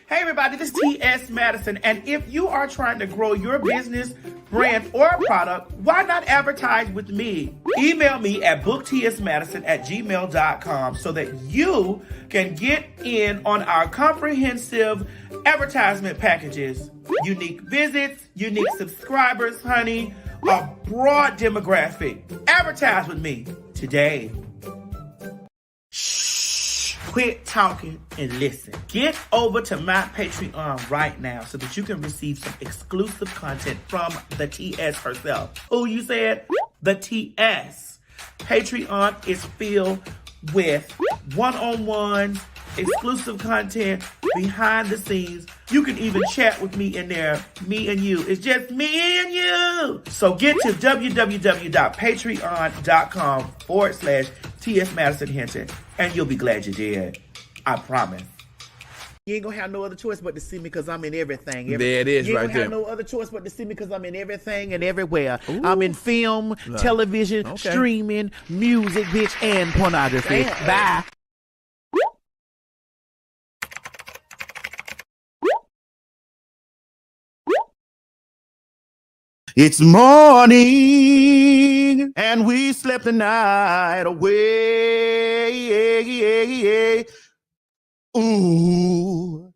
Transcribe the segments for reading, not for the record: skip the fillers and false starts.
Hey everybody, this is T.S. Madison, and if you are trying to grow your business, brand, or product, why not advertise with me? Email me at booktsmadison@gmail.com so that you can get in on our comprehensive advertisement packages. Unique visits, unique subscribers, honey, a broad demographic. Advertise with me today. Quit talking and listen. Get over to my Patreon right now so that you can receive some exclusive content from the TS herself. Who you said? The TS. Patreon is filled with one-on-ones, exclusive content, behind the scenes. You can even chat with me in there. Me and you. It's just me and you. So get to www.patreon.com/TS Madison Hinton, and you'll be glad you did. I promise. You ain't gonna have no other choice but to see me because I'm in everything. There it is, you right ain't there. gonna have no other choice but to see me because I'm in everything and everywhere. Ooh. I'm in film, television, streaming, music, bitch, and pornography. Damn. Bye. It's morning, and we slept the night away. Ooh.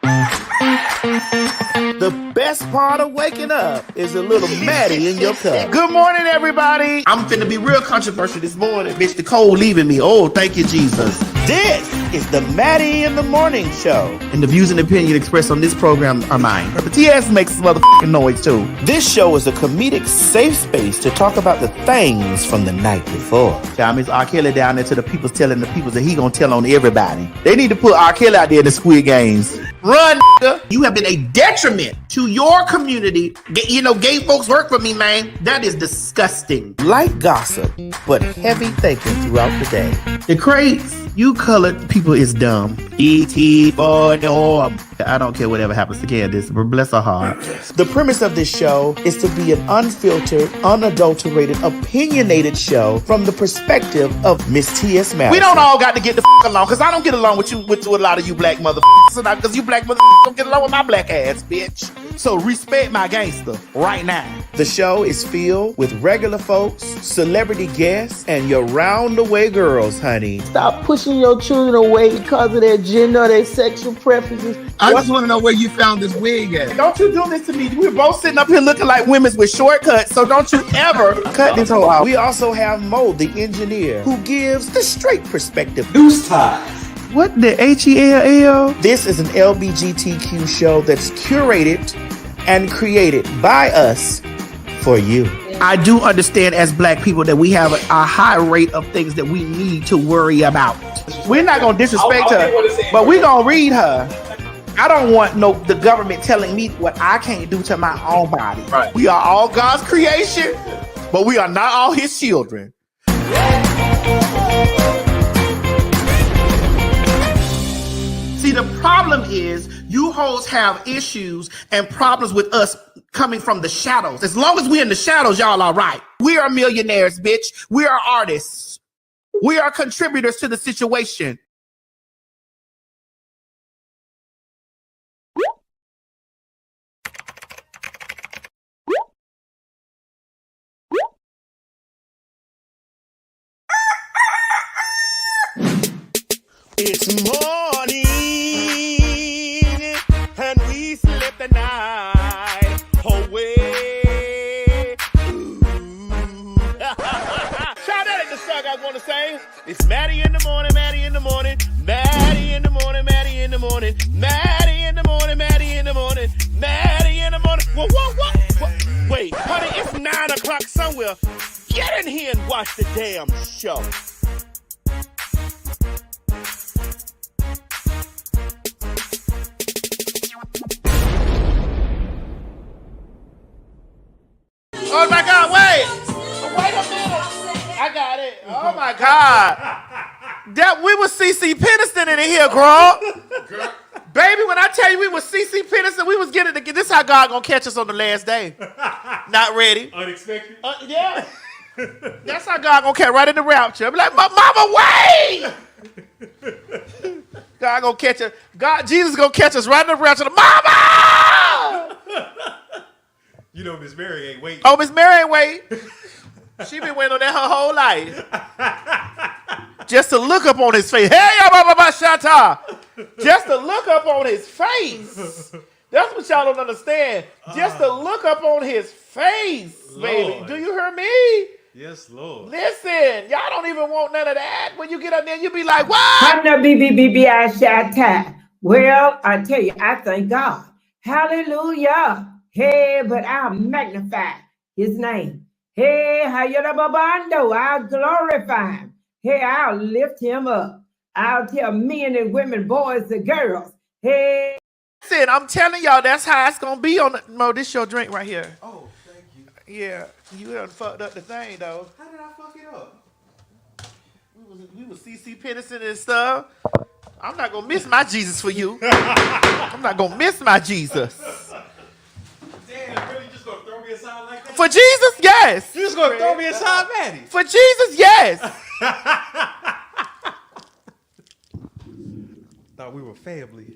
The best part of waking up is a little Maddie in your cup. Good morning, everybody. I'm finna be real controversial this morning. Bitch, the cold leaving me. Oh, thank you, Jesus. This is the Maddie in the Morning Show. And the views and opinion expressed on this program are mine. But the TS makes some motherfucking noise, too. This show is a comedic safe space to talk about the things from the night before. Y'all miss R. Kelly down there to the people's telling the peoples that he gonna tell on everybody. They need to put R. Kelly out there in the Squid Games. Run, nigga. You have been a detriment to your community. You know, gay folks work for me, man. That is disgusting. Light gossip, but heavy thinking throughout the day. The crates, you colored people is dumb. E.T. for norm. I don't care whatever happens to Candace, but bless her heart. The premise of this show is to be an unfiltered, unadulterated, opinionated show from the perspective of Miss T.S. Madison. We don't all got to get the along, because I don't get along with you, with a lot of you black motherfuckers, because you black motherfuckers don't get along with my black ass, bitch. So respect my gangster right now. The show is filled with regular folks, celebrity guests, and your round-the-way girls, honey. Stop pushing your children away because of their gender or their sexual preferences. I just want to know where you found this wig at. Don't you do this to me. We're both sitting up here looking like women with shortcuts, so don't you ever cut this whole out. We also have Mo, the engineer, who gives the straight perspective. News time. What the HELL? This is an LBGTQ show that's curated and created by us for you. I do understand as black people that we have a high rate of things that we need to worry about. We're not going to disrespect her, but we're going to read her. I don't want the government telling me what I can't do to my own body. Right. We are all God's creation, but we are not all his children. See, the problem is you hoes have issues and problems with us coming from the shadows. As long as we're in the shadows, y'all are right. We are millionaires, bitch. We are artists. We are contributors to the situation. It's morning, and we slept the night away. Shout out at the song I want to say. It's Maddie in the morning, Maddie in the morning, Maddie in the morning, Maddie in the morning, Maddie in the morning, Maddie in the morning, Maddie in the morning. What? Wait, honey, it's 9 o'clock somewhere. Get in here and watch the damn show. Oh my God, wait a minute. I got it. Oh my God. That we was CC Peniston in here, girl. Baby, when I tell you we was CC Peniston, we was getting to get this how God gonna catch us on the last day. Not ready. Unexpected? Yeah. That's how God gonna catch right in the rapture. I'm like, my mama, wait! God gonna catch us. Jesus gonna catch us right in the branch of the mama. You know Miss Mary ain't waiting. Oh, Miss Mary ain't waiting. She been waiting on that her whole life. Just to look up on his face. Hey, shata. Just to look up on his face. That's what y'all don't understand. Just to look up on his face, baby. Lord. Do you hear me? Yes, Lord. Listen, y'all don't even want none of that. When you get up there, you be like, what? Well, I tell you, I thank God. Hallelujah. Hey, but I'll magnify his name. Hey, Hayalababando, I'll glorify him. Hey, I'll lift him up. I'll tell men and women, boys and girls. Hey. Listen, I'm telling y'all, that's how it's going to be on the... Mo, this your drink right here. Oh, thank you. Yeah, you done fucked up the thing, though. How did I fuck it up? We was CC Pennison and stuff. I'm not going to miss my Jesus for you. I'm not going to miss my Jesus. Damn, really just going to throw me aside like that? For Jesus, yes. You just going to throw me aside, Maddie? For Jesus, yes. Thought we were family.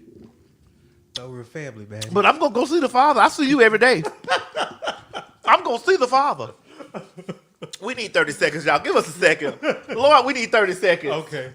Man. But I'm going to go see the Father. I see you every day. I'm going to see the Father. We need 30 seconds, y'all. Give us a second. Lord, we need 30 seconds. Okay.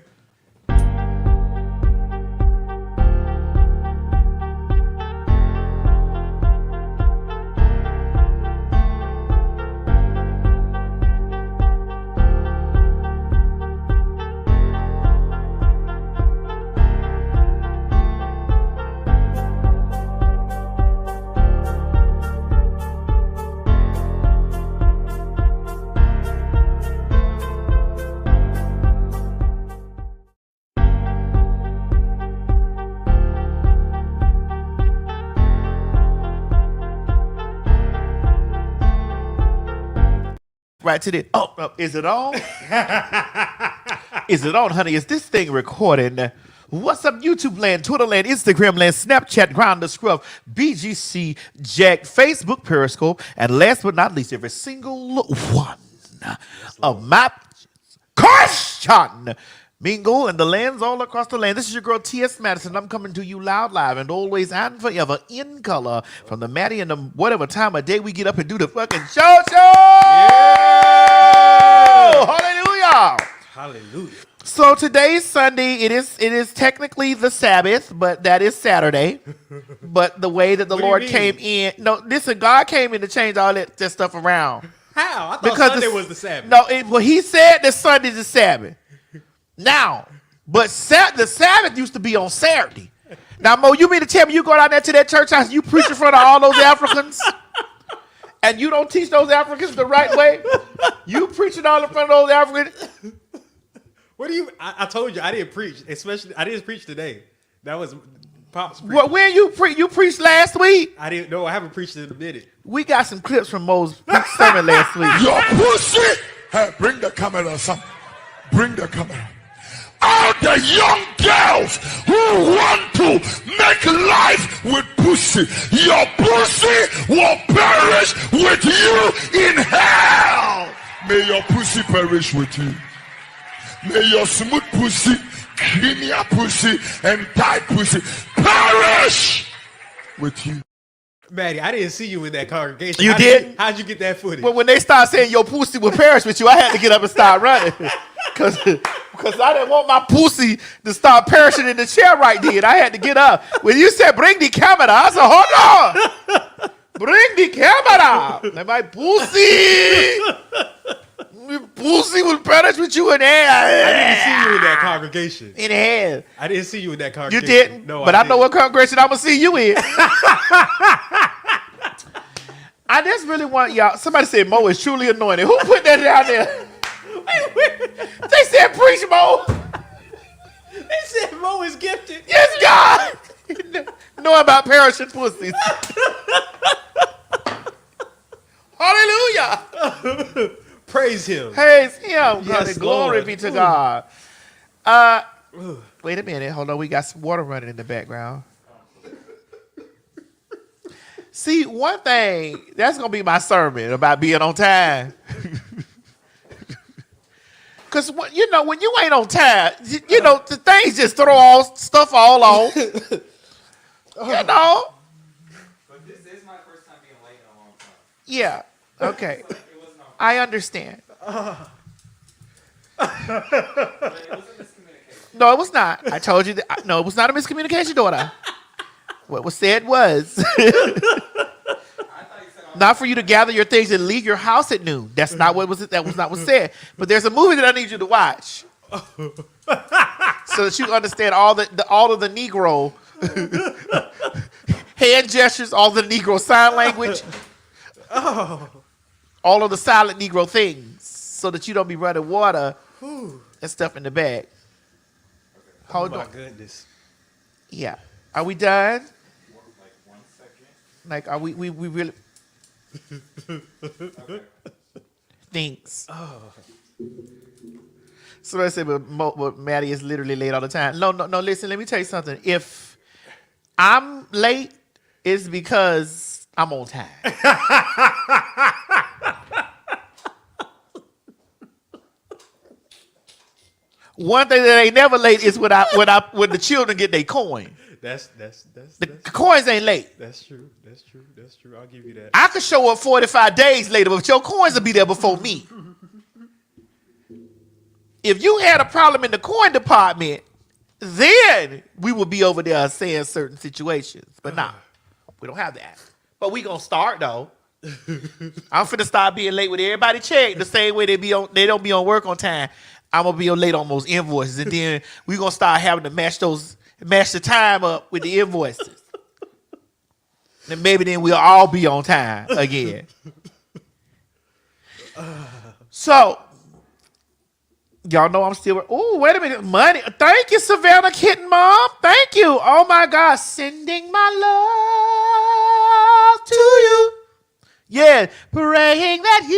Right to the... Oh, is it on? Is it on, honey? Is this thing recording? What's up, YouTube land, Twitter land, Instagram land, Snapchat, Grindr, Scruff, BGC, Jack, Facebook, Periscope, and last but not least, every single one of my Christian mingle and the lands all across the land. This is your girl, T.S. Madison. I'm coming to you loud, live, and always and forever in color from the Maddie and the whatever time of day we get up and do the fucking show. Yeah! Hallelujah! Hallelujah. So today's Sunday. It is technically the Sabbath, but that is Saturday. But the way that the Lord came in, no, listen, God came in to change all that stuff around. How? I thought Sunday was the Sabbath. No, well, he said that Sunday's the Sabbath. Now, but the Sabbath used to be on Saturday. Now, Mo, you mean to tell me you go down there to that church house and you preach in front of all those Africans? And you don't teach those Africans the right way? You preaching all in front of those Africans? What do you... I told you I didn't preach. Especially, I didn't preach today. That was Pop's preach. Well, when you preached last week? I didn't know. I haven't preached in a minute. We got some clips from Mo's sermon last week. Your pussy! Hey, bring the camera, son. Bring the camera. All the young girls who want to make life with pussy, your pussy will perish with you in hell. May your pussy perish with you. May your smooth pussy, creamy pussy, and tight pussy perish with you. Maddie, I didn't see you in that congregation. You did? How'd you get that footage? But when they start saying your pussy will perish with you, I had to get up and start running. Because I didn't want my pussy to start perishing in the chair right then. I had to get up. When you said bring the camera, I said, hold on. Bring the camera. And my pussy will perish with you in hell. I didn't see you in that congregation. In hell. I didn't see you in that You congregation. didn't? No, but I know what congregation I'm going to see you in. I just really want y'all. Somebody said Mo is truly anointed. Who put that down there? They said preach Mo. They said Mo is gifted. Yes, God. Know about perishing pussies. Hallelujah. Praise him. Praise him. Yes, glory Lord. be to God. Wait a minute. Hold on. We got some water running in the background. See, one thing, that's going to be my sermon about being on time. Because because you know when you ain't on time, you know the things just throw all stuff all on. You know. But this is my first time being late in a long time. Yeah. Okay. It was no. I understand. But it was a miscommunication. No, it was not. I told you that. No, it was not a miscommunication, daughter. What was said was not for you to gather your things and leave your house at noon. That's not what was. That was not what said. But there's a movie that I need you to watch so that you understand all of the Negro hand gestures, all the Negro sign language, all of the silent Negro things, so that you don't be running water and stuff in the bag. Hold on. Oh my goodness. Yeah. Are we done? Like 1 second. Like, are we really? Thanks. Oh. Somebody said, but Maddie is literally late all the time. No. Listen, let me tell you something. If I'm late, it's because I'm on time. One thing that ain't never late is when the children get their coin. The coins ain't late. That's true. I'll give you that. I could show up 45 days later, but your coins will be there before me. If you had a problem in the coin department, then we would be over there saying certain situations. But nah, we don't have that. But we gonna start though. I'm finna start being late with everybody check the same way they don't be on work on time. I'm gonna be late on those invoices, and then we gonna start having to match the time up with the invoices. And maybe then we'll all be on time again. So, y'all know I'm still. Oh, wait a minute, money. Thank you, Savannah Kitten Mom. Thank you. Oh my God, sending my love to you. Yeah, praying that he.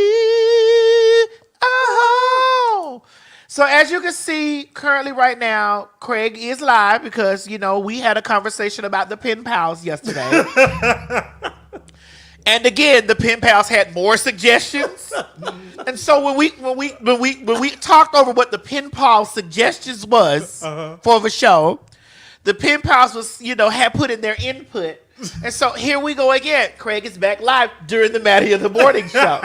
Oh. So as you can see, currently right now, Craig is live because, you know, we had a conversation about the pen pals yesterday. And again, the pen pals had more suggestions. And so when we talked over what the pen pal suggestions was for the show, the pen pals was, you know, had put in their input. And so here we go again. Craig is back live during the Maddie of the Morning Show.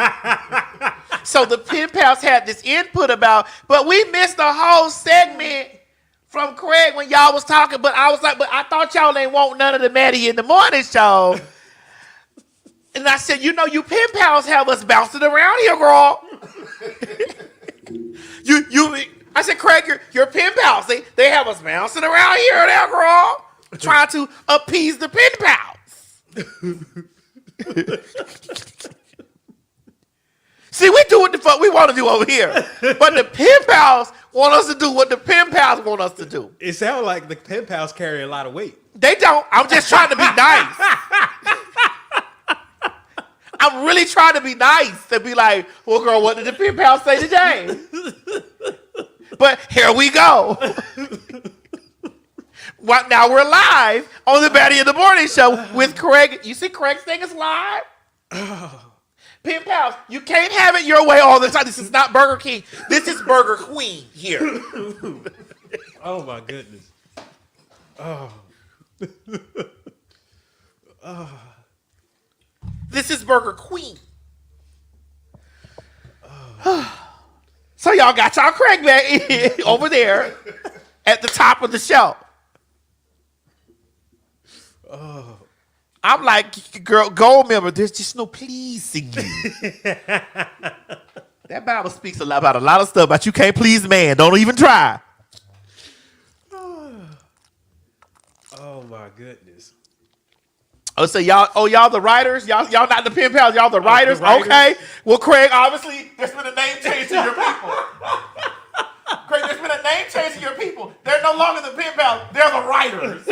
So the pen pals had this input about, but we missed the whole segment from Craig when y'all was talking. But I was like, but I thought y'all ain't want none of the Maddie in the Morning Show. And I said, you know, you pen pals have us bouncing around here, girl. I said, Craig, your pen pals, they have us bouncing around here and there, girl, trying to appease the pen pals. See, we do what the fuck we want to do over here. But the pen pals want us to do what the pen pals want us to do. It sounds like the pen pals carry a lot of weight. They don't. I'm just trying to be nice. I'm really trying to be nice and be like, well, girl, what did the pen pals say today? But here we go. Well, now we're live on the Maddie in the Morning Show with Craig. You see Craig's thing is live? Pen pals, you can't have it your way all the time. This is not Burger King. This is Burger Queen here. Oh, my goodness. This is Burger Queen. So y'all got y'all Craig back over there at the top of the show. I'm like, girl, gold member, there's just no pleasing you. That Bible speaks a lot about a lot of stuff, but you can't please man. Don't even try. Oh my goodness. Oh, so y'all the writers? Y'all not the pen pals, y'all the writers? The writers. Okay. Well, Craig, obviously, there's been a name change to your people. Craig, there's been a name change to your people. They're no longer the pen pals, they're the writers.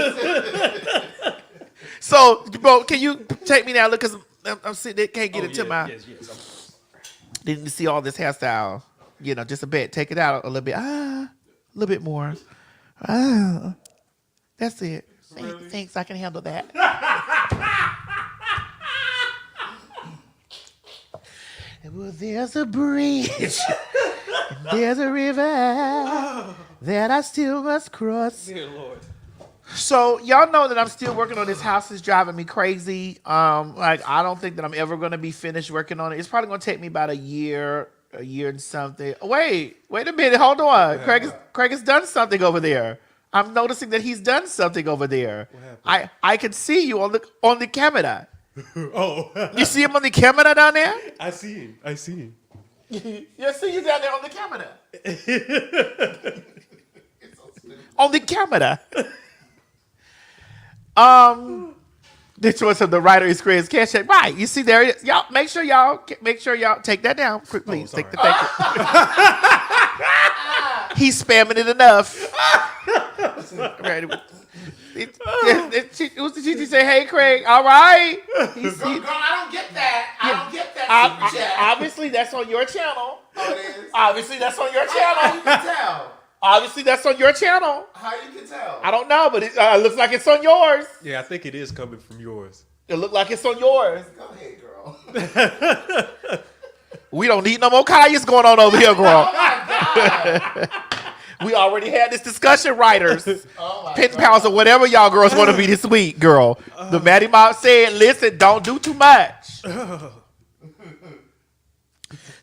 So, bro, can you take me now? Look, because I'm sitting there, can't get into my... Yes. Didn't see all this hairstyle. You know, just a bit. Take it out a little bit. A little bit more. That's it. Really? Thanks, I can handle that. Well, there's a bridge. And There's a river that I still must cross. Dear Lord. So y'all know that I'm still working on this house. It's driving me crazy. Like I don't think that I'm ever going to be finished working on it. It's probably going to take me about a year and something. Wait a minute. Hold on. Craig has done something over there. I'm noticing that he's done something over there. What happened? I can see you on the camera. Oh. You see him on the camera down there? I see him. I see you down there on the camera. On the camera. This was the writer is Chris Cash. Right. You see there it is. Y'all make sure y'all take that down. Quick, please. Take He's spamming it enough. Right. She say, "Hey, Craig, all right." Girl, I don't get that. I don't get that. Obviously, that's on your channel. Oh, it is? Obviously, that's on your channel. How you can tell? Obviously, that's on your channel. How you can tell? I don't know, but it looks like it's on yours. Yeah, I think it is coming from yours. It looked like it's on yours. Go ahead, girl. We don't need no more Kayas going on over here, girl. Oh my God. We already had this discussion, writers. Oh Pen pals or whatever y'all girls want to be this week, girl. The Maddie Mob said, listen, don't do too much.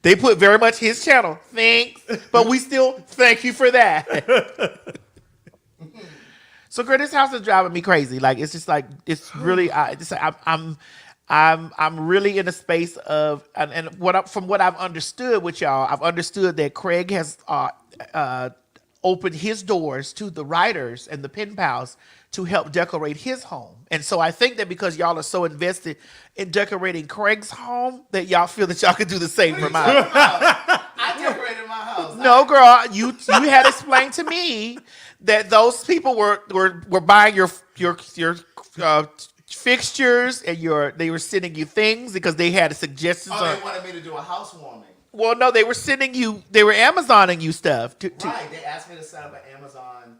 They put very much his channel. Thanks. But we still thank you for that. So, girl, this house is driving me crazy. Like, it's just like, it's really, I'm really in a space of, and from what I've understood with y'all, I've understood that Craig has opened his doors to the writers and the pen pals to help decorate his home. And so I think that because y'all are so invested in decorating Craig's home, that y'all feel that y'all could do the same for mine. I decorated my house. No, girl, you had explained to me that those people were buying your fixtures and they were sending you things because they had suggestions. Oh, they wanted me to do a housewarming. Well, no, they were Amazoning you stuff. Right, they asked me to set up an Amazon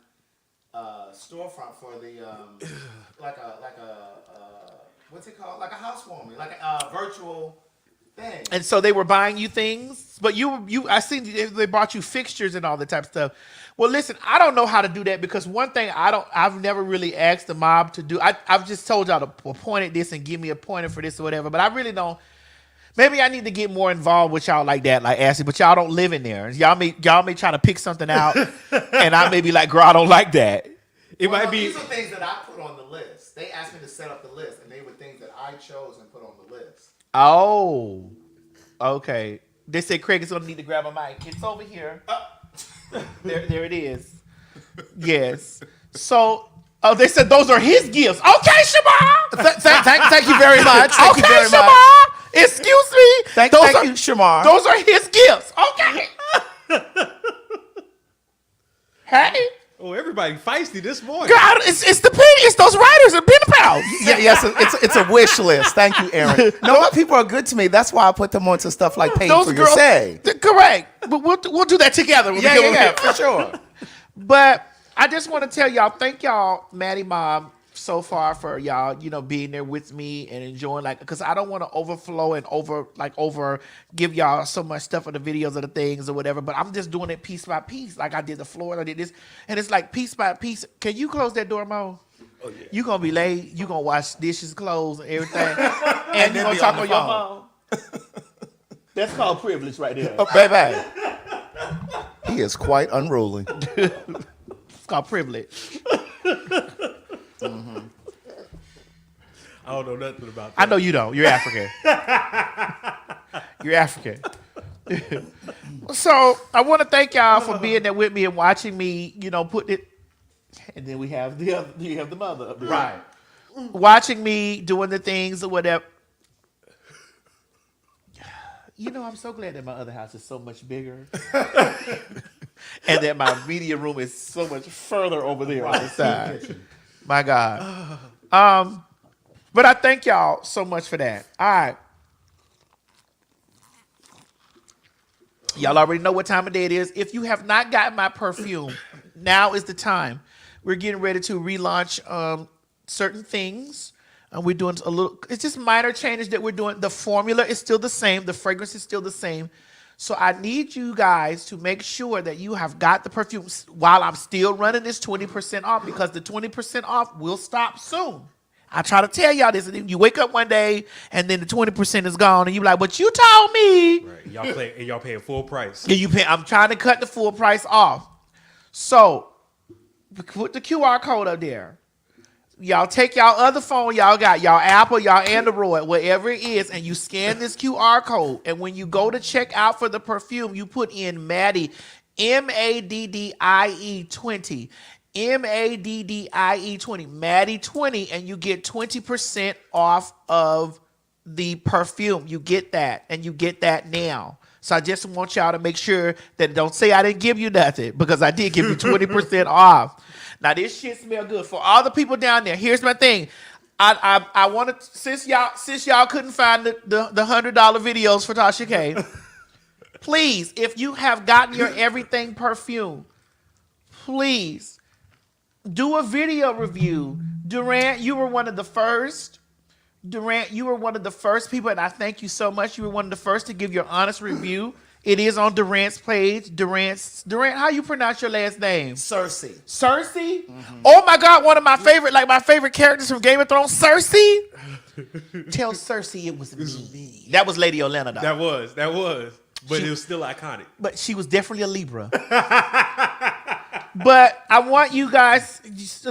storefront for the like a what's it called? Like a housewarming, like a virtual thing. And so they were buying you things, but I seen they bought you fixtures and all that type of stuff. Well, listen, I don't know how to do that because one thing I've never really asked the mob to do. I've just told y'all to point at this and give me a pointer for this or whatever, but I really don't. Maybe I need to get more involved with y'all like that, like Ashley, but y'all don't live in there. Y'all may try to pick something out, and I may be like, girl, I don't like that. These are things that I put on the list. They asked me to set up the list, and they were things that I chose and put on the list. Oh, okay. They said Craig is going to need to grab a mic. It's over here. There it is. Yes. So, they said those are his gifts. Okay, Shamar. Thank you very much. Thank you very Shamar. much. Excuse me. Thank you, Shamar. Those are his gifts. Okay. Hey. Oh, everybody feisty this morning. God, it's the pen. It's those writers and pen pals. Yes, it's a wish list. Thank you, Aaron. No, my people are good to me. That's why I put them onto stuff like PaidForYourSay. Correct. But we'll do that together. Yeah, for sure. But I just want to tell y'all, thank y'all, Maddie Mob, so far for y'all, being there with me and enjoying, because I don't want to overflow and over give y'all so much stuff for the videos of the things or whatever, but I'm just doing it piece by piece. Like I did the floor and I did this, and it's like piece by piece. Can you close that door, Mo? Oh, yeah. You gonna be late. You gonna wash dishes, clothes, and everything, and you gonna talk on your phone. That's called privilege right there. Oh, baby. He is quite unruly. It's called privilege. Mm-hmm. I don't know nothing about that. I know you don't. You're African. You're African. So I want to thank y'all for being there with me and watching me, put it. And then we have the mother up there. Right. Watching me doing the things or whatever. I'm so glad that my other house is so much bigger. And that my media room is so much further over there on the side. My God. But I thank y'all so much for that. All right. Y'all already know what time of day it is. If you have not gotten my perfume, now is the time. We're getting ready to relaunch certain things. We're doing it's just minor changes that we're doing. The formula is still the same. The fragrance is still the same. So I need you guys to make sure that you have got the perfume while I'm still running this 20% off, because the 20% off will stop soon. I try to tell y'all this, and then you wake up one day and then the 20% is gone, and you're like, "But you told me." Right. Y'all paying full price. Yeah, I'm trying to cut the full price off. So put the QR code up there. Y'all take y'all other phone, y'all got y'all Apple, y'all Android, whatever it is, and you scan this QR code. And when you go to check out for the perfume, you put in Maddie, MADDIE 20. MADDIE 20, Maddie 20, and you get 20% off of the perfume. You get that, and you get that now. So I just want y'all to make sure that don't say I didn't give you nothing, because I did give you 20% off. Now this shit smell good. For all the people down there, here's my thing. I want to, since y'all couldn't find the $100 videos for Tasha K, please, if you have gotten your everything perfume, please do a video review. Durant, you were one of the first. Durant, you were one of the first people, and I thank you so much. You were one of the first to give your honest review. It is on Durant's page. Durant, how you pronounce your last name? Cersei. Cersei? Mm-hmm. Oh my God, one of my favorite characters from Game of Thrones, Cersei. Tell Cersei it was me. That was Lady Olenna, though. That was. But it was still iconic. But she was definitely a Libra. But I want you guys,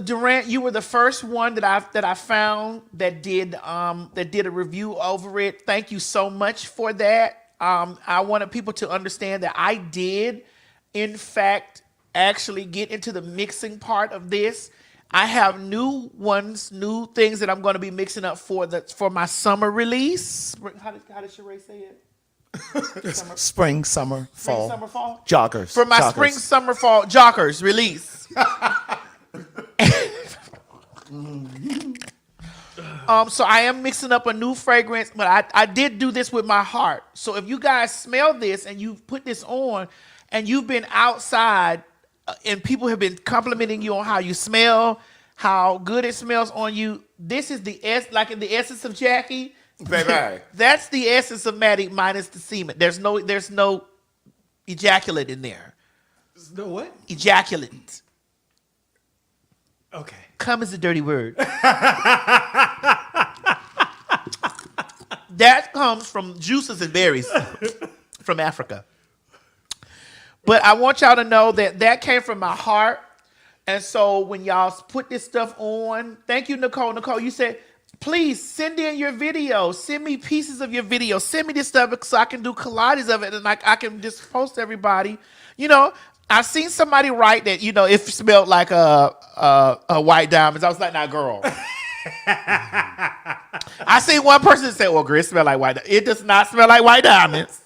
Durant, you were the first one that I found that did a review over it. Thank you so much for that. I wanted people to understand that I did, in fact, actually get into the mixing part of this. I have new things that I'm going to be mixing up for my summer release. How did Sheree say it? Spring, summer, fall. Spring, summer, fall? Joggers. For my spring, summer, fall joggers release. So I am mixing up a new fragrance, but I did do this with my heart. So if you guys smell this and you put this on and you've been outside and people have been complimenting you on how you smell, how good it smells on you, this is like in the essence of Jackie. Baby. That's the essence of Maddie minus the semen. There's no ejaculate in there. There's no what? Ejaculate. Okay. Cum is a dirty word. That comes from juices and berries from Africa. But I want y'all to know that came from my heart. And so when y'all put this stuff on, thank you, Nicole. Nicole, you said, please send in your video. Send me pieces of your video. Send me this stuff so I can do collages of it and I can just post everybody. You know, I seen somebody write that, you know, if it smelled like a white diamonds. I was like, nah, girl. I seen one person say, well, girl, it smell like white diamonds. It does not smell like white diamonds.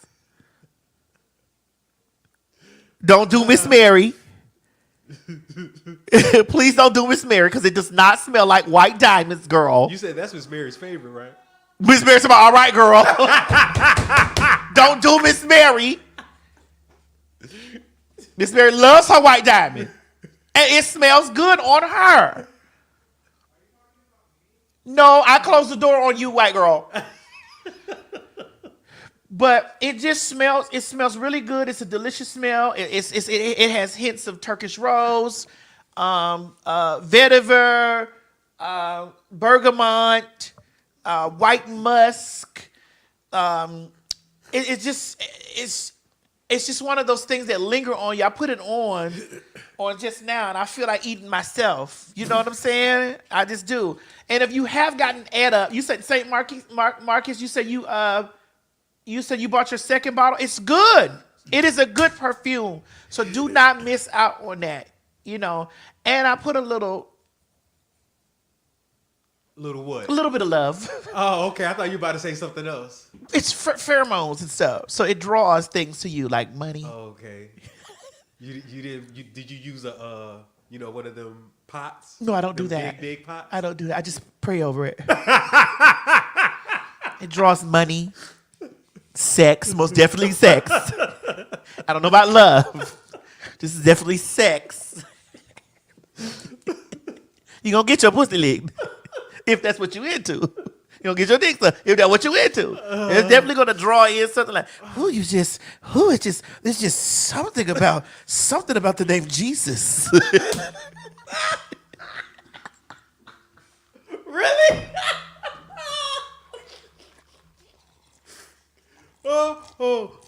Don't do Miss Mary. Please don't do Miss Mary, because it does not smell like white diamonds, girl. You said that's Miss Mary's favorite, right? Miss Mary's about, all right, girl. Don't do Miss Mary. Miss Mary loves her white diamond. And it smells good on her. No, I closed the door on you, white girl. But it just smells, it smells really good. It's a delicious smell. It has hints of Turkish rose, vetiver, bergamot, white musk. It's just one of those things that linger on you. I put it on just now, and I feel like eating myself. You know what I'm saying? I just do. And if you have gotten you said St. Marcus, you said you bought your second bottle. It's good. It is a good perfume. So do not miss out on that. You know. And I put a little what? A little bit of love. Oh, okay. I thought you were about to say something else. It's pheromones and stuff. So it draws things to you like money. Oh, okay. Did you use one of them pots? No, I don't do that. Big pots? I don't do that. I just pray over it. It draws money. Sex, most definitely sex. I don't know about love. This is definitely sex. You're going to get your pussy licked if that's what you're into. gonna get your dick sucked if that's what you into. It's definitely gonna draw in something like, it's just something about the name Jesus. Really?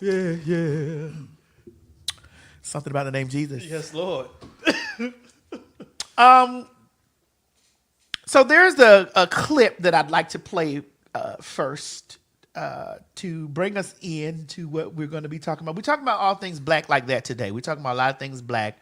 Yeah. Something about the name Jesus. Yes, Lord. So there's a clip that I'd like to play first to bring us into what we're going to be talking about. We're talking about all things black like that today. We're talking about a lot of things black.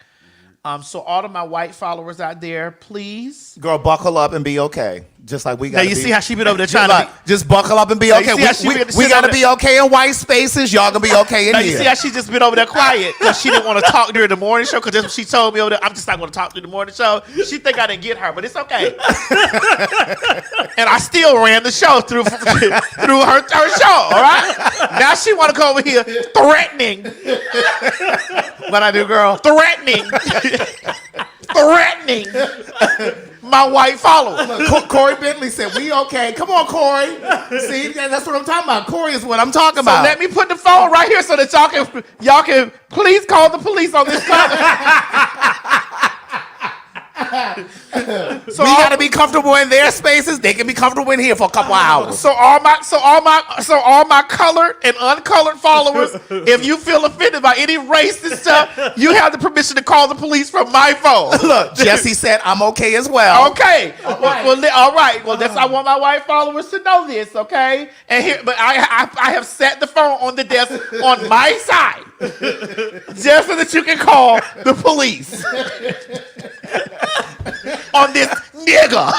So all of my white followers out there, please. Girl, buckle up and be okay. Just like we got Now you see how she been over there trying to be. Just buckle up and be okay. We got to be okay in white spaces. Y'all gonna be okay in now here. You see how she just been over there quiet because she didn't want to talk during the morning show because that's what she told me over there. I'm just not going to talk during the morning show. She think I didn't get her, but it's okay. And I still ran the show through her show. All right. Now she want to come over here threatening. What I do, girl? Threatening my white followers. Look, Corey Bentley said, we okay. Come on, Corey. See, that's what I'm talking about. Corey is what I'm talking about. So let me put the phone right here so that y'all can please call the police on this phone. So we gotta be comfortable in their spaces. They can be comfortable in here for a couple hours. So all my colored and uncolored followers, if you feel offended by any racist stuff, you have the permission to call the police from my phone. Look, Jesse said I'm okay as well. Okay. All right. Well, I want my white followers to know this. Okay. And here, but I have set the phone on the desk on my side, just so that you can call the police. On this nigga.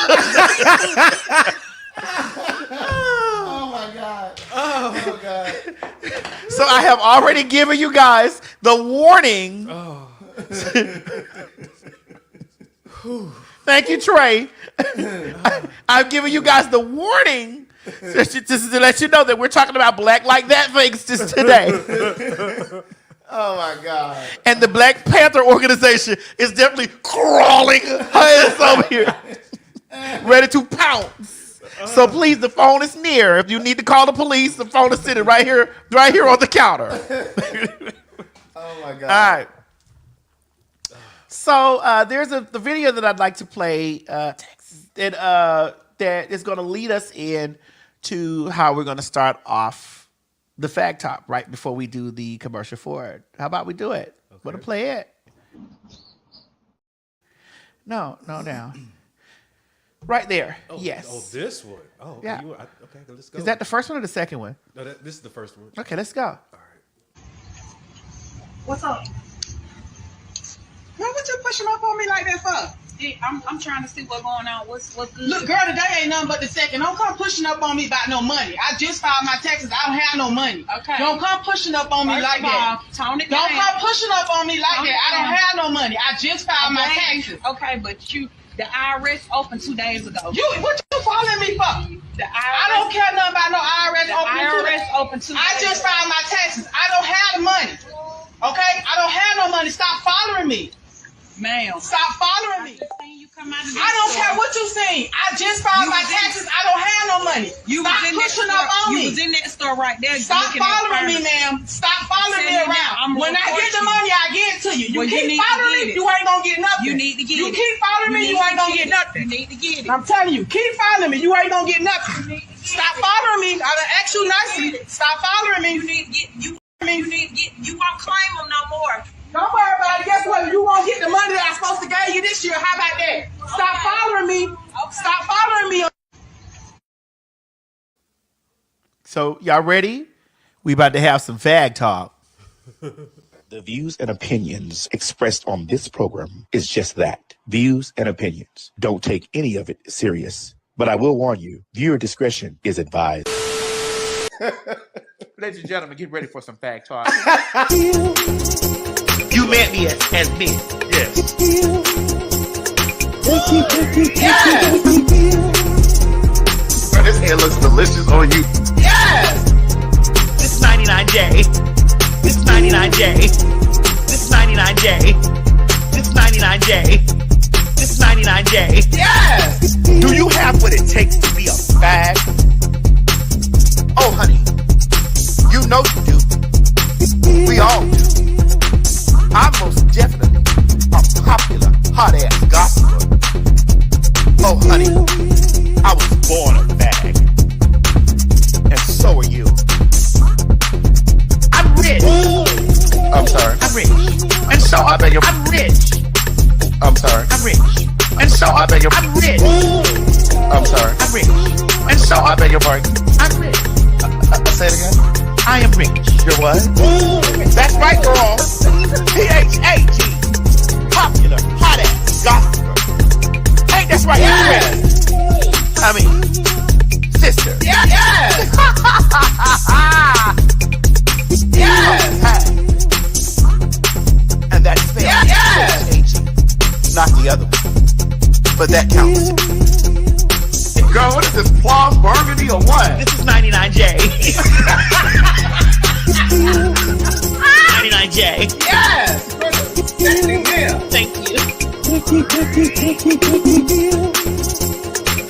Oh my God. So I have already given you guys the warning. Thank you, Trey. I've given you guys the warning just to let you know that we're talking about black like that things just today. Oh my God. And the Black Panther organization is definitely crawling her ass over here, ready to pounce. So please, the phone is near. If you need to call the police, the phone is sitting right here on the counter. Oh my God. All right. So there's the video that I'd like to play that is going to lead us in to how we're going to start off the fag talk right before we do the commercial for it. How about we do it? Okay. Want to play it? No, now. Right there. Oh, yes. Oh, this one. Oh, okay. Yeah. Okay, let's go. Is that the first one or the second one? No, this is the first one. Okay, let's go. All right. What's up? Girl, what you pushing up on me like that for? I'm trying to see what's going on. What's good? Look, girl, today ain't nothing but the second. Don't come pushing up on me about no money. I just filed my taxes. I don't have no money. Okay. Don't come pushing up on me like that. Tone it Don't down. come pushing up on me like that. I don't have no money. I just filed my taxes. Okay, but the IRS opened 2 days ago. What you following me for? The IRS, I don't care nothing about no IRS opened 2 days. I just filed my taxes. I don't have the money. Okay? I don't have no money. Stop following me. Ma'am. Stop following me. I don't care what you saying. I just filed my taxes. I don't have no money. Stop pushing up on me. You was in that store right there. Stop following me, ma'am. Stop following me around. When I get the money, I give it to you. You keep following me, you ain't gonna get nothing. You need to get it. You keep following me, you ain't gonna get nothing. You need to get it. I'm telling you, keep following me, you ain't gonna get nothing. Stop following me. I done asked you nicely. Stop following me. You need to get. You won't claim them no more. Don't worry about it. Guess what? You won't get the money that I'm supposed to give you this year. How about that? Stop following me. Stop following me. So y'all ready? We about to have some fag talk. The views and opinions expressed on this program is just that. Views and opinions. Don't take any of it serious. But I will warn you, viewer discretion is advised. Ladies and gentlemen, get ready for some fag talk. You met me as me. Yes. Bro, this hair looks delicious on you. Yes! This 99J. This 99J. This 99J. This 99J. This 99J. Yes! Do you have what it takes to be a fag? Oh, honey, you know you do. We all do. I'm most definitely a popular, hot-ass gossiper. Oh, honey, I was born a bag. And so are you. I'm rich. I'm sorry. I'm rich. And so I beg your I'm rich. I'm sorry. I'm rich. And so I beg your I'm rich. I'm sorry. I'm rich. And so I beg your pardon. I'm rich. Say it again. I am rich. You're what? That's right, girl. PHAG. Popular, hot ass, gossiper. Ain't that's right? Yes. I mean, sister. Yeah. Yes. And that's spelled Yes. not the other one. But that counts. Girl, what is this, plum burgundy or what? This is 99J. 99J. Yes. Thank you.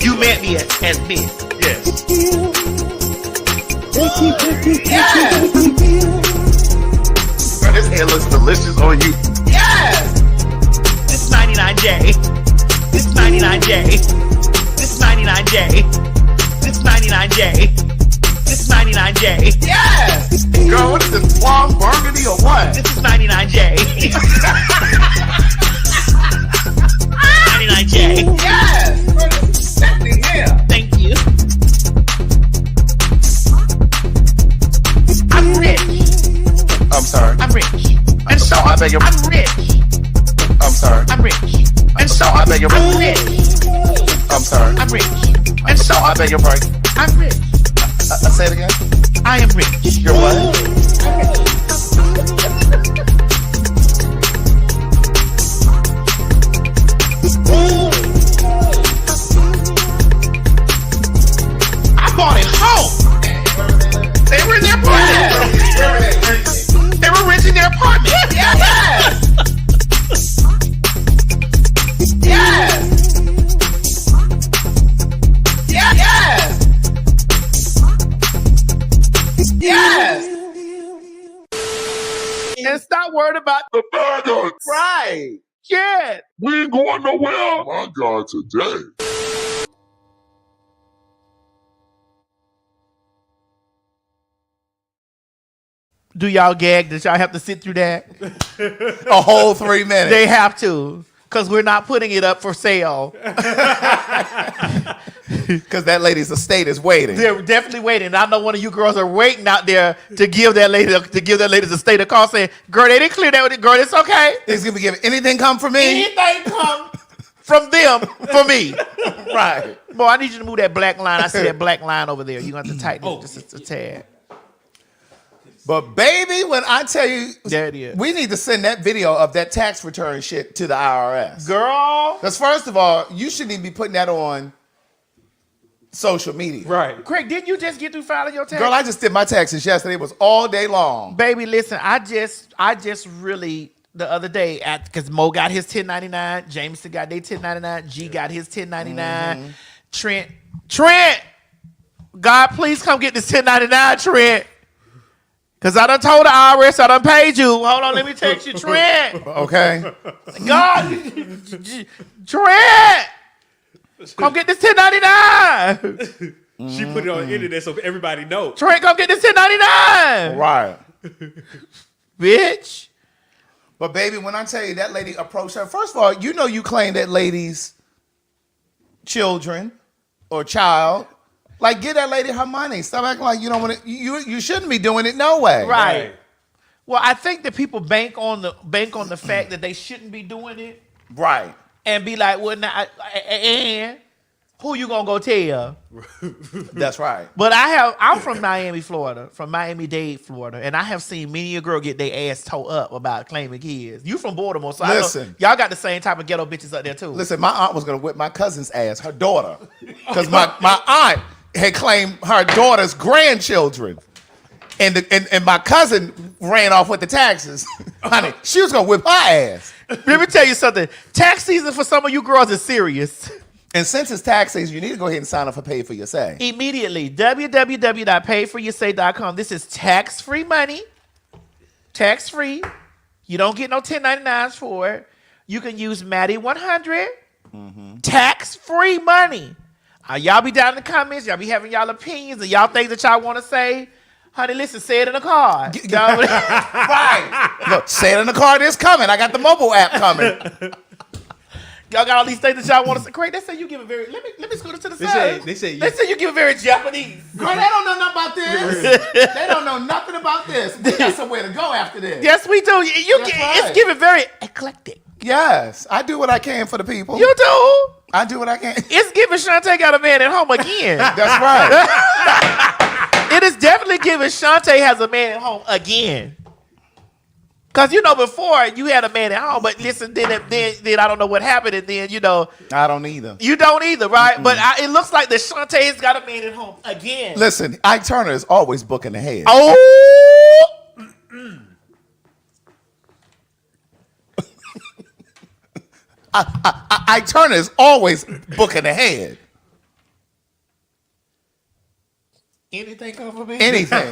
You meant me as Miss. Yes. Yes. Girl, this hair looks delicious on you. Yes. This is 99J. This is 99J. This is 99J. This is 99J. This is 99J. Yes. Girl, what is this, plum burgundy or what? This is 99J. 99J. Yes. Sexy hair. Thank you. I'm rich. I'm sorry. I'm rich. And so I beg your I'm rich. I'm sorry. I'm rich. And so I beg your I'm rich. I'm sorry. I'm rich. And so I beg your pardon. I'm rich. Say it again. I am rich. You're what? I bought it home. They were in their apartment. They were renting their apartment. Yes. Yes. Yes. Yes. And stop worrying about The baggers. right. Yeah. We ain't going nowhere. My God, today. Do y'all gag? Does y'all have to sit through that? A whole 3 minutes. They have to. Because we're not putting it up for sale. Because that lady's estate is waiting. They're definitely waiting. And I know one of you girls are waiting out there to give that lady's estate a call saying, girl, they didn't clear that with it. Girl, it's okay. It's gonna be giving anything come from me. Anything come from them for me. Right. Boy, I need you to move that black line. I see that black line over there. You're going to have to tighten it just a tad. But baby, when I tell you, There it is. we need to send that video of that tax return shit to the IRS. Girl. Because first of all, you shouldn't even be putting that on social media. Right. Craig, didn't you just get through filing your tax? Girl, I just did my taxes yesterday. It was all day long. Baby, listen, I just really the other day because Mo got his 1099, Jameson got their 1099, G got his 1099, Trent, God, please come get this 1099, Trent. Because I done told the IRS I done paid you. Hold on, let me text you, Trent. Okay. God, Trent, come get this 1099. She put it on the internet so everybody knows. Trent, come get this 1099. Right. Bitch. But baby, when I tell you that lady approached her, first of all, you know you claim that lady's children or child. Like, give that lady her money. Stop acting like you don't want to. You shouldn't be doing it no way. Right. Well, I think that people bank on the fact that they shouldn't be doing it. Right. And be like, well, now, and who you gonna go tell? That's right. But I'm from Miami, Florida, from Miami-Dade, Florida, and I have seen many a girl get their ass towed up about claiming kids. You from Baltimore, so Listen. I know y'all got the same type of ghetto bitches up there too. Listen, my aunt was gonna whip my cousin's ass, her daughter, because my aunt had claimed her daughter's grandchildren, and my cousin ran off with the taxes. Honey, she was gonna whip her ass. Let me tell you something. Tax season for some of you girls is serious. And since it's tax season, you need to go ahead and sign up for PaidForYourSay. Immediately, www.paidforYoursay.com. This is tax-free money. Tax-free. You don't get no 1099s for it. You can use Maddie 100. Tax-free money. Y'all be down in the comments. Y'all be having y'all opinions and y'all things that y'all want to say. Honey, listen, say it in the car. Right. Look, say it in the car. It's coming. I got the mobile app coming. Y'all got all these things that y'all want to say. Craig, they say you give it very. Let me scoot it to the side. They say you give it very Japanese. Girl, they don't know nothing about this. They don't know nothing about this. We got somewhere to go after this. Yes, we do. It's giving very eclectic. Yes, I do what I can for the people. You do. I do what I can. It's giving Shantae got a man at home again. That's right. It is definitely giving Shantae has a man at home again. Because, before you had a man at home, but listen, then I don't know what happened, and then, I don't either. You don't either, right? Mm-mm. But it looks like the Shantae's got a man at home again. Listen, Ike Turner is always booking ahead. Oh! Ike Turner is always booking ahead. Anything come for me? Anything.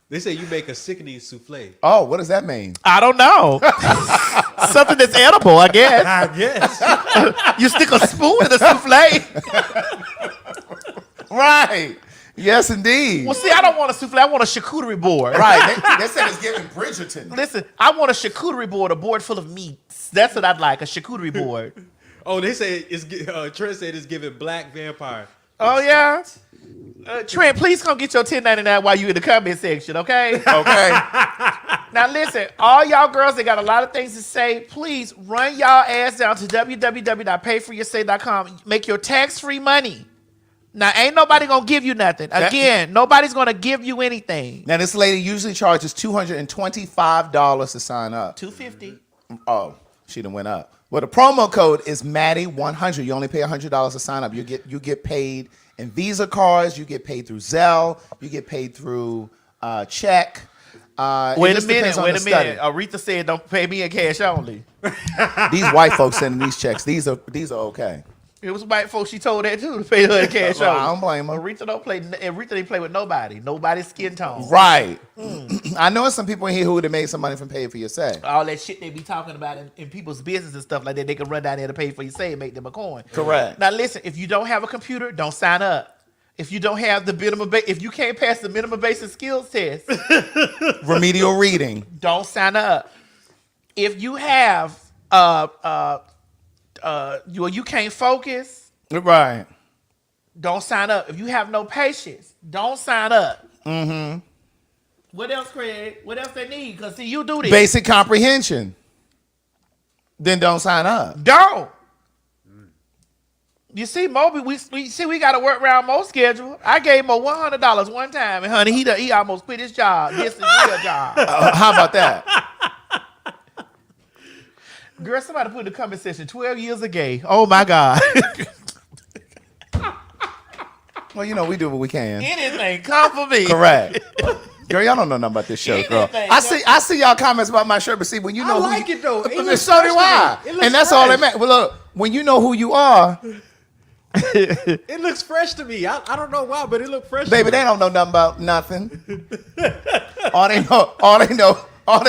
They say you make a sickening souffle. Oh, what does that mean? I don't know. Something that's edible, I guess. I guess. You stick a spoon in the souffle. Right. Yes, indeed. Well, see, I don't want a souffle. I want a charcuterie board. Right. They said it's giving Bridgerton. Listen, I want a charcuterie board, a board full of meats. That's what I'd like, a charcuterie board. Oh, they say Trent said it's giving black vampire. Oh, yeah? Trent, please come get your $10.99 while you in the comment section, okay? Okay. Now, listen, all y'all girls that got a lot of things to say, please run y'all ass down to www.paidforYoursay.com. Make your tax-free money. Now, ain't nobody going to give you nothing. Again, nobody's going to give you anything. Now, this lady usually charges $225 to sign up. $250. Oh, she done went up. Well, the promo code is Maddie100. You only pay $100 to sign up. You get paid in Visa cards. You get paid through Zelle. You get paid through check. Wait a minute. Aretha said don't pay me in cash only. These white folks sending these checks. These are okay. It was white folks. She told that too to pay her in cash only. I don't blame her. Aretha didn't play with nobody. Nobody's skin tone. Right. I know some people in here who would have made some money from PaidForYourSay. All that shit they be talking about in people's business and stuff like that, they can run down there to PaidForYourSay and make them a coin. Correct. Now listen, if you don't have a computer, don't sign up. If you don't have the minimum, if you can't pass the minimum basic skills test, remedial reading, don't sign up. If you have you can't focus, right? Don't sign up. If you have no patience, don't sign up. Mm-hmm. What else, Craig? What else they need? Because see, you do this. Basic comprehension. Then don't sign up. Don't. You see, Moby, we got to work around Mo's schedule. I gave Mo $100 one time, and honey, he almost quit his job. This is real job. How about that? Girl, somebody put in the comment section, 12 years of gay. Oh, my God. Well, we do what we can. Anything come for me. Correct. Girl, y'all don't know nothing about this show, girl. I see y'all comments about my shirt, but see, when you know I like it, though. So do I. And that's all that matters. Well, look, when you know who you are. It looks fresh to me. I don't know why, but it looks fresh. Baby, they don't know nothing about nothing. all they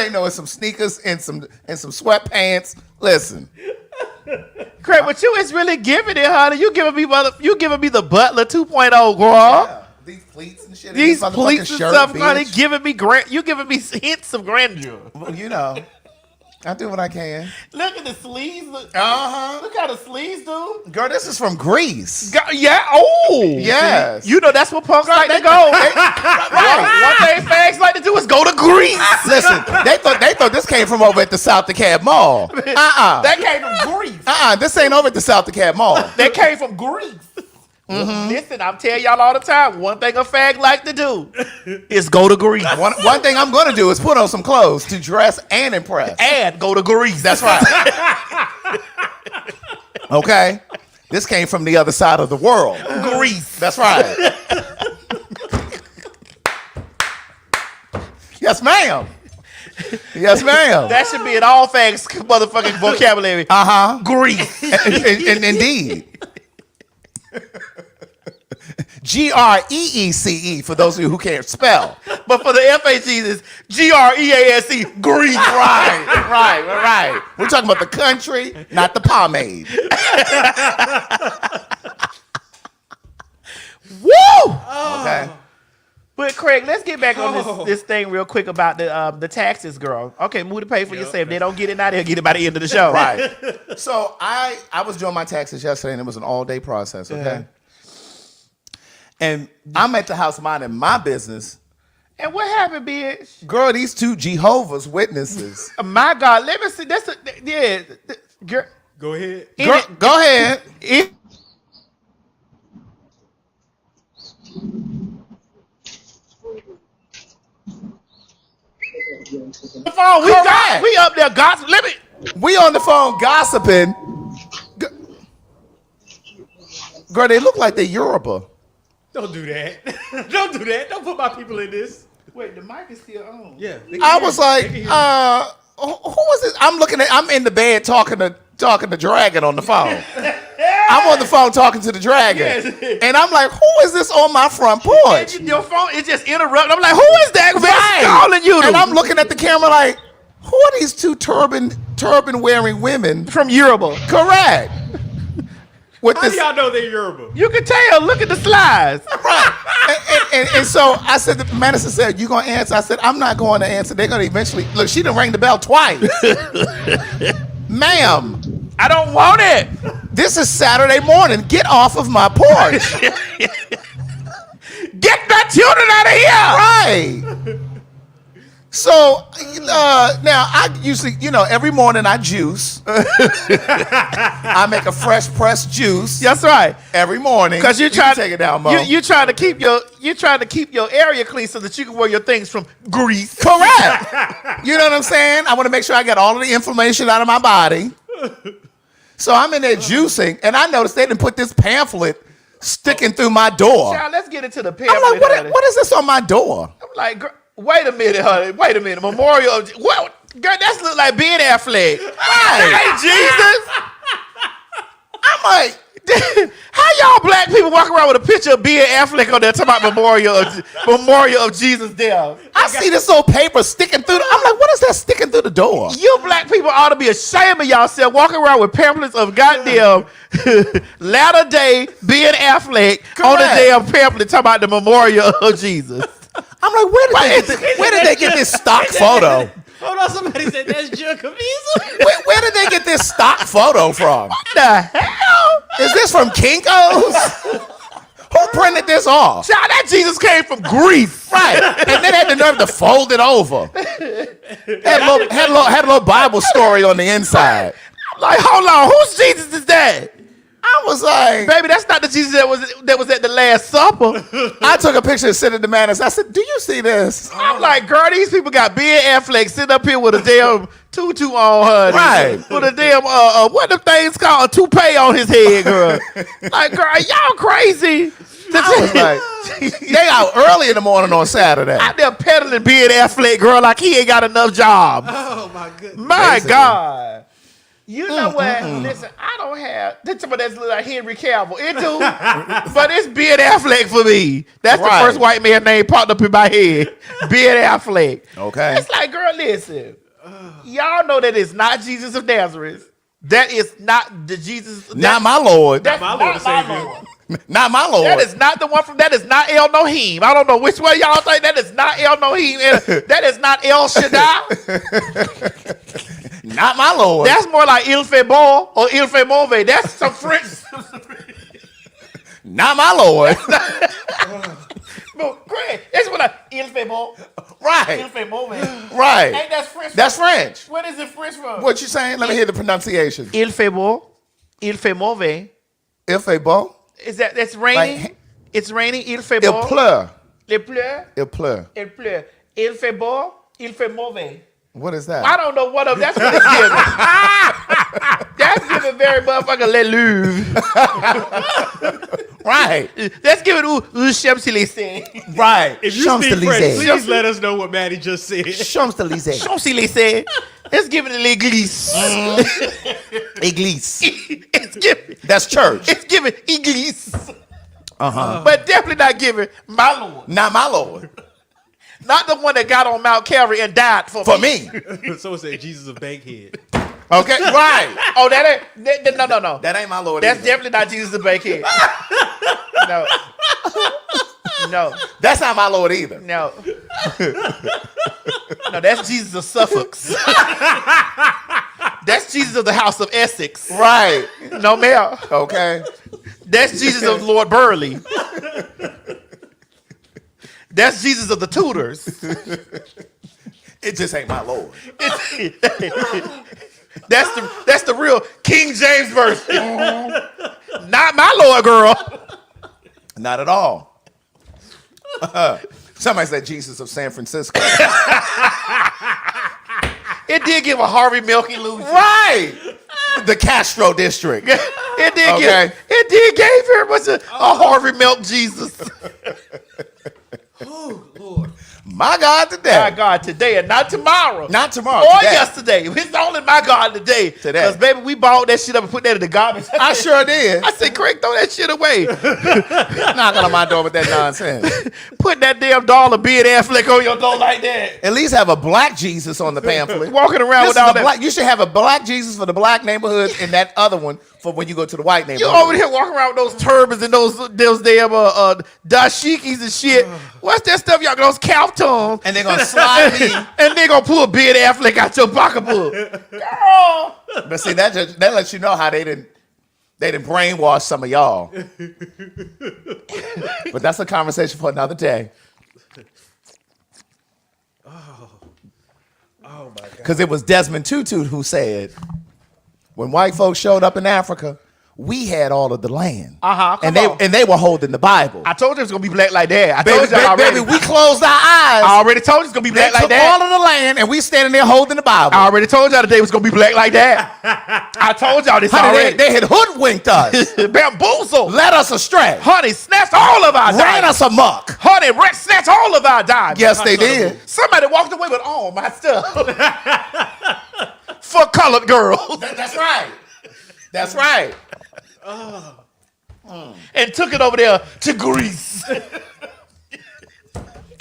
know is some sneakers and some sweatpants. Listen. Craig, but you is really giving it, honey. You giving me the Butler 2.0, girl. Yeah, these pleats and shit. These pleats and stuff, honey. You giving me hints of grandeur. Well, I do what I can. Look at the sleeves. Look how the sleeves do. Girl, this is from Greece. Yeah. Oh. Yes. See? That's what punks like to go. Right. One thing fags like to do is go to Greece. Listen, they thought this came from over at the South DeKalb Mall. That came from Greece. This ain't over at the South DeKalb Mall. That came from Greece. Mm-hmm. Listen, I'm telling y'all all the time, one thing a fag like to do is go to Greece. One thing I'm going to do is put on some clothes to dress and impress. And go to Greece. That's right. Okay? This came from the other side of the world. Greece. That's right. Yes, ma'am. Yes, ma'am. That should be in all facts motherfucking vocabulary. Grease. And indeed. Greece for those of you who can't spell. But for the FAGs, it's GREASE. Grease. Right. We're talking about the country, not the pomade. Woo! Okay. But Craig, let's get back on this thing real quick about the taxes, girl. Okay, move to pay for yourself. If they don't get it now, they'll get it by the end of the show. Right. So I was doing my taxes yesterday, and it was an all-day process, okay? And I'm at the house minding my business. And what happened, bitch? Girl, these two Jehovah's Witnesses. My God, let me see. Girl, Go ahead. Go ahead. The phone, we up there gossiping. We on the phone gossiping. Girl, they look like they're Yoruba. Don't do that. Don't do that. Don't put my people in this. Wait, the mic is still on. Yeah. I was like, who was this? I'm in the bed talking to Dragon on the phone. I'm on the phone talking to the Dragon. Yes. And I'm like, who is this on my front porch? Your phone is just interrupted. I'm like, who is that bitch calling you? And I'm looking at the camera like, who are these two turban wearing women from Yoruba? Correct. How do y'all know they're Yoruba? You can tell. Look at the slides. Right. And so I said, the manager said, you going to answer? I said, I'm not going to answer. They're going to eventually. Look, she done rang the bell twice. Ma'am. I don't want it. This is Saturday morning. Get off of my porch. Get that children out of here. Right. So now I usually, every morning I juice. I make a fresh pressed juice. That's right. Every morning. Because you're trying to take it down, Mo. You're trying to keep your area clean so that you can wear your things from Greece. Correct. You know what I'm saying? I want to make sure I get all of the inflammation out of my body. So I'm in there juicing, and I noticed they didn't put this pamphlet sticking through my door. Child, let's get into the pamphlet. I'm like, what is this on my door? I'm like, wait a minute, honey. Wait a minute. Memorial of what? Girl, that's look like Ben Affleck. Hey, Jesus. I'm like, how y'all black people walk around with a picture of Ben Affleck on there talking about memorial of Jesus' death? I see this old paper sticking through. I'm like, what is that sticking through the door? You black people ought to be ashamed of yourself walking around with pamphlets of goddamn latter day Ben Affleck on the damn pamphlet talking about the memorial of Jesus. I'm like, where did they get this stock photo? Hold on, somebody said that's Junk Caviezel. Where did they get this stock photo from? What the hell? Is this from Kinko's? Who printed this off? Child, that Jesus came from Greece. Right. And then had the nerve to fold it over. Had a little Bible story on the inside. I'm like, hold on, whose Jesus is that? I was like, baby, that's not the Jesus that was at the Last Supper. I took a picture and sent it to Maddie. I said, do you see this? I'm like, girl, these people got Ben Affleck sitting up here with a damn tutu on, honey. Right. With a damn, what the things called, a toupee on his head, girl. Like, girl, y'all crazy. I was like, they out early in the morning on Saturday. Out there peddling Ben Affleck, girl, like he ain't got enough jobs. Oh, my goodness. My God. You know what? Listen, I don't have. That's like Henry Cavill. It do, but it's Ben Affleck for me. That's the first white man name popped up in my head. Ben Affleck. Okay. It's like, girl, listen. Y'all know that it's not Jesus of Nazareth. That is not the Jesus. Not my Lord. That's not my Lord and Savior. Not my Lord. That is not the one from. That is not El Nohim. I don't know which one y'all think. That is not El Nohim. That is not El Shaddai. Not my Lord. That's more like Il fait bon or Il fait mauvais. That's some French. Not my Lord. But Greg, that's what Il fait bon. Right. Il fait mauvais. Right. Ain't that French? That's French. What is it French from? What you saying? Let me hear the pronunciation. Il fait bon. Il fait mauvais. Il fait bon. Is that's raining? Like, it's raining. Il fait bon. Il pleut. Il pleut. Il pleut. Il pleut. Il fait bon. Il fait mauvais. What is that? I don't know what of that's what it's giving. That's giving very motherfucking let loose. Right. Let's give it Champs-Élysées. Right. If you speak French, Champs-Élysées. please let us know what Maddie just said. Champs-Élysées. Champs-Élysées. Let's give it l'église. Église. That's church. It's giving église. But definitely not giving my Lord. Not my Lord. Not the one that got on Mount Calvary and died for me. Someone said Jesus of Bankhead. Okay, right. Oh, that ain't no. That ain't my Lord. That's either. definitely not Jesus of Bankhead. No. No. That's not my Lord either. No. No, that's Jesus of Suffolk. That's Jesus of the House of Essex. Right. No, ma'am. Okay. That's Jesus of Lord Burleigh. That's Jesus of the Tudors. It just ain't my Lord. That's the real King James version. Not my Lord, girl. Not at all. Somebody said Jesus of San Francisco. It did give a Harvey Milk illusion. Right. The Castro district. It did give very much a Harvey Milk Jesus. Oh, Lord. My God today. My God today and not tomorrow. Not tomorrow. Or today. yesterday. It's only my God today. Because, baby, we bought that shit up and put that in the garbage. I sure did. I said, Craig, throw that shit away. Knocking on my door with that nonsense. Put that damn dollar beard Affleck on your door like that. At least have a black Jesus on the pamphlet. Walking around with all that. You should have a black Jesus for the black neighborhood and that other one for when you go to the white You neighborhood. over here walking around with those turbans and those damn dashikis and shit. What's that stuff, y'all? Those kaftan. And they're gonna slide me. And they're gonna pull beard Affleck out your pocketbook. Girl. But see, that lets you know how they didn't brainwash some of y'all. But that's a conversation for another day. Oh my God. Because it was Desmond Tutu who said, when white folks showed up in Africa, we had all of the land. And they were holding the Bible. I told you it was gonna be black like that. I told you Baby, we closed our eyes. I already told you it's gonna be black They like took that. all of the land, and we standing there holding the Bible. I already told y'all today it was gonna be black like that. I told y'all this Honey, already. they had hoodwinked us. Bamboozled. Led us astray. Honey, snatched all of our Ran diamonds. us amok. Honey, snatched all of our diamonds. Yes, they did. Somebody walked away with all my stuff. For colored girls. That's right. That's right. And took it over there to Greece.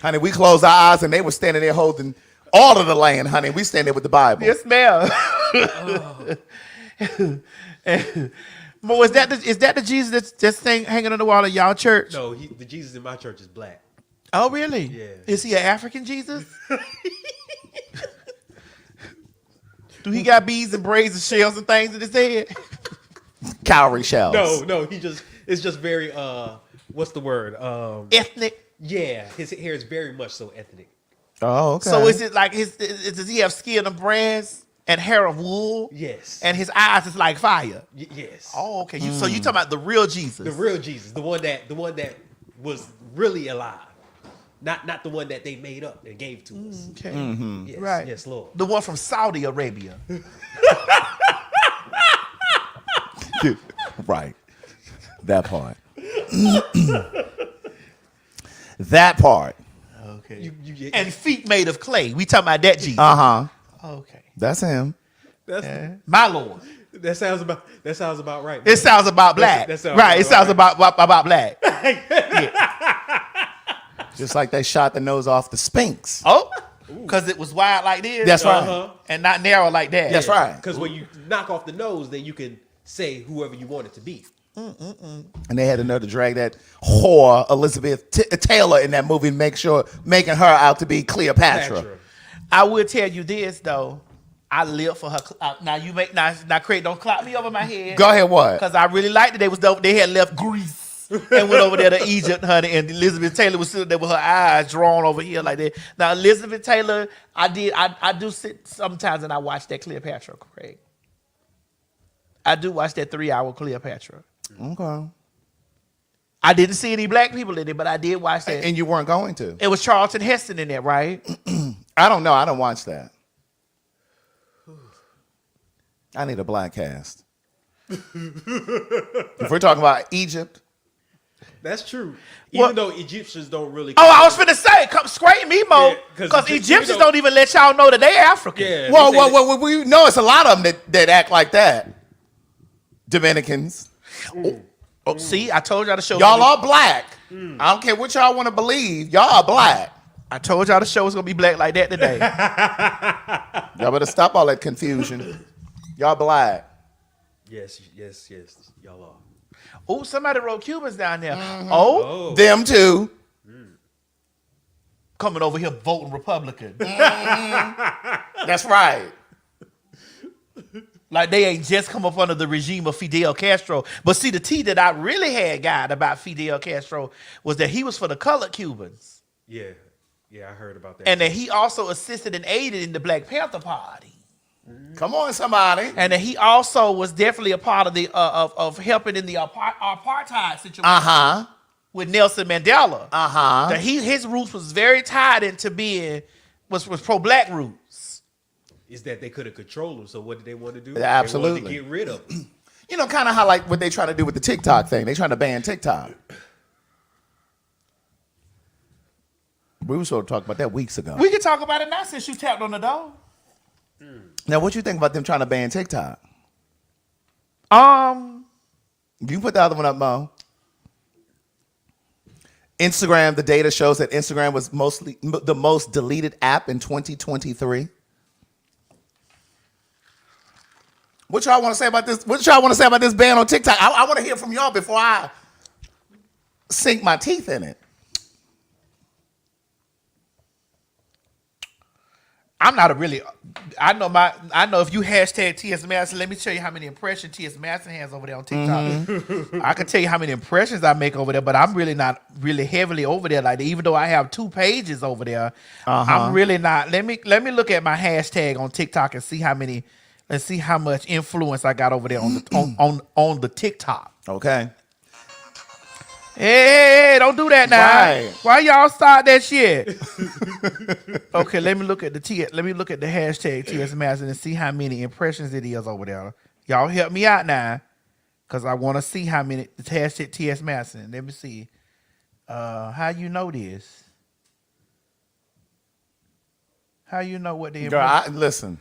Honey, we closed our eyes, and they were standing there holding all of the land, honey. We standing there with the Bible. Yes, ma'am. Mo, is that the Jesus that's hanging on the wall of y'all church? No, the Jesus in my church is black. Oh, really? Yeah. Is he an African Jesus? Do he got beads and braids and shells and things in his head? Cowrie shells. No, it's just very what's the word? Ethnic. Yeah, his hair is very much so ethnic. Oh, okay. So is it like does he have skin of brass and hair of wool? Yes. And his eyes is like fire. Yes. Oh, okay. So you talking about the real Jesus? The real Jesus, the one that was really alive, not the one that they made up and gave to us. Okay. Mm-hmm. Yes, Right. Yes, Lord. The one from Saudi Arabia. Right. That part. That part. Okay. And feet made of clay. We talking about that Jesus. Uh-huh. Okay. That's him. That's my Lord. That sounds about right. It sounds about black. That sounds right. It sounds right. about black. Just like they shot the nose off the Sphinx. Oh, because it was wide like this. That's right. And not narrow like that. That's right. Because when you knock off the nose, then you can say whoever you want it to be. And they had to know to drag that whore Elizabeth Taylor in that movie, making her out to be Cleopatra. I will tell you this though. I live for her. Now Craig, don't clap me over my head. Go ahead, what? Because I really liked that they had left Greece and went over there to Egypt, honey. And Elizabeth Taylor was sitting there with her eyes drawn over here like that. Now Elizabeth Taylor, I do sit sometimes and I watch that Cleopatra, Craig. I do watch that 3-hour Cleopatra. Okay. I didn't see any black people in it, but I did watch that. And you weren't going to. It was Charlton Heston in there, right? I don't know. I don't watch that. I need a black cast. If we're talking about Egypt, That's true. Well- Even though Egyptians don't really. Oh, I was finna say, come scrape me, Mo, Yeah, because 'cause Egyptians don't even let y'all know that they African. Yeah. Well, we know it's a lot of them that act like that. Dominicans. Oh, see, I told y'all the show. Y'all are black. I don't care what y'all want to believe. Y'all are black. I told y'all the show was gonna be black like that today. Y'all better stop all that confusion. Y'all black. Yes, y'all are. Oh, somebody wrote Cubans down there. Oh. Them too. Coming over here voting Republican. That's right. Like they ain't just come up under the regime of Fidel Castro. But see, the tea that I really had got about Fidel Castro was that he was for the colored Cubans. Yeah, I heard about that. And that he also assisted and aided in the Black Panther Party. Come on, somebody. And that he also was definitely a part of the of helping in the apartheid situation with Nelson Mandela. That his roots was very tied into being was pro-black roots. Is that they couldn't control them, so what did they want to do? Yeah, absolutely. They wanted to get rid of them. You know, kind of how like what they trying to do with the TikTok thing. They trying to ban TikTok. We were sort of talking about that weeks ago. We can talk about it now since you tapped on the door. Now, what you think about them trying to ban TikTok? Um, You can put the other one up, Mo. Instagram, the data shows that Instagram was mostly the most deleted app in 2023. What y'all want to say about this? What y'all want to say about this ban on TikTok? I want to hear from y'all before I sink my teeth in it. I'm not a really. I know if you hashtag T.S. Madison, let me tell you how many impressions T.S. Madison has over there on TikTok. I can tell you how many impressions I make over there, but I'm really not really heavily over there like that. Even though I have 2 pages over there, I'm really not. Let me look at my hashtag on TikTok and see how many. Let's see how much influence I got over there on the on the TikTok. Okay. Hey, don't do that now. Right. Why y'all start that shit? Okay, let me look at the hashtag TS Madison and see how many impressions it is over there. Y'all help me out now, cause I want to see how many the hashtag TS Madison. Let me see. How you know this? How you know what the Girl, listen.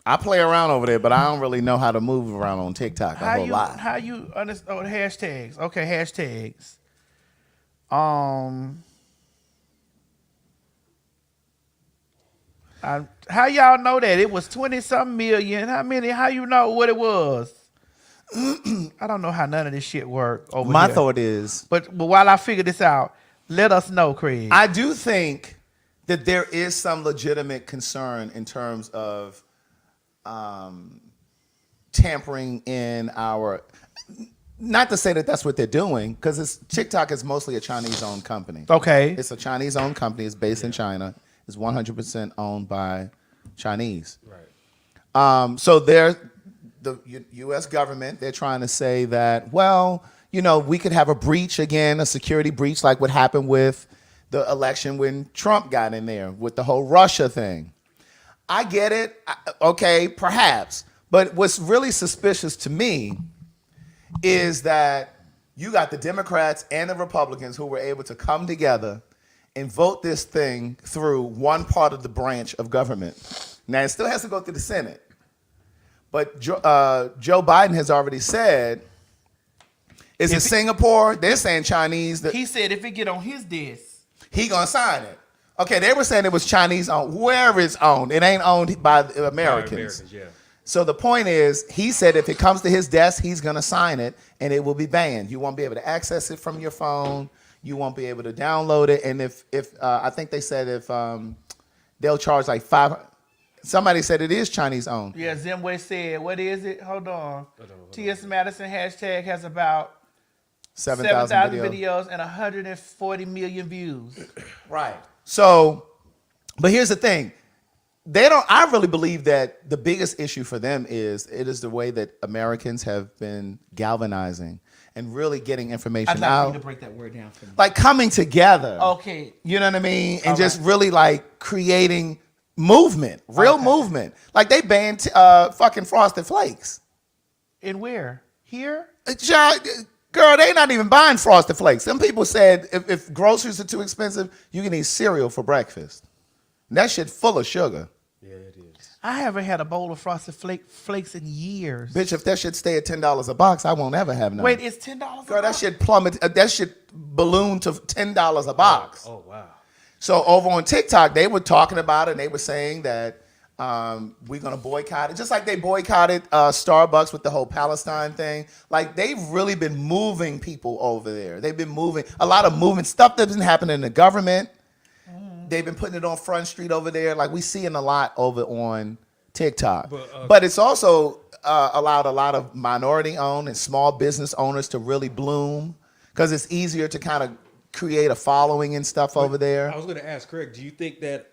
I play around over there, but I don't really know how to move around on TikTok a whole lot. How you understand hashtags? Okay, hashtags. How y'all know that it was 20-something million? How you know what it was? I don't know how none of this shit worked over My here. thought is, but while I figure this out, let us know, Craig. I do think that there is some legitimate concern in terms of tampering in our, not to say that that's what they're doing, because TikTok is mostly a Chinese-owned company. Okay. It's a Chinese-owned company. It's based in China. It's 100% owned by Chinese. Right. So the U.S. government, they're trying to say that, well, you know, we could have a breach again, a security breach like what happened with the election when Trump got in there with the whole Russia thing. I get it. Okay, perhaps. But what's really suspicious to me is that you got the Democrats and the Republicans who were able to come together and vote this thing through one part of the branch of government. Now, it still has to go through the Senate. But Joe Biden has already said, is it Singapore? They're saying Chinese. He said if it get on his desk, he gonna sign it. Okay, they were saying it was Chinese owned. Wherever it's owned, it ain't owned by Americans. Yeah. So the point is, he said if it comes to his desk, he's gonna sign it, and it will be banned. You won't be able to access it from your phone. You won't be able to download it. And if I think they said if they'll charge like $500. Somebody said it is Chinese owned. Yeah, Zimway said, what is it? Hold on. T.S. Madison hashtag has about 7,000 videos and 140 million views. Right. So, but here's the thing. I really believe that the biggest issue for them is the way that Americans have been galvanizing and really getting information I'd out. like you to break that word down for me. Like coming together. Okay. You know what I mean? And All just right. really like creating movement, real movement. Like they banned fucking Frosted Flakes. And where? Here? Girl, they not even buying Frosted Flakes. Some people said if groceries are too expensive, you can eat cereal for breakfast. That shit full of sugar. Yeah, it is. I haven't had a bowl of Frosted Flakes in years. Bitch, if that shit stay at $10 a box, I won't ever have none. Wait, it's $10 a box? Girl, that shit plummet. That shit ballooned to $10 a box. Oh, wow. So over on TikTok, they were talking about it, and they were saying that we're going to boycott it. Just like they boycotted Starbucks with the whole Palestine thing. Like, they've really been moving people over there. They've been moving. A lot of movement. Stuff that doesn't happen in the government. They've been putting it on Front Street over there. Like, we seeing a lot over on TikTok. But it's also allowed a lot of minority-owned and small business owners to really bloom because it's easier to kind of create a following and stuff over there. I was going to ask Craig, do you think that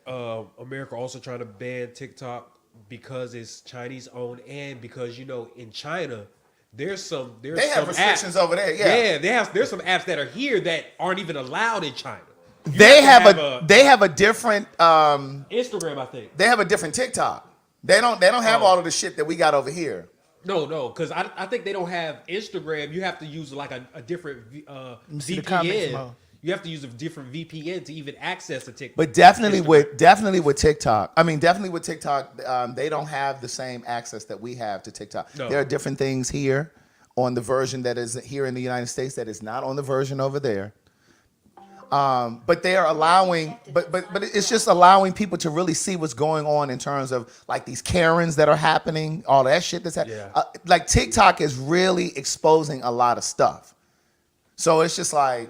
America also trying to ban TikTok because it's Chinese owned and because, you know, in China, they have some apps restrictions over there. Yeah, there's some apps that are here that aren't even allowed in China. They have a different Instagram, I think. They have a different TikTok. They don't have all of the shit that we got over here. No, because I think they don't have Instagram. You have to use like a different VPN. You have to use a different VPN to even access a TikTok. But definitely with TikTok. I mean, definitely with TikTok, they don't have the same access that we have to TikTok. No. There are different things here on the version that is here in the United States that is not on the version over there. But they are allowing, but it's just allowing people to really see what's going on in terms of like these Karens that are happening, all that shit that's happening. Yeah. Like TikTok is really exposing a lot of stuff. So it's just like,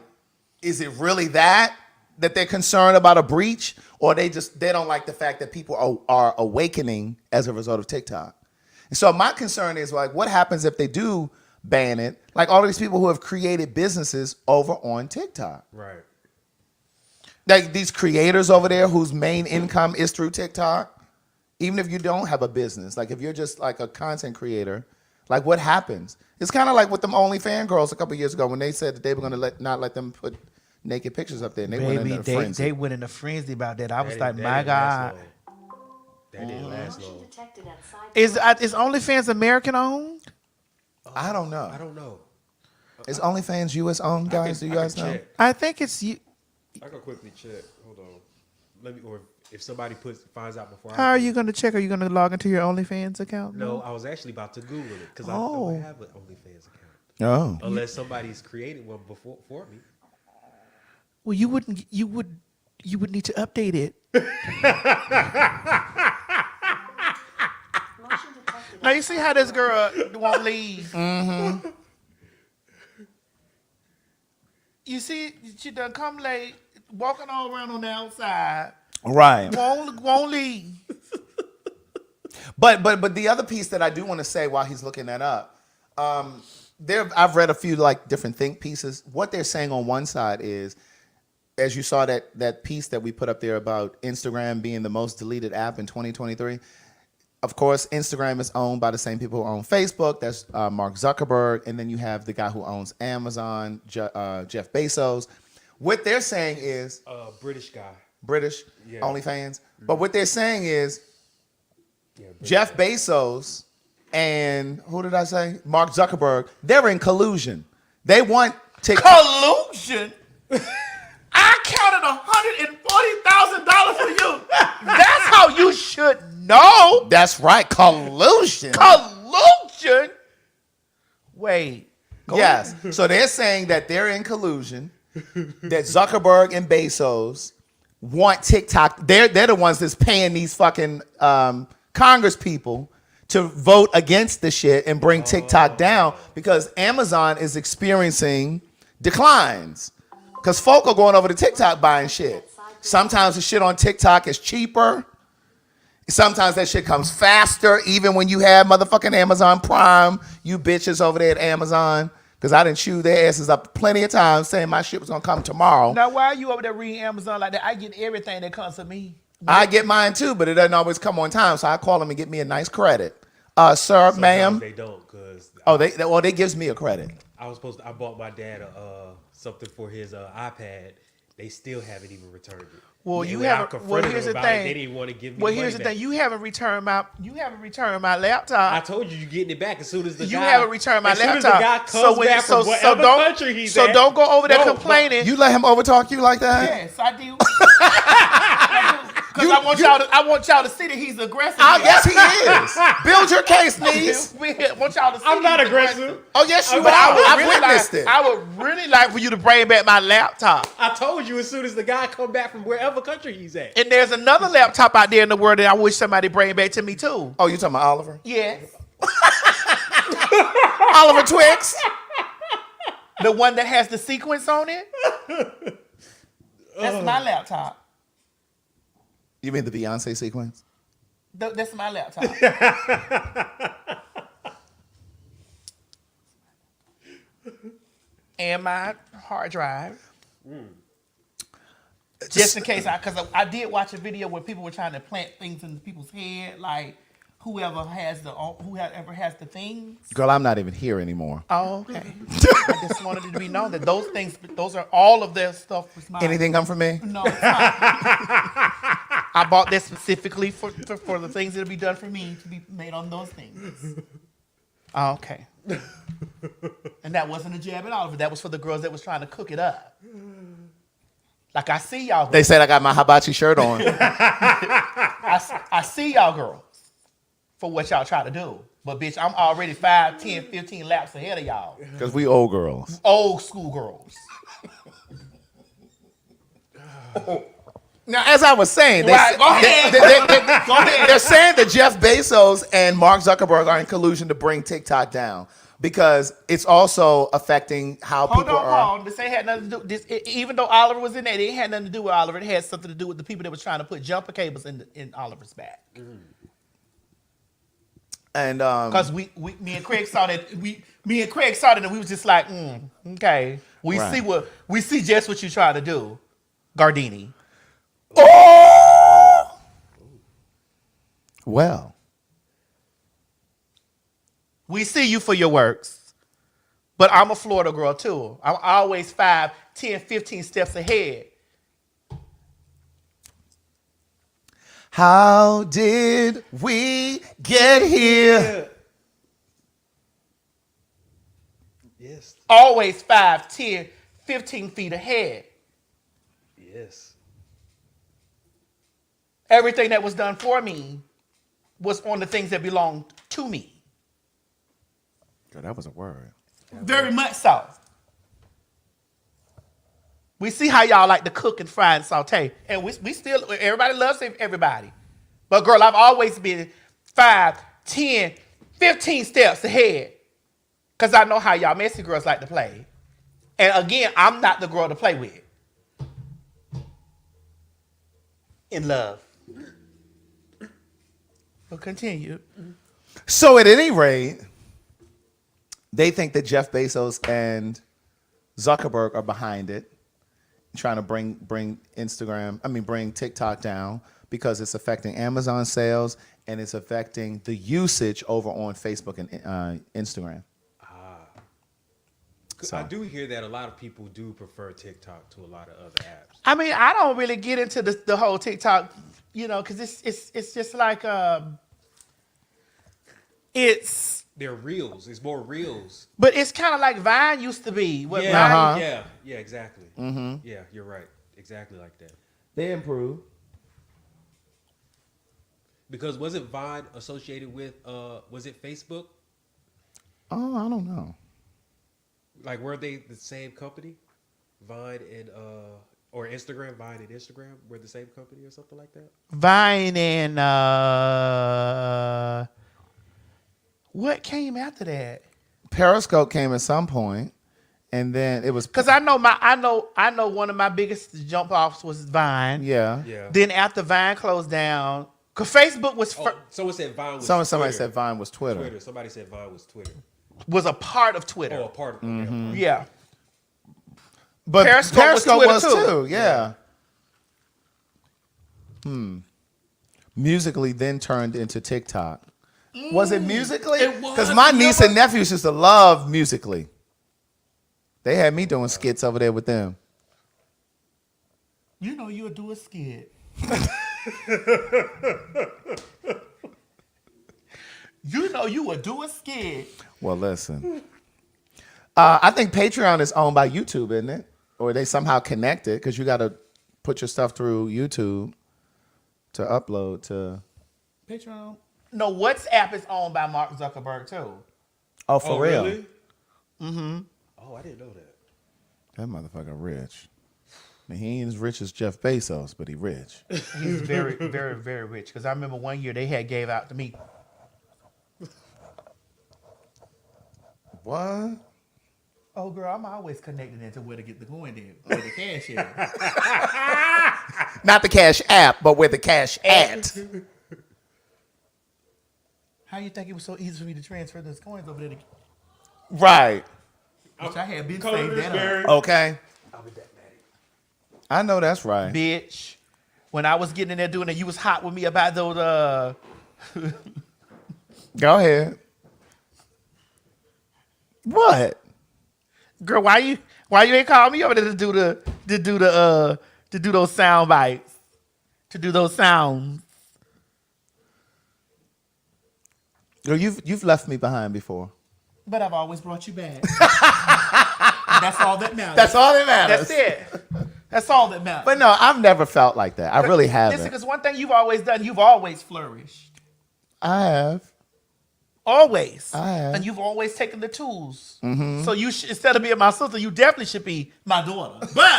is it really that they're concerned about a breach, or they don't like the fact that people are awakening as a result of TikTok? And so my concern is like, what happens if they do ban it? Like all of these people who have created businesses over on TikTok. Right. Like these creators over there whose main income is through TikTok, even if you don't have a business, like if you're just like a content creator, like what happens? It's kind of like with them OnlyFans girls a couple years ago when they said that they were going to not let them put naked pictures up there, and they went into a frenzy. They went in a frenzy about that. I was like, my God. That didn't last long. Is OnlyFans American owned? I don't know. I don't know. Is OnlyFans U.S. owned, guys? Do you guys know? I think it's you. I can quickly check. Hold on. Or if somebody finds out before. How are you going to check? Are you going to log into your OnlyFans account? No, I was actually about to Google it because I don't have an OnlyFans account. Oh. Unless somebody's created one for me. Well, you would need to update it. Now you see how this girl won't leave. Mm-hmm. You see, she done come late, walking all around on the outside. Right. Won't leave. But the other piece that I do want to say while he's looking that up, I've read a few like different think pieces. What they're saying on one side is, as you saw that piece that we put up there about Instagram being the most deleted app in 2023. Of course, Instagram is owned by the same people who own Facebook. That's Mark Zuckerberg. And then you have the guy who owns Amazon, Jeff Bezos. What they're saying is... British guy. British, yeah. OnlyFans. But what they're saying is Jeff Bezos and, who did I say? Mark Zuckerberg, they're in collusion. They want to... Collusion? I counted $140,000 for you. That's how you should know. That's right. Collusion. Collusion? Wait. Yes. So they're saying that they're in collusion, that Zuckerberg and Bezos want TikTok. They're the ones that's paying these fucking Congress people to vote against the shit and bring TikTok down because Amazon is experiencing declines. Because folk are going over to TikTok buying shit. Sometimes the shit on TikTok is cheaper. Sometimes that shit comes faster, even when you have motherfucking Amazon Prime, you bitches over there at Amazon. Because I done chewed their asses up plenty of times saying my shit was going to come tomorrow. Now, why are you over there reading Amazon like that? I get everything that comes to me. I get mine too, but it doesn't always come on time. So I call them and get me a nice credit. Sir, Sometimes ma'am. they don't because... they gives me a credit. I bought my dad something for his iPad, They still haven't even returned it. Well, And you when I haven't. confronted Well, them here's the about it, thing. they didn't want to give me. Well, the here's the money thing. back. You haven't returned my laptop. I told you getting it back as soon as the You guy. haven't returned my as soon laptop. As the guy comes back from whatever country he's at. Don't go over there complaining. You let him overtalk you like that? Yes, I do. Because I want y'all to see that he's aggressive. Yes, he is. Build your case, niece. We want y'all to see. I'm not aggressive. Oh, yes, you are. I witnessed it. I would really like for you to bring back my laptop. I told you as soon as the guy come back from wherever country he's at. And there's another laptop out there in the world that I wish somebody bring back to me too. Oh, you talking about Oliver? Yes. Oliver Twix? The one that has the sequence on it? That's my laptop. You mean the Beyonce sequence? That's my laptop. And my hard drive. Just in case, because I did watch a video where people were trying to plant things in people's head, like whoever has the things. Girl, I'm not even here anymore. Oh, okay. I just wanted it to be known that those are all of their stuff was mine. Anything come from me? No, it's not. I bought that specifically for the things that'll be done for me to be made on those things. Oh, okay. And that wasn't a jab at Oliver. That was for the girls that was trying to cook it up. Like, I see y'all girls. They said I got my hibachi shirt on. I see y'all girls for what y'all try to do. But, bitch, I'm already 5, 10, 15 laps ahead of y'all. Because we old girls. Old school girls. Now, as I was saying, Go ahead. They're saying that Jeff Bezos and Mark Zuckerberg are in collusion to bring TikTok down because it's also affecting how people are. Hold on. This ain't had nothing to do. Even though Oliver was in there, it had nothing to do with Oliver. It had something to do with the people that was trying to put jumper cables in Oliver's back. And because me and Craig saw that and we was just like, okay, we see just what you trying to do, Gardini. Oh! Well. We see you for your works, but I'm a Florida girl too. I'm always 5, 10, 15 steps ahead. How did we get here? Yes. Always 5, 10, 15 feet ahead. Yes. Everything that was done for me was on the things that belonged to me. Girl, that was a word. Very much so. We see how y'all like to cook and fry and saute. And we still, everybody loves everybody. But girl, I've always been 5, 10, 15 steps ahead. Because I know how y'all messy girls like to play. And again, I'm not the girl to play with. In love. We'll continue. So at any rate, they think that Jeff Bezos and Zuckerberg are behind it, trying to bring TikTok down because it's affecting Amazon sales and it's affecting the usage over on Facebook and Instagram. So. I do hear that a lot of people do prefer TikTok to a lot of other apps. I mean, I don't really get into the whole TikTok, because it's just like they're reels. It's more reels. But it's kind of like Vine used to be. Yeah, exactly. Mm-hmm. Yeah, you're right. Exactly like that. They improved. Because wasn't Vine associated with was it Facebook? Oh, I don't know. Like, were they the same company? Vine and or Instagram, Vine and Instagram were the same company or something like that? Vine and what came after that? Periscope came at some point, and then it was because I know one of my biggest jump offs was Vine. Yeah. Then after Vine closed down, because Facebook was someone said Vine was somebody said Vine was Twitter. Somebody said Vine was Twitter. Was a part of Twitter. Oh, a part of mm-hmm. Yeah. But Periscope was too. Yeah. Musically then turned into TikTok. Was it Musically? Because my niece and nephews used to love Musically. They had me doing skits over there with them. You know you would do a skit. You know you would do a skit. Well, listen. I think Patreon is owned by YouTube, isn't it? Or they somehow connected because you got to put your stuff through YouTube to upload to Patreon. No, WhatsApp is owned by Mark Zuckerberg too. Oh, for real? Really? Mm-hmm. Oh, I didn't know that. That motherfucker rich. I mean, he ain't as rich as Jeff Bezos, but he rich. He's very, very, very rich. Because I remember one year they had gave out to me. What? Oh, girl, I'm always connected into where to get the coin in, where the cash is. Not the cash app, but where the cash at. How you think it was so easy for me to transfer those coins over there? Right. Which I had been saved that up. Okay. I'll be back, Maddie. I know that's right. Bitch. When I was getting in there doing it, you was hot with me about those Go ahead. What? Girl, why you ain't call me over there to do those sound bites? To do those sounds. Girl, you've left me behind before. But I've always brought you back. That's all that matters. That's all that matters. That's it. That's all that matters. But no, I've never felt like that. I really haven't. Listen, because one thing you've always done, you've always flourished. I have. Always. I have. And you've always taken the tools. Mm-hmm. So you instead of being my sister, you definitely should be my daughter. But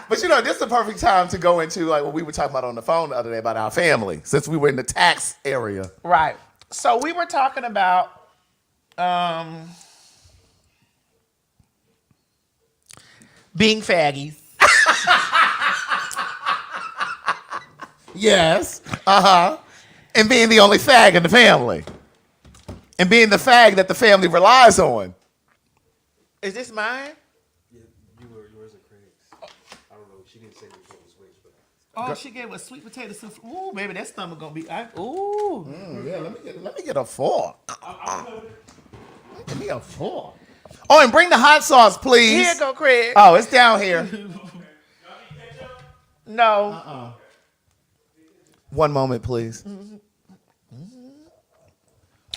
but you know, this is the perfect time to go into like what we were talking about on the phone the other day about our family, since we were in the tax area. Right. So we were talking about being faggies. Yes. Uh-huh. And being the only fag in the family. And being the fag that the family relies on. Is this mine? Yeah, yours are Craig's. I don't know. She didn't say which one was which, but. Oh, she gave us sweet potato soup. Ooh, baby, that stomach gonna be. Ooh. Yeah, let me get a fork. Give me a fork. Oh, and bring the hot sauce, please. Here go, Craig. Oh, it's down here. No. One moment, please.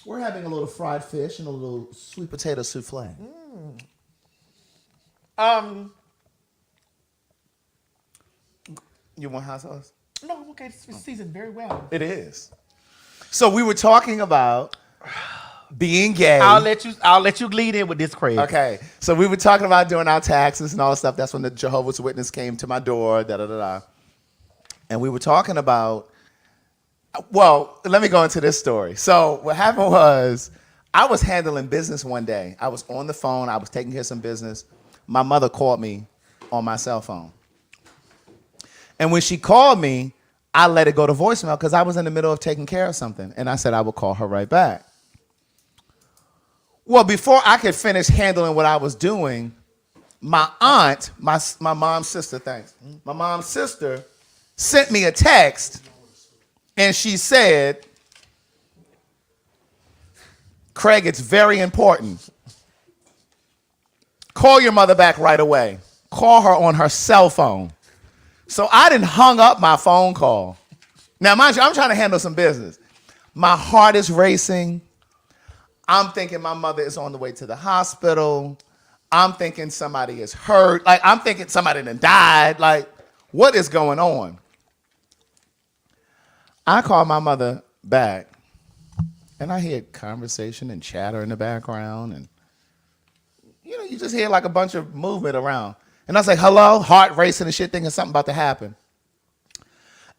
We're having a little fried fish and a little sweet potato souffle. You want hot sauce? No, okay. It's seasoned very well. It is. So we were talking about being gay. I'll let you lead in with this, Craig. Okay. So we were talking about doing our taxes and all that stuff. That's when the Jehovah's Witness came to my door. And we were talking about. Well, let me go into this story. So what happened was I was handling business one day. I was on the phone. I was taking care of some business. My mother called me on my cell phone. And when she called me, I let it go to voicemail because I was in the middle of taking care of something. And I said I would call her right back. Well, before I could finish handling what I was doing, my aunt, my mom's sister, my mom's sister sent me a text. And she said, Craig, it's very important. Call your mother back right away. Call her on her cell phone. So I done hung up my phone call. Now, mind you, I'm trying to handle some business. My heart is racing. I'm thinking my mother is on the way to the hospital. I'm thinking somebody is hurt. Like, I'm thinking somebody done died. Like, what is going on? I call my mother back, and I hear conversation and chatter in the background, and you just hear like a bunch of movement around. And I was like, hello, heart racing and shit, thinking something about to happen.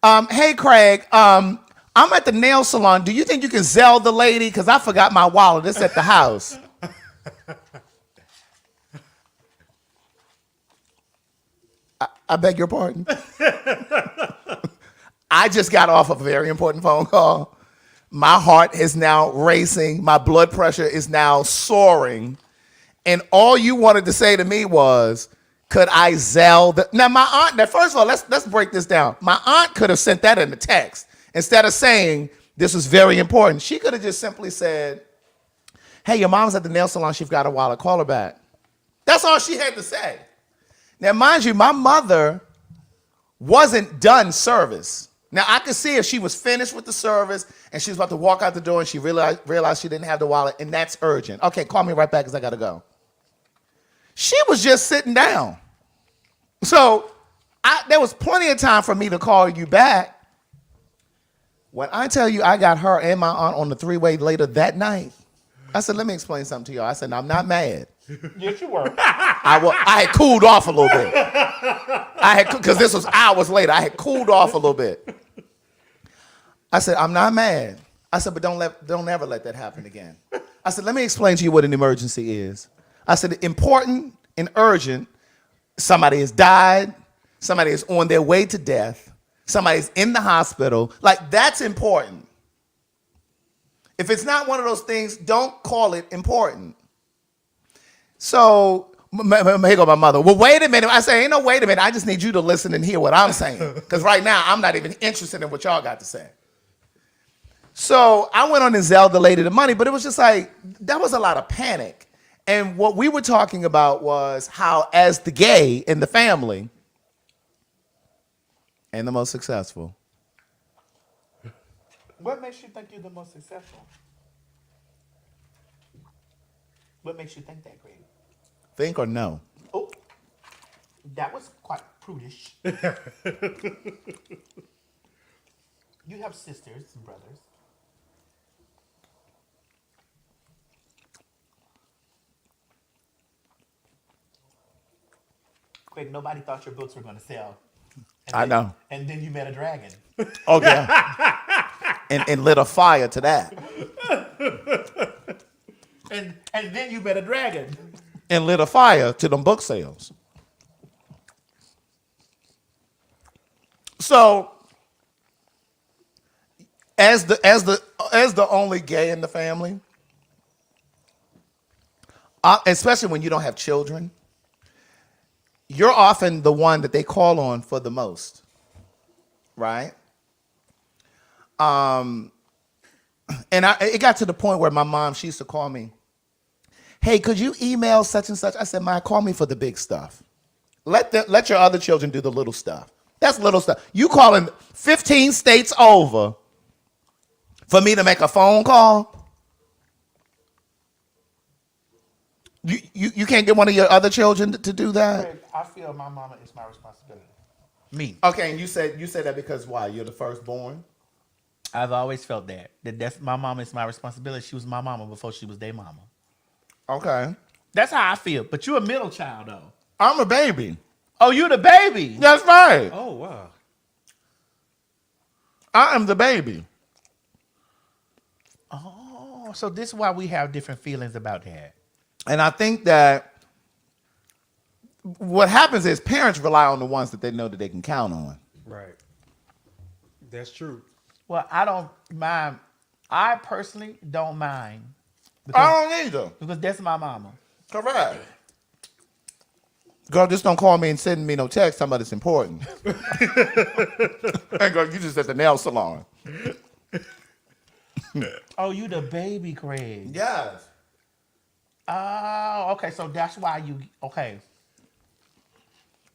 Hey, Craig, I'm at the nail salon. Do you think you can Zelle the lady? Because I forgot my wallet. It's at the house. I beg your pardon? I just got off a very important phone call. My heart is now racing. My blood pressure is now soaring. And all you wanted to say to me was, could I Zelle the... Now, my aunt... Now, first of all, let's break this down. My aunt could have sent that in a text. Instead of saying, this is very important, she could have just simply said, hey, your mom's at the nail salon. She's got a wallet. Call her back. That's all she had to say. Now, mind you, my mother wasn't done service. Now, I could see if she was finished with the service and she was about to walk out the door and she realized she didn't have the wallet, and that's urgent. Okay, call me right back because I got to go. She was just sitting down. So there was plenty of time for me to call you back. When I tell you I got her and my aunt on the three-way later that night, I said, let me explain something to y'all. I said, I'm not mad. Yes, you were. I had cooled off a little bit. Because this was hours later. I had cooled off a little bit. I said, I'm not mad. I said, but don't ever let that happen again. I said, let me explain to you what an emergency is. I said, important and urgent, somebody has died, somebody is on their way to death, somebody's in the hospital. Like, that's important. If it's not one of those things, don't call it important. So, here go my mother. Well, wait a minute. I say, ain't no wait a minute. I just need you to listen and hear what I'm saying. Because right now, I'm not even interested in what y'all got to say. So I went on and Zelda lady the money, but it was just like, that was a lot of panic. And what we were talking about was how, as the gay in the family, and the most successful. What makes you think you're the most successful? What makes you think that, Greg? Think or no? Oh, that was quite prudish. You have sisters and brothers. Greg, nobody thought your books were going to sell. I know. And then you met a dragon. Oh, yeah. and lit a fire to that. And then you met a dragon. And lit a fire to them book sales. So, as the only gay in the family, especially when you don't have children, you're often the one that they call on for the most, right? And it got to the point where my mom, she used to call me, hey, could you email such and such? I said, Ma, call me for the big stuff. Let your other children do the little stuff. That's little stuff. You calling 15 states over for me to make a phone call? You can't get one of your other children to do that? Greg, I feel my mama is my responsibility. Me. Okay, and you said that because why? You're the firstborn? I've always felt that's my mama is my responsibility. She was my mama before she was their mama. Okay. That's how I feel. But you're a middle child, though. I'm a baby. Oh, you're the baby. That's right. Oh, wow. I am the baby. Oh, so this is why we have different feelings about that. And I think that what happens is parents rely on the ones that they know that they can count on. Right. That's true. Well, I don't mind. I personally don't mind. I don't either. Because that's my mama. Correct. Girl, just don't call me and send me no text talking about it's important. Hey, girl, you just at the nail salon. Oh, you the baby, Craig. Yes. Oh, okay. So that's why you, okay.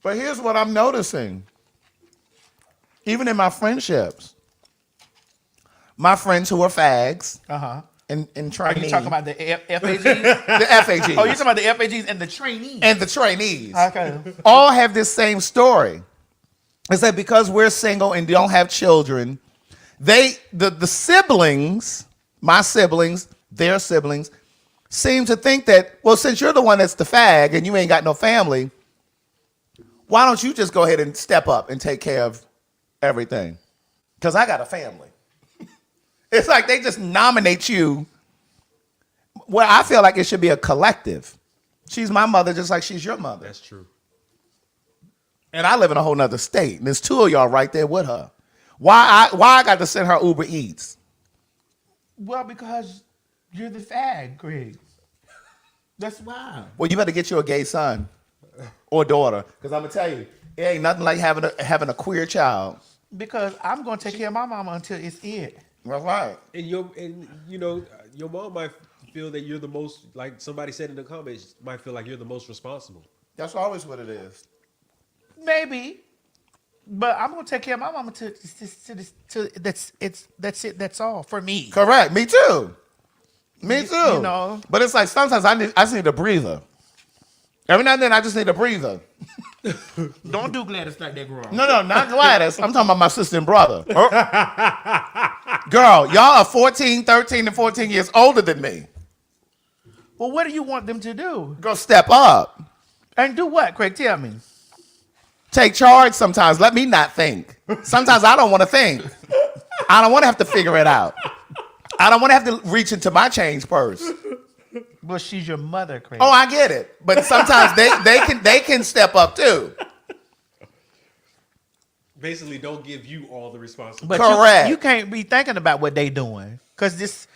But here's what I'm noticing. Even in my friendships, my friends who are fags and trainees. Are you talking about the FAGs? The FAGs. Oh, you're talking about the FAGs and the trainees. And the trainees. Okay. All have this same story. It's that because we're single and don't have children, the siblings, my siblings, their siblings, seem to think that, well, since you're the one that's the fag and you ain't got no family, why don't you just go ahead and step up and take care of everything? Because I got a family. It's like they just nominate you. Well, I feel like it should be a collective. She's my mother just like she's your mother. That's true. And I live in a whole nother state. And there's two of y'all right there with her. Why I got to send her Uber Eats? Well, because you're the fag, Greg. That's why. Well, you better get you a gay son or daughter. Because I'm going to tell you, it ain't nothing like having a queer child. Because I'm going to take care of my mama until it's it. That's right. And your mom might feel that you're the most, like somebody said in the comments, might feel like you're the most responsible. That's always what it is. Maybe. But I'm gonna take care of my mama to that's it. That's all for me. Correct. Me too. Me too. You know. But it's like sometimes I just need a breather. Every now and then I just need a breather. Don't do Gladys like that, girl. No, not Gladys. I'm talking about my sister and brother. Girl, y'all are 14, 13, and 14 years older than me. Well, what do you want them to do? Go step up. And do what, Craig? Tell me. Take charge sometimes. Let me not think. Sometimes I don't want to think. I don't want to have to figure it out. I don't want to have to reach into my change purse. Well, she's your mother, Craig. Oh, I get it. But sometimes they can step up too. Basically, don't give you all the responsibility. But correct. You can't be thinking about what they doing. Because this,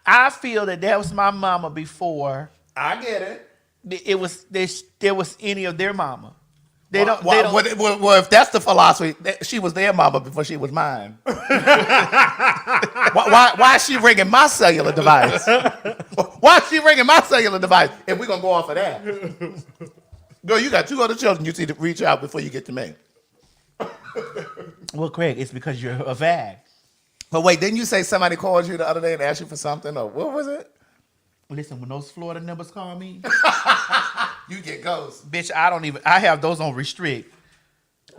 I feel that was my mama before. I get it. There was any of their mama. Well, if that's the philosophy, she was their mama before she was mine. why is she ringing my cellular device? Why is she ringing my cellular device if we're going to go off of that? Girl, you got 2 other children you need to reach out before you get to me. Well, Craig, it's because you're a fag. But wait, didn't you say somebody called you the other day and asked you for something? Or what was it? Listen, when those Florida numbers call me, you get ghosts. Bitch, I have those on restrict.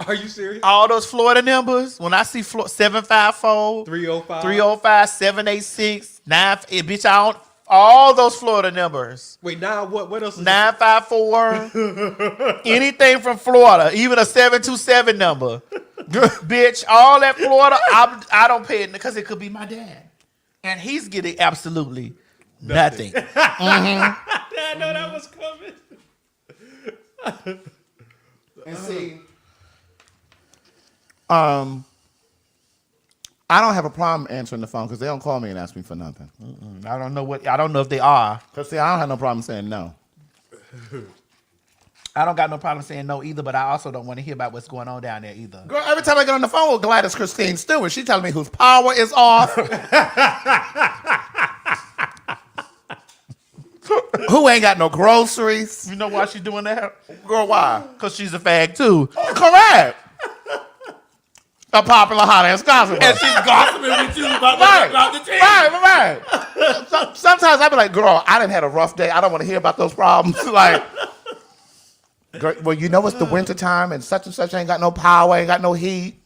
Are you serious? All those Florida numbers, when I see 754, 305, 786, 9, bitch, all those Florida numbers. Wait, now what else is 954, anything from Florida, even a 727 number. Bitch, all that Florida, I don't pay it because it could be my dad. And he's getting absolutely nothing. I know that was coming. And see, I don't have a problem answering the phone because they don't call me and ask me for nothing. I don't know if they are. Because see, I don't have no problem saying no. I don't got no problem saying no either, but I also don't want to hear about what's going on down there either. Girl, every time I get on the phone with Gladys Christine Stewart, she telling me whose power is off. Who ain't got no groceries. You know why she's doing that? Girl, why? Because she's a fag too. Oh, correct. A popular hot-ass gossiper. And she's gossiping with you about the team. Right. Sometimes I be like, girl, I done had a rough day. I don't want to hear about those problems. Like, girl, well, you know it's the winter time and such ain't got no power, ain't got no heat.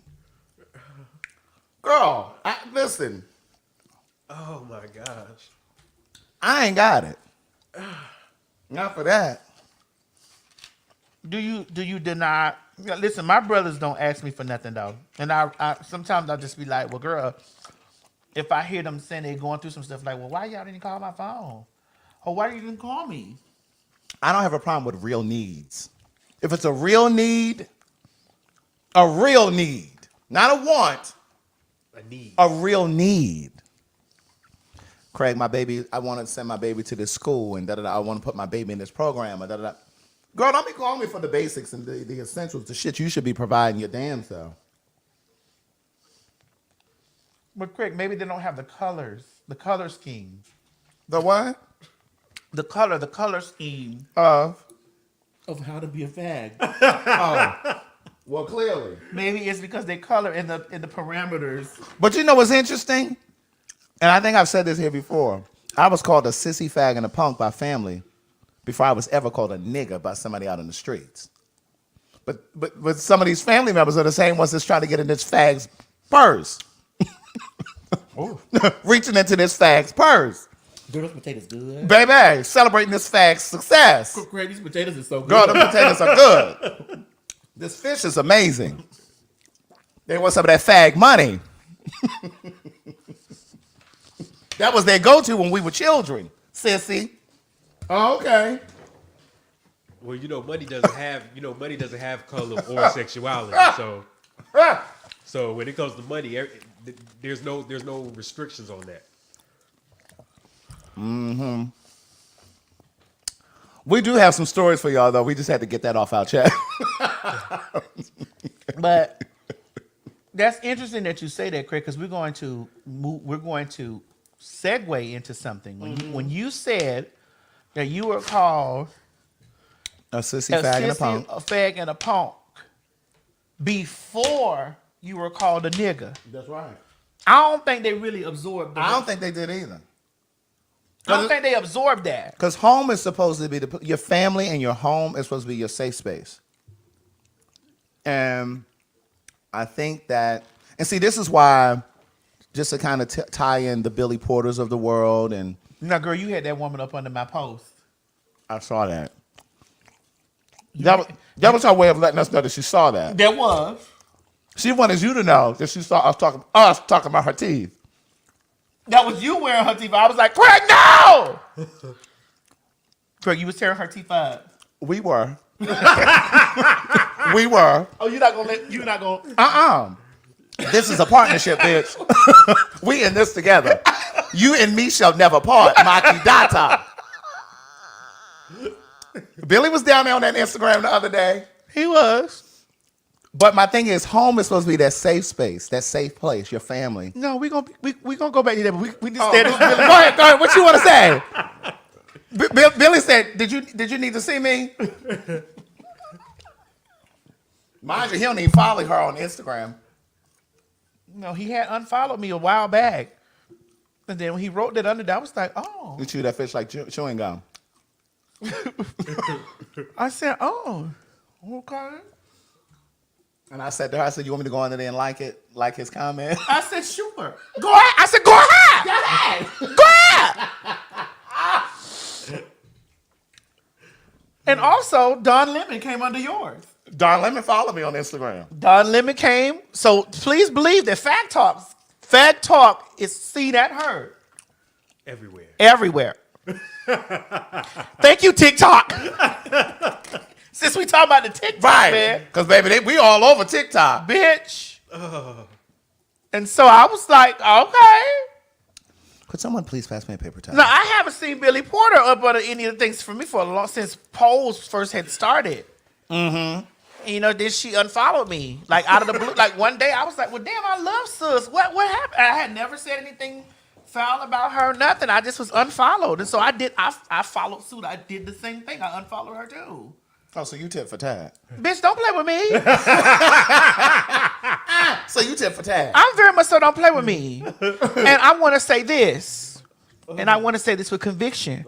Girl, listen. Oh my gosh. I ain't got it. Not for that. Do you deny? Listen, my brothers don't ask me for nothing though, and I sometimes I'll just be like, well, girl, if I hear them saying they're going through some stuff, like, well, why y'all didn't call my phone, or why you didn't call me? I don't have a problem with real needs. If it's a real need, not a want, a real need. Craig, my baby, I want to send my baby to this school, and I want to put my baby in this program, and Girl, don't be calling me for the basics and the essentials, the shit you should be providing your damn self. But Craig, maybe they don't have the color scheme. The what? The color scheme of how to be a fag. Oh. Well, clearly. Maybe it's because they color in the parameters. But you know what's interesting? And I think I've said this here before. I was called a sissy, fag, and a punk by family before I was ever called a nigger by somebody out in the streets. But some of these family members are the same ones that's trying to get in this fag's purse. Reaching into this fag's purse. Girl, those potatoes good. Baby, celebrating this fag's success. Craig, these potatoes are so good. Girl, the potatoes are good. This fish is amazing. They want some of that fag money. That was their go-to when we were children, sissy. Oh, okay. Well, money doesn't have color or sexuality. So when it comes to money, there's no restrictions on that. Mm-hmm. We do have some stories for y'all, though. We just had to get that off our chest. But that's interesting that you say that, Craig, because we're going to segue into something. When you said that you were called a sissy, fag, and a punk. A fag and a punk before you were called a nigga. That's right. I don't think they really absorbed that. I don't think they did either. I don't think they absorbed that. Because home is supposed to be your family, and your home is supposed to be your safe space. And I think that, and see, this is why, just to kind of tie in the Billy Porters of the world, and now, girl, you had that woman up under my post. I saw that. That was her way of letting us know that she saw that. That was. She wanted you to know that she saw us talking about her teeth. That was you wearing her teeth. I was like, Craig, no! Craig, you was tearing her teeth up. We were. We were. Oh, you're not gonna. This is a partnership, bitch. We in this together. You and me shall never part. Maki Data. Billy was down there on that Instagram the other day. He was. But my thing is, home is supposed to be that safe space, that safe place, your family. No, we gonna go back to that. But we just stay. Go ahead. What you want to say? Billy said, "Did you need to see me?" Mind you, he don't even follow her on Instagram. No, he had unfollowed me a while back, and then when he wrote that under that, I was like, "Oh." You chew that fish like chewing gum. I said, "Oh, okay." And I said to her, "You want me to go under there and like his comment?" I said, "Sure." Go ahead. I said, "Go ahead." Go ahead. And also, Don Lemon came under yours. Don Lemon followed me on Instagram. Don Lemon came. So please believe that Fact Talk is seen and heard. Everywhere. Thank you, TikTok. Since we talking about the TikTok, right? Man. Because baby, we all over TikTok, bitch. And so I was like, okay. Could someone please pass me a paper towel? No, I haven't seen Billy Porter up on any of the things for me for a long since polls first had started. Mm-hmm. And, then she unfollowed me like out of the blue. Like one day I was like, well, damn, I love sis. What happened? I had never said anything foul about her, nothing. I just was unfollowed, and so I did. I followed suit. I did the same thing. I unfollowed her too. Oh, so you tip for tat. Bitch, don't play with me. So you tip for tat. I'm very much so don't play with me. And I want to say this, and I want to say this with conviction.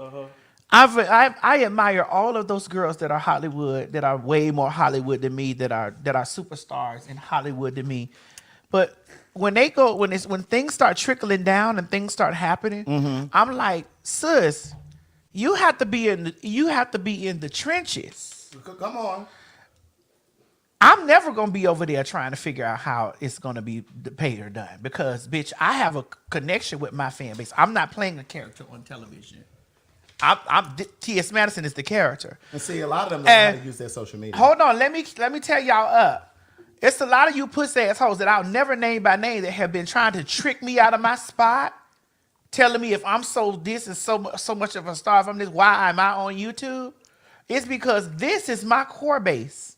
I admire all of those girls that are Hollywood, that are way more Hollywood than me, that are superstars in Hollywood than me. But when things start trickling down and things start happening, I'm like, sis, you have to be in the trenches. Come on. I'm never gonna be over there trying to figure out how it's gonna be paid or done because, bitch, I have a connection with my fan base. I'm not playing a character on television. T.S. Madison is the character. And see, a lot of them know how to use their social media. Hold on, let me tell y'all up. It's a lot of you pussy assholes that I'll never name by name that have been trying to trick me out of my spot, telling me if I'm so this and so much of a star, if I'm this, why am I on YouTube? It's because this is my core base.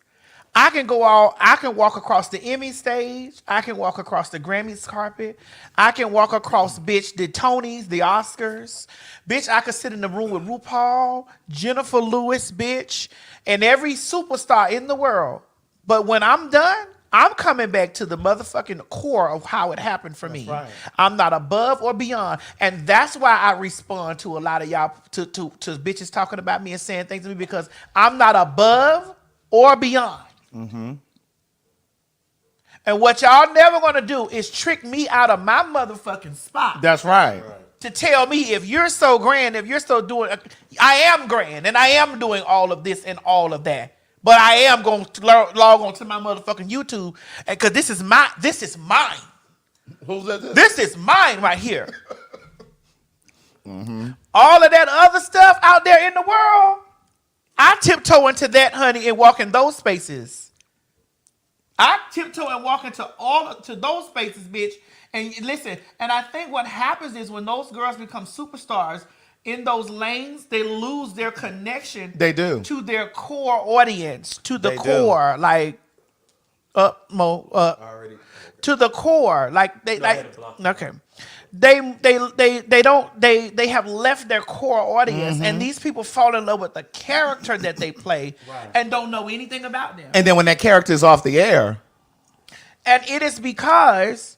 I can walk across the Emmy stage. I can walk across the Grammys carpet. I can walk across, bitch, the Tonys, the Oscars. Bitch, I could sit in the room with RuPaul, Jennifer Lewis, bitch, and every superstar in the world. But when I'm done, I'm coming back to the motherfucking core of how it happened for me. Right. I'm not above or beyond. And that's why I respond to a lot of y'all, to bitches talking about me and saying things to me, because I'm not above or beyond. Mm-hmm. And what y'all never gonna do is trick me out of my motherfucking spot. That's right. To tell me if you're so grand, if you're still doing, I am grand and I am doing all of this and all of that. But I am going to log on to my motherfucking YouTube, and because this is mine. Who's that? This is mine right here. Mm-hmm. All of that other stuff out there in the world, I tiptoe into that, honey, and walk in those spaces. I tiptoe and walk into to those spaces, bitch. And listen, and I think what happens is when those girls become superstars in those lanes, they lose their connection. They do. To their core audience, to the core, like to the core, like they like. Okay, they have left their core audience, and these people fall in love with the character that they play and don't know anything about them. And then when that character is off the air, and it is because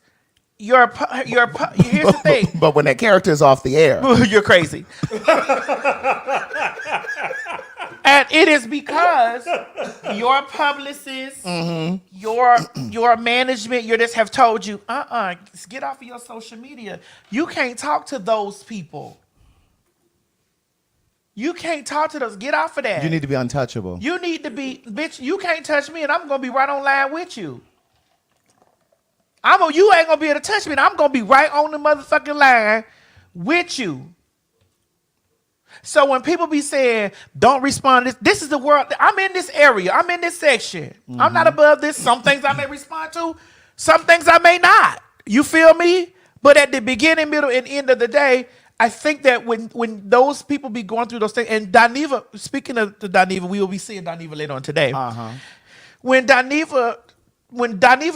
here's the thing. But when that character is off the air, you're crazy. And it is because your publicist, your management, you just have told you, get off of your social media. You can't talk to those people. You can't talk to those. Get off of that. you need to be untouchable. You need to be, bitch, you can't touch me and I'm going to be right online with you. You ain't going to be able to touch me and I'm going to be right on the motherfucking line with you. So when people be saying, don't respond to this, this is the world. I'm in this area. I'm in this section. I'm not above this. Some things I may respond to. Some things I may not. You feel me? But at the beginning, middle, and end of the day, I think that when those people be going through those things, and Daniva, speaking of the Daniva, we will be seeing Daniva later on today. When Daniva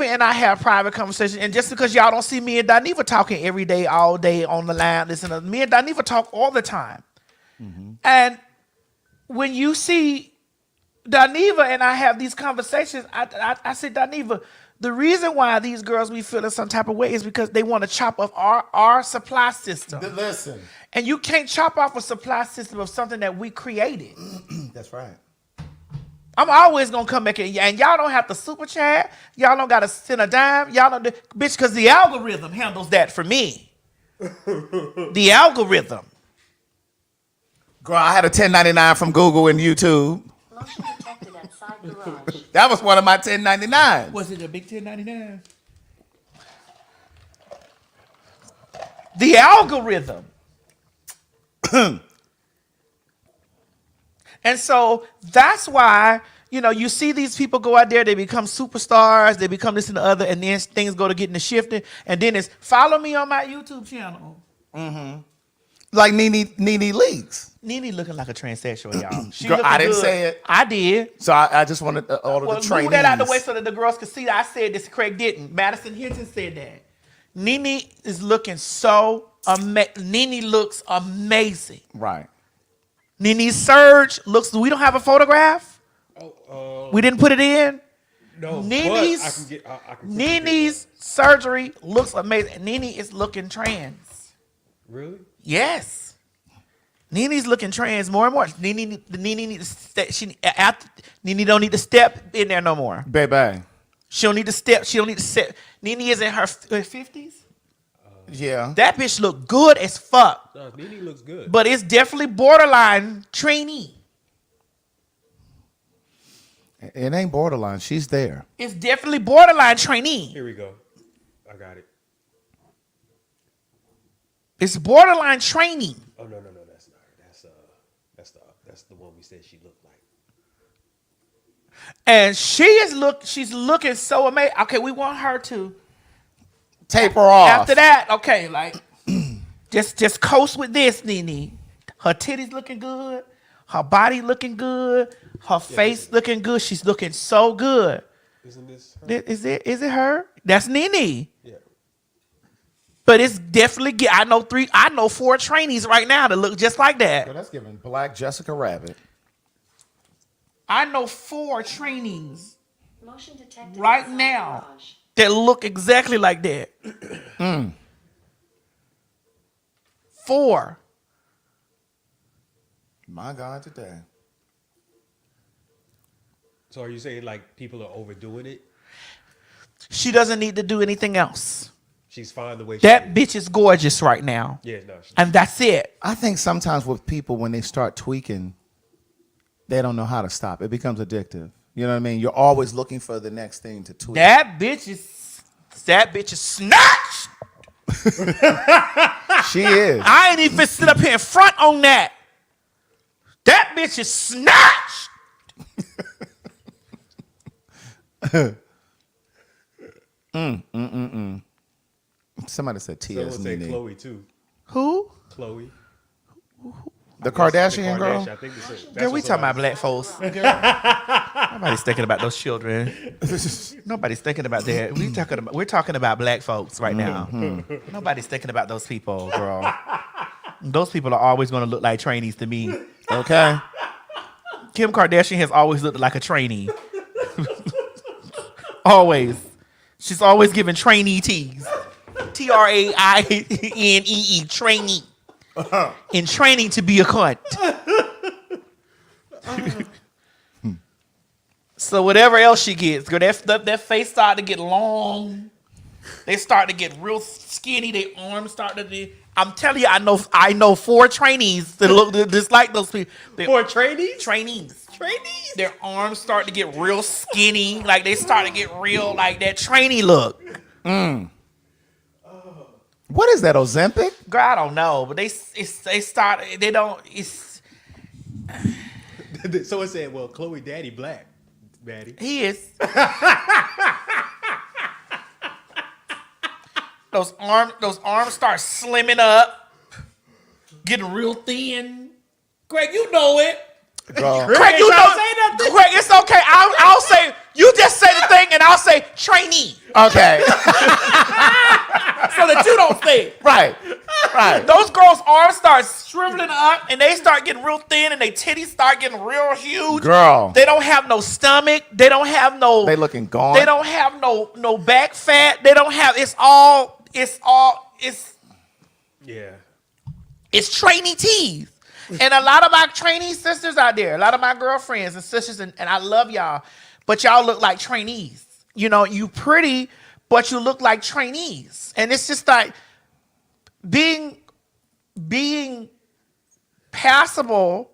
and I have private conversations, and just because y'all don't see me and Daniva talking every day, all day on the line, me and Daniva talk all the time. And when you see Daniva and I have these conversations, I say, Daniva, the reason why these girls be feeling some type of way is because they want to chop off our supply system. Listen. And you can't chop off a supply system of something that we created. That's right. I'm always going to come back and y'all don't have to super chat. Y'all don't got to send a dime. Y'all don't, bitch, because the algorithm handles that for me. The algorithm. Girl, I had a 1099 from Google and YouTube. Motion detected outside garage. That was one of my 1099s. Was it a big 1099? The algorithm. And so that's why, you see these people go out there, they become superstars, they become this and the other, and then things go to getting the shifting, and then it's follow me on my YouTube channel. Like Nene Leakes. Nene looking like a transsexual, y'all. Girl, I didn't say it. I did. So I just wanted all of the trainees. Move that out of the way so that the girls could see that I said this. Craig didn't. Madison Hinton said that. Nene is looking so amazing. Nene looks amazing. Right. Nene's surge looks. We don't have a photograph. We didn't put it in. No, Nene's I can Nene's surgery looks amazing. Nene is looking trans. Really? Yes. Nene's looking trans more and more. Nene needs to step. Nene don't need to step in there no more. Baby. She don't need to step. She don't need to step. Nene is in her 50s. Yeah. That bitch look good as fuck. No, Nene looks good. But it's definitely borderline trainee. It ain't borderline. She's there. It's definitely borderline trainee. Here we go. I got it. It's borderline trainee. Oh no, that's not her. That's the one we said she looked like. And she's looking so amazing. Okay, we want her to taper off. After that, okay, like just coast with this, Nene. Her titties looking good, her body looking good, her face looking good. She's looking so good. Isn't this her? Is it her? That's Nene. Yeah. But it's definitely I know 4 trainees right now that look just like that. Girl, that's giving Black Jessica Rabbit. I know 4 trainees Motion detected right outside now garage. that look exactly like that. 4. My God, today. So are you saying like people are overdoing it? She doesn't need to do anything else. She's fine the way she That is. bitch is gorgeous right now. Yeah, no. And that's it. I think sometimes with people, when they start tweaking, they don't know how to stop. It becomes addictive. You know what I mean? You're always looking for the next thing to tweak. That bitch is snatched. She is. I ain't even sit up here in front on that. That bitch is snatched. Somebody said T.S. Someone say Nene. Chloe too. Who? Chloe. The Kardashian girl? I think that's Girl, we talking about black folks. Nobody's thinking about those children. Nobody's thinking about that. We're talking about black folks right now. Nobody's thinking about those people, girl. Those people are always going to look like trainees to me. Okay? Kim Kardashian has always looked like a trainee. Always. She's always giving trainee teas. TRAINEE, trainee. In training to be a cunt. So whatever else she gets, girl, that face start to get long. They start to get real skinny. Their arms start to. I'm telling you, I know 4 trainees that look just like those people. 4 trainees? Trainees. Their arms start to get real skinny. Like they start to get real like that trainee look. What is that, Ozempic? Girl, I don't know, but they start. They don't. It's Someone said, "Well, Chloe daddy black, Maddie." He is. Those arms start slimming up, getting real thin. Greg, you know it. Girl. Greg, you know. Greg, it's okay. I'll say. You just say the thing, and I'll say trainee. Okay. So that you don't say it. Right. Those girls' arms start shriveling up, and they start getting real thin, and their titties start getting real huge. Girl. They don't have no stomach. They don't have no. They looking gaunt. They don't have no back fat. They don't have. It's all. Yeah. It's trainee teeth. And a lot of my trainee sisters out there, a lot of my girlfriends and sisters, and I love y'all, but y'all look like trainees. You know, you pretty, but you look like trainees. And it's just like being passable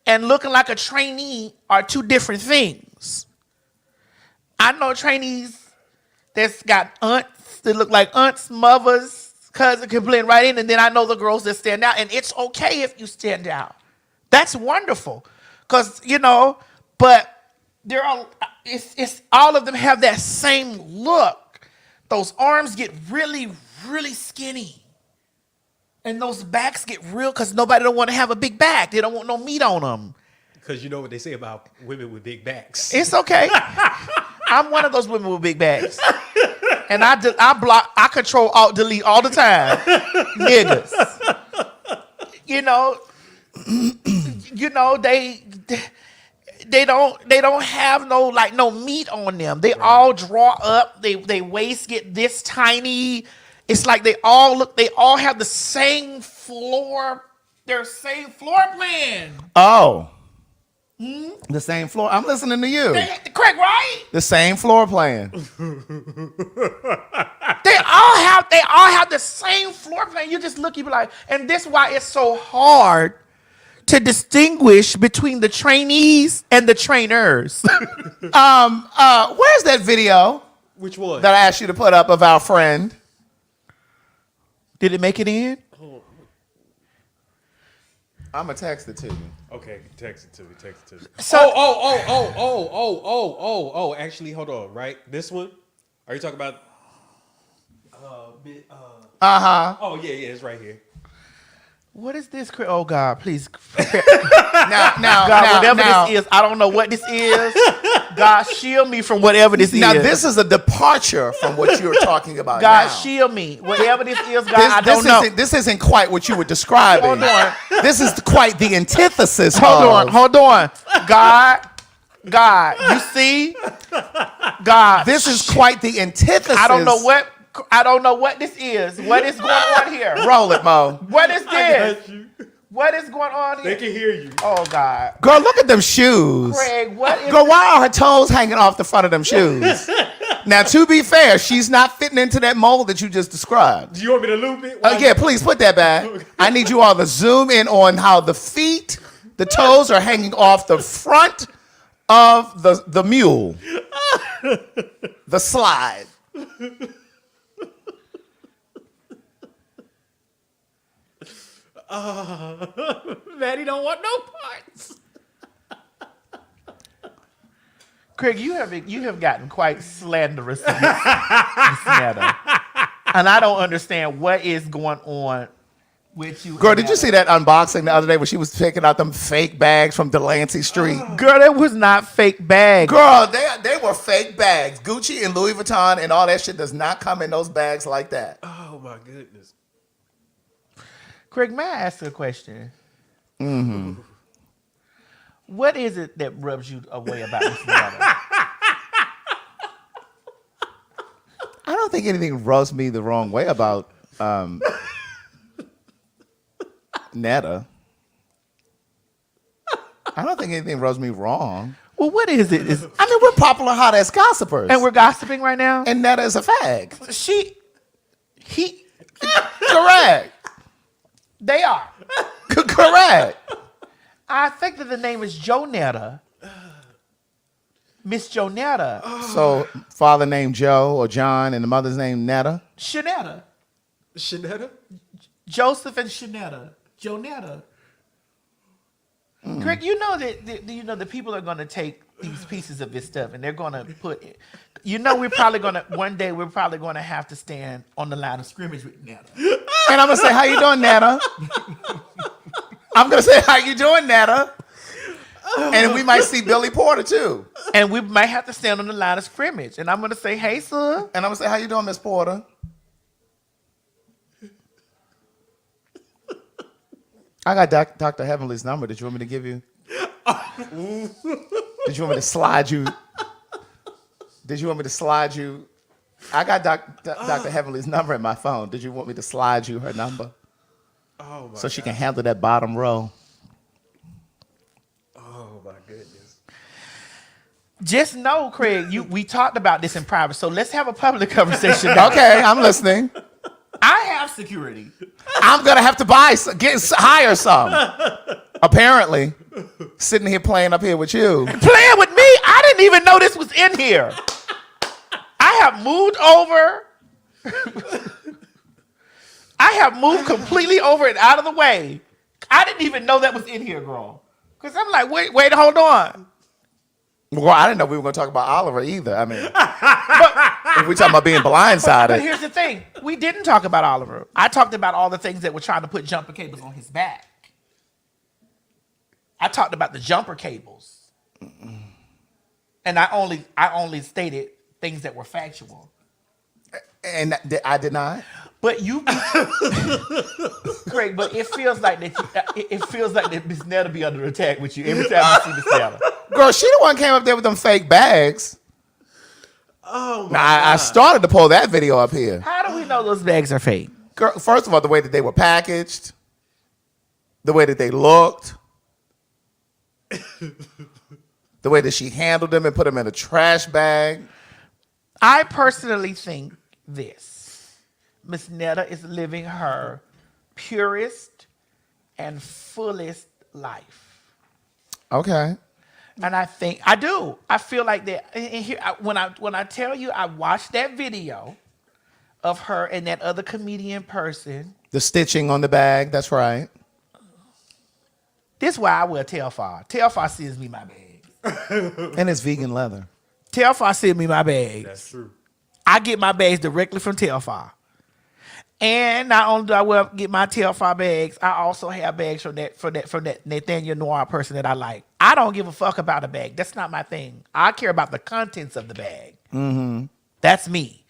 and looking like a trainee are 2 different things. I know trainees that's got aunts that look like aunts, mothers, cousin can blend right in, and then I know the girls that stand out, and it's okay if you stand out. That's wonderful, because but there are. It's all of them have that same look. Those arms get really, really skinny, and those backs get real because nobody don't want to have a big back. They don't want no meat on them. Because you know what they say about women with big backs. It's okay. I'm one of those women with big backs. And I block, I control, alt, delete all the time. Niggas. They don't have no meat on them. They all draw up. They waist get this tiny. It's like they all have the same floor plan. Oh. The same floor. I'm listening to you. Correct, right? The same floor plan. They all have the same floor plan. You just look, you be like, and this is why it's so hard to distinguish between the trainees and the trainers. Where's that video? Which one? That I asked you to put up of our friend. Did it make it in? I'm gonna text it to you. Okay, text it to me. So, actually, hold on, right? This one? Are you talking about? Oh yeah, it's right here. what is this? Oh God, please. Now, God, whatever this is, I don't know what this is. God, shield me from whatever this is. Now, this is a departure from what you're talking about. God, now. shield me. Whatever this is, God, I don't know. This isn't quite what you were describing. Hold on. This is quite the antithesis. Hold on. God, you see? God. This is quite the antithesis. I don't know what this is. What is going on here? Roll it, Mo. What is this? What is going on here? They can hear you. Oh, God. Girl, look at them shoes. Craig, what is Girl, why are her toes hanging off the front of them shoes? Now, to be fair, she's not fitting into that mold that you just described. Do you want me to loop it? Yeah, please put that back. I need you all to zoom in on how the toes are hanging off the front of the mule. The slide. Maddie don't want no parts. Craig, you have gotten quite slanderous in this matter. And I don't understand what is going on with you. Girl, did you see that unboxing the other day when she was picking out them fake bags from Delancey Street? Girl, that was not fake bags. Girl, they were fake bags. Gucci and Louis Vuitton and all that shit does not come in those bags like that. Oh my goodness. Craig, may I ask you a question? Mm-hmm. What is it that rubs you away about this matter? I don't think anything rubs me the wrong way about Netta. I don't think anything rubs me wrong. Well, what is it? I mean, we're popular hot-ass gossipers. And we're gossiping right now? And Netta is a fag. Correct. They are. Correct. I think that the name is Jonetta. Miss Jonetta. So, father named Joe or John and the mother's name Netta? Shanetta. Shanetta? Joseph and Shanetta. Jonetta. Greg, you know that people are going to take these pieces of this stuff and they're going to put it. You know, one day we're probably going to have to stand on the line of scrimmage with Netta. And I'm going to say, how you doing, Netta? I'm going to say, how you doing, Netta? And we might see Billy Porter, too. And we might have to stand on the line of scrimmage. And I'm going to say, hey, sir. And I'm going to say, how you doing, Miss Porter? I got Dr. Heavenly's number. Did you want me to give you? Did you want me to slide you? Did you want me to slide you? I got Dr. Heavenly's number in my phone. Did you want me to slide you her number? Oh my so she can handle that bottom row. Oh my goodness. Just know, Craig, we talked about this in private, so let's have a public conversation now. Okay, I'm listening. I have security. I'm gonna have to hire some. Apparently, sitting here playing up here with you. Playing with me? I didn't even know this was in here. I have moved over. I have moved completely over and out of the way. I didn't even know that was in here, girl. Because I'm like, wait, hold on. Well, I didn't know we were going to talk about Oliver either. I mean, if we're talking about being blindsided. But here's the thing. We didn't talk about Oliver. I talked about all the things that were trying to put jumper cables on his back. I talked about the jumper cables. And I only stated things that were factual. And I did not. But Craig, but it feels like that Miss Netta be under attack with you every time you see Miss Netta. Girl, she the one came up there with them fake bags. Oh my God. I started to pull that video up here. How do we know those bags are fake? Girl, first of all, the way that they were packaged, the way that they looked, the way that she handled them and put them in a trash bag. I personally think this. Miss Netta is living her purest and fullest life. Okay. And I think I do. I feel like that. And here, when I tell you, I watched that video of her and that other comedian person. The stitching on the bag. That's right. This is why I wear Telfar. Telfar sends me my bags. And it's vegan leather. Telfar sends me my bags. That's true. I get my bags directly from Telfar. And not only do I get my Telfar bags, I also have bags from that Nathaniel Noir person that I like. I don't give a fuck about a bag. That's not my thing. I care about the contents of the bag. Mm-hmm. That's me.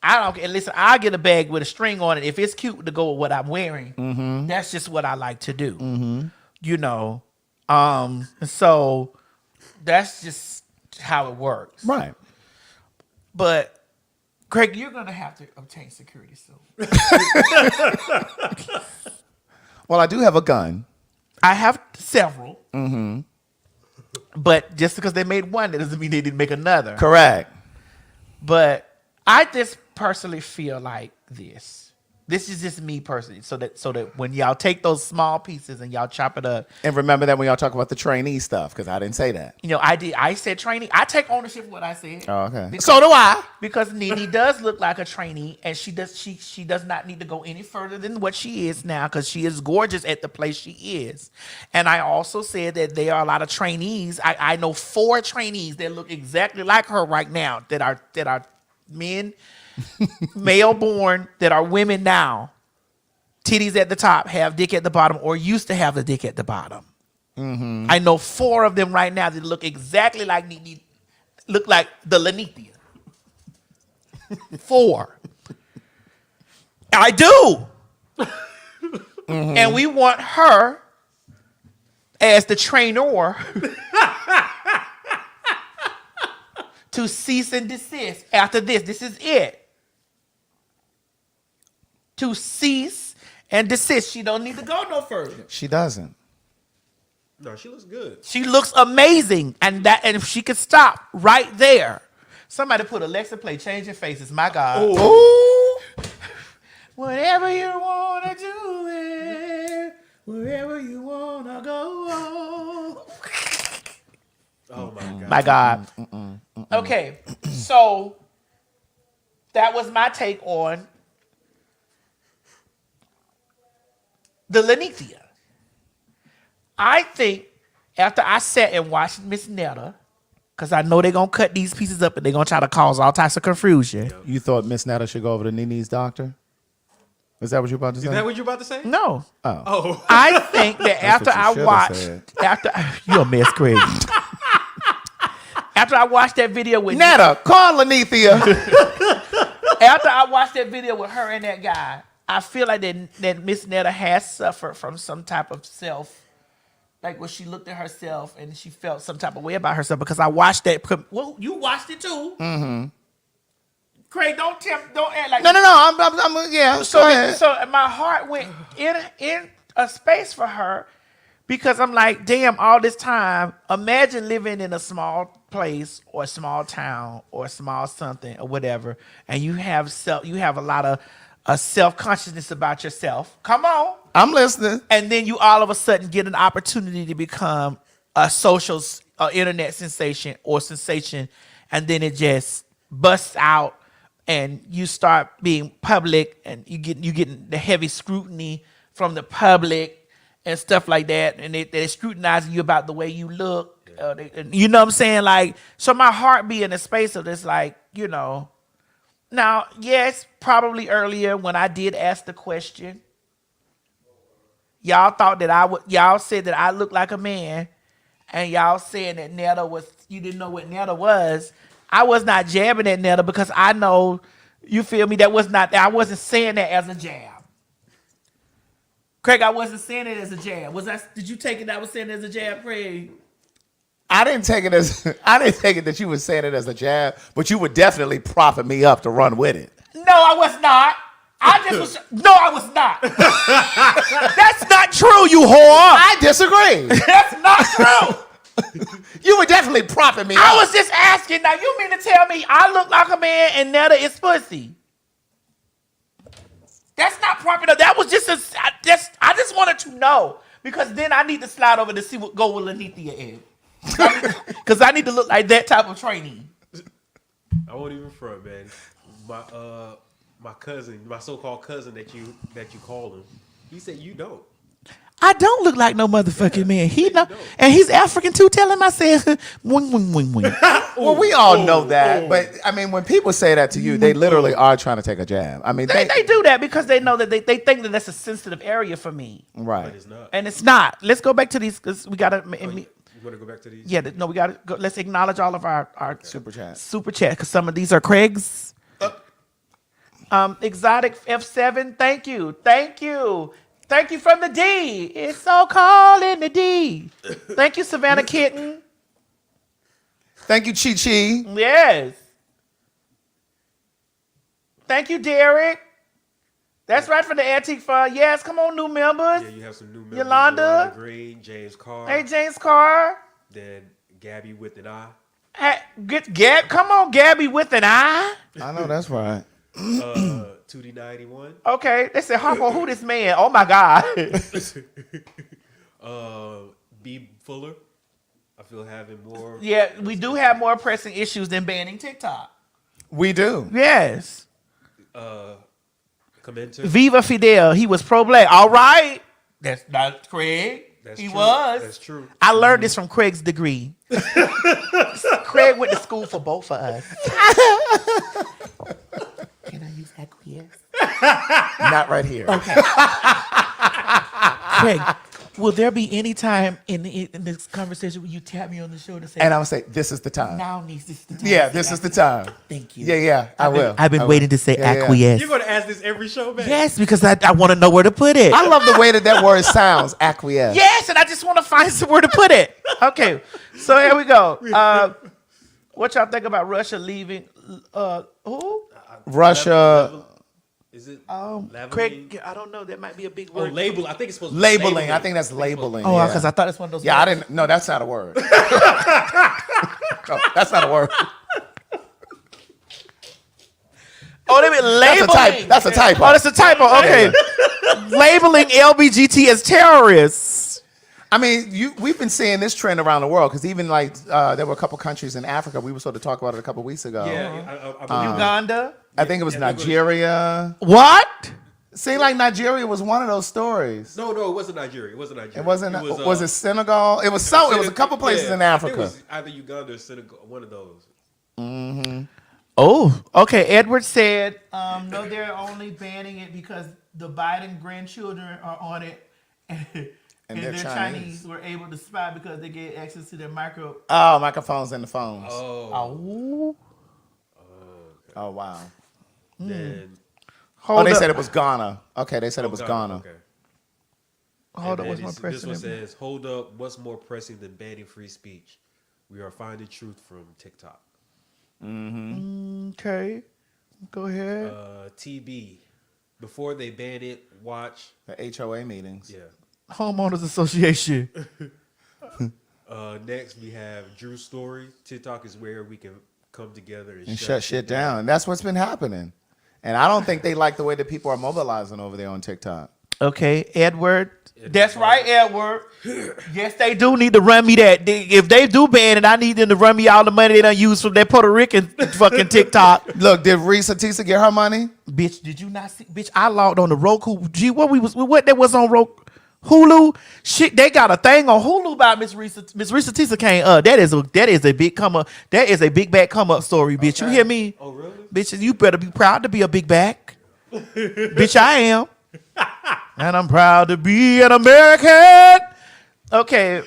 I don't care. Listen, I get a bag with a string on it if it's cute to go with what I'm wearing. Mm-hmm. That's just what I like to do. Mm-hmm. You know, so that's just how it works. Right. But Craig, you're going to have to obtain security soon. Well, I do have a gun. I have several. Mm-hmm. But just because they made one, that doesn't mean they didn't make another. Correct. But I just personally feel like this. This is just me personally. So that when y'all take those small pieces and y'all chop it up. And remember that when y'all talk about the trainee stuff, because I didn't say that. You know, I said trainee. I take ownership of what I said. Oh, okay. Because, so do I. Because Nene does look like a trainee, and she does not need to go any further than what she is now, because she is gorgeous at the place she is. And I also said that there are a lot of trainees. I know 4 trainees that look exactly like her right now that are men, male born, that are women now, titties at the top, have dick at the bottom, or used to have the dick at the bottom. Mm-hmm. I know 4 of them right now that look exactly like look like the Lenithia. 4. I do. Mm-hmm. And we want her as the trainer to cease and desist after this. This is it. To cease and desist. She don't need to go no further. She doesn't. No, she looks good. She looks amazing. And if she could stop right there. Somebody put Alexa play Changing Faces. My God. Ooh. Whatever you want to do it. Wherever you want to go. Oh, my God. My God. Okay. So that was my take on the Lenithia. I think after I sat and watched Miss Netta, because I know they're going to cut these pieces up and they're going to try to cause all types of confusion. You thought Miss Netta should go over to Nene's doctor? Is that what you're about to say? Is that what you're about to say? No. Oh. I think that after I watched, you're a mess, Craig. After I watched that video with Netta, call Lenithia. After I watched that video with her and that guy, I feel like that Miss Netta has suffered from some type of like when she looked at herself and she felt some type of way about herself because I watched that. Well, you watched it too. Mm-hmm. Craig, don't act like No. I'm yeah. So go ahead. So my heart went in a space for her because I'm like, damn, all this time, imagine living in a small place or a small town or a small something or whatever, and you have a lot of self-consciousness about yourself. Come on. I'm listening. And then you all of a sudden get an opportunity to become a social internet sensation, and then it just busts out and you start being public and you get the heavy scrutiny from the public and stuff like that, and they're scrutinizing you about the way you look. You know what I'm saying? Like, so my heart be in a space of this, like, you know. Now, yes, probably earlier when I did ask the question, y'all thought that y'all said that I looked like a man, and y'all saying that Netta you didn't know what Netta was. I was not jabbing at Netta because I know, you feel me, I wasn't saying that as a jab. Craig, I wasn't saying it as a jab. Did you take it that I was saying it as a jab, Craig? I didn't take it that you were saying it as a jab, but you would definitely profit me up to run with it. No, I was not. No, I was not. That's not true, you whore. I disagree. That's not true. You would definitely profit me up. I was just asking. Now, you mean to tell me I look like a man and Netta is pussy? That's not proper. That was I just wanted to know, because then I need to slide over to see what go with Lenithia in. Because I need to look like that type of trainee. I won't even front, man. My cousin, my so-called cousin that you call him, he said you don't. I don't look like no motherfucking man. He know, and he's African too. Tell him I said, wing, wing, wing, wing. Well, we all know that, but I mean, when people say that to you, they literally are trying to take a jab. I mean, they do that because they know that they think that that's a sensitive area for me. Right. But it's not. And it's not. Let's go back to these because we gotta. You want to go back to these? Yeah, no, we gotta go. Let's acknowledge all of our super chat because some of these are Craig's. Exotic F7, thank you from the D. It's so cold in the D. Thank you, Savannah Kitten. Thank you, Chi Chi. Yes. Thank you, Derek. That's right, for the Antique Fund. Yes, come on, new members. Yeah, you have some new members. Yolanda Green, James Carr. Hey, James Carr. Then Gabby with an I. Hey, come on, Gabby with an I. I know that's right. 2D91. Okay, they said, Harpo, who this man? Oh my God. B Fuller. I feel having more. Yeah, we do have more pressing issues than banning TikTok. We do. Yes. Commenter. Viva Fidel. He was pro-black. All right. That's not Craig. He true. was. That's true. I learned this from Craig's degree. Craig went to school for both of us. Can I use acquiesce? Not right here. Okay. Craig, will there be any time in this conversation where you tap me on the shoulder and say, And I'm gonna say, this is the time. now this is the time? Yeah, this is the time. Thank you. Yeah, I will. I've been waiting to say acquiesce. You're gonna ask this every show, man. Yes, because I want to know where to put it. I love the way that word sounds, acquiesce. Yes, and I just want to find somewhere to put it. Okay, so here we go. What y'all think about Russia leaving? Who? Russia. Is it? Craig, I don't know. That might be a big word. Label. I think it's supposed to be Labeling. I think that's labeling. Oh, because I thought it's one of those. Yeah, words. I didn't. No, that's not a word. No, that's not a word. Oh, they mean labeling. That's a typo. Oh, that's a typo. Okay. Labeling LBGT as terrorists. I mean, we've been seeing this trend around the world because even like there were a couple countries in Africa. We were sort of talking about it a couple weeks ago. Yeah, Uganda. I think it was Nigeria. What? Seemed like Nigeria was one of those stories. No, it wasn't Nigeria. It wasn't Nigeria. It wasn't. Was it Senegal? It was so. It was a couple places in Africa. It was either Uganda or Senegal. One of those. Mm-hmm. Oh, okay. Edward said, no, they're only banning it because the Biden grandchildren are on it, and their Chinese were able to spy because they get access to their microphones and the phones. Oh. Oh wow. Then they said it was Ghana. Okay, they said it was Ghana. Okay. Hold up, what's more This pressing? one says, "Hold up, what's more pressing than banning free speech? We are finding truth from TikTok." Mm-hmm. Okay, go ahead. TB, before they ban it, watch the HOA meetings. Yeah. Homeowners Association. Next, we have Drew's story. TikTok is where we can come together and shut shit down. And that's what's been happening. And I don't think they like the way that people are mobilizing over there on TikTok. Okay, Edward. That's right, Edward. Yes, they do need to run me that. If they do ban it, I need them to run me all the money they done use from that Puerto Rican fucking TikTok. Look, did Risa Tisa get her money? Bitch, did you not see? Bitch, I logged on the Roku. Gee, what that was on Roku? Hulu? Shit, they got a thing on Hulu about Miss Risa. Miss Risa Tisa came up. That is a big come up. That is a big back come up story, bitch. Okay. You hear me? Oh, really? Bitches, you better be proud to be a big back. Bitch, I am. And I'm proud to be an American. Okay.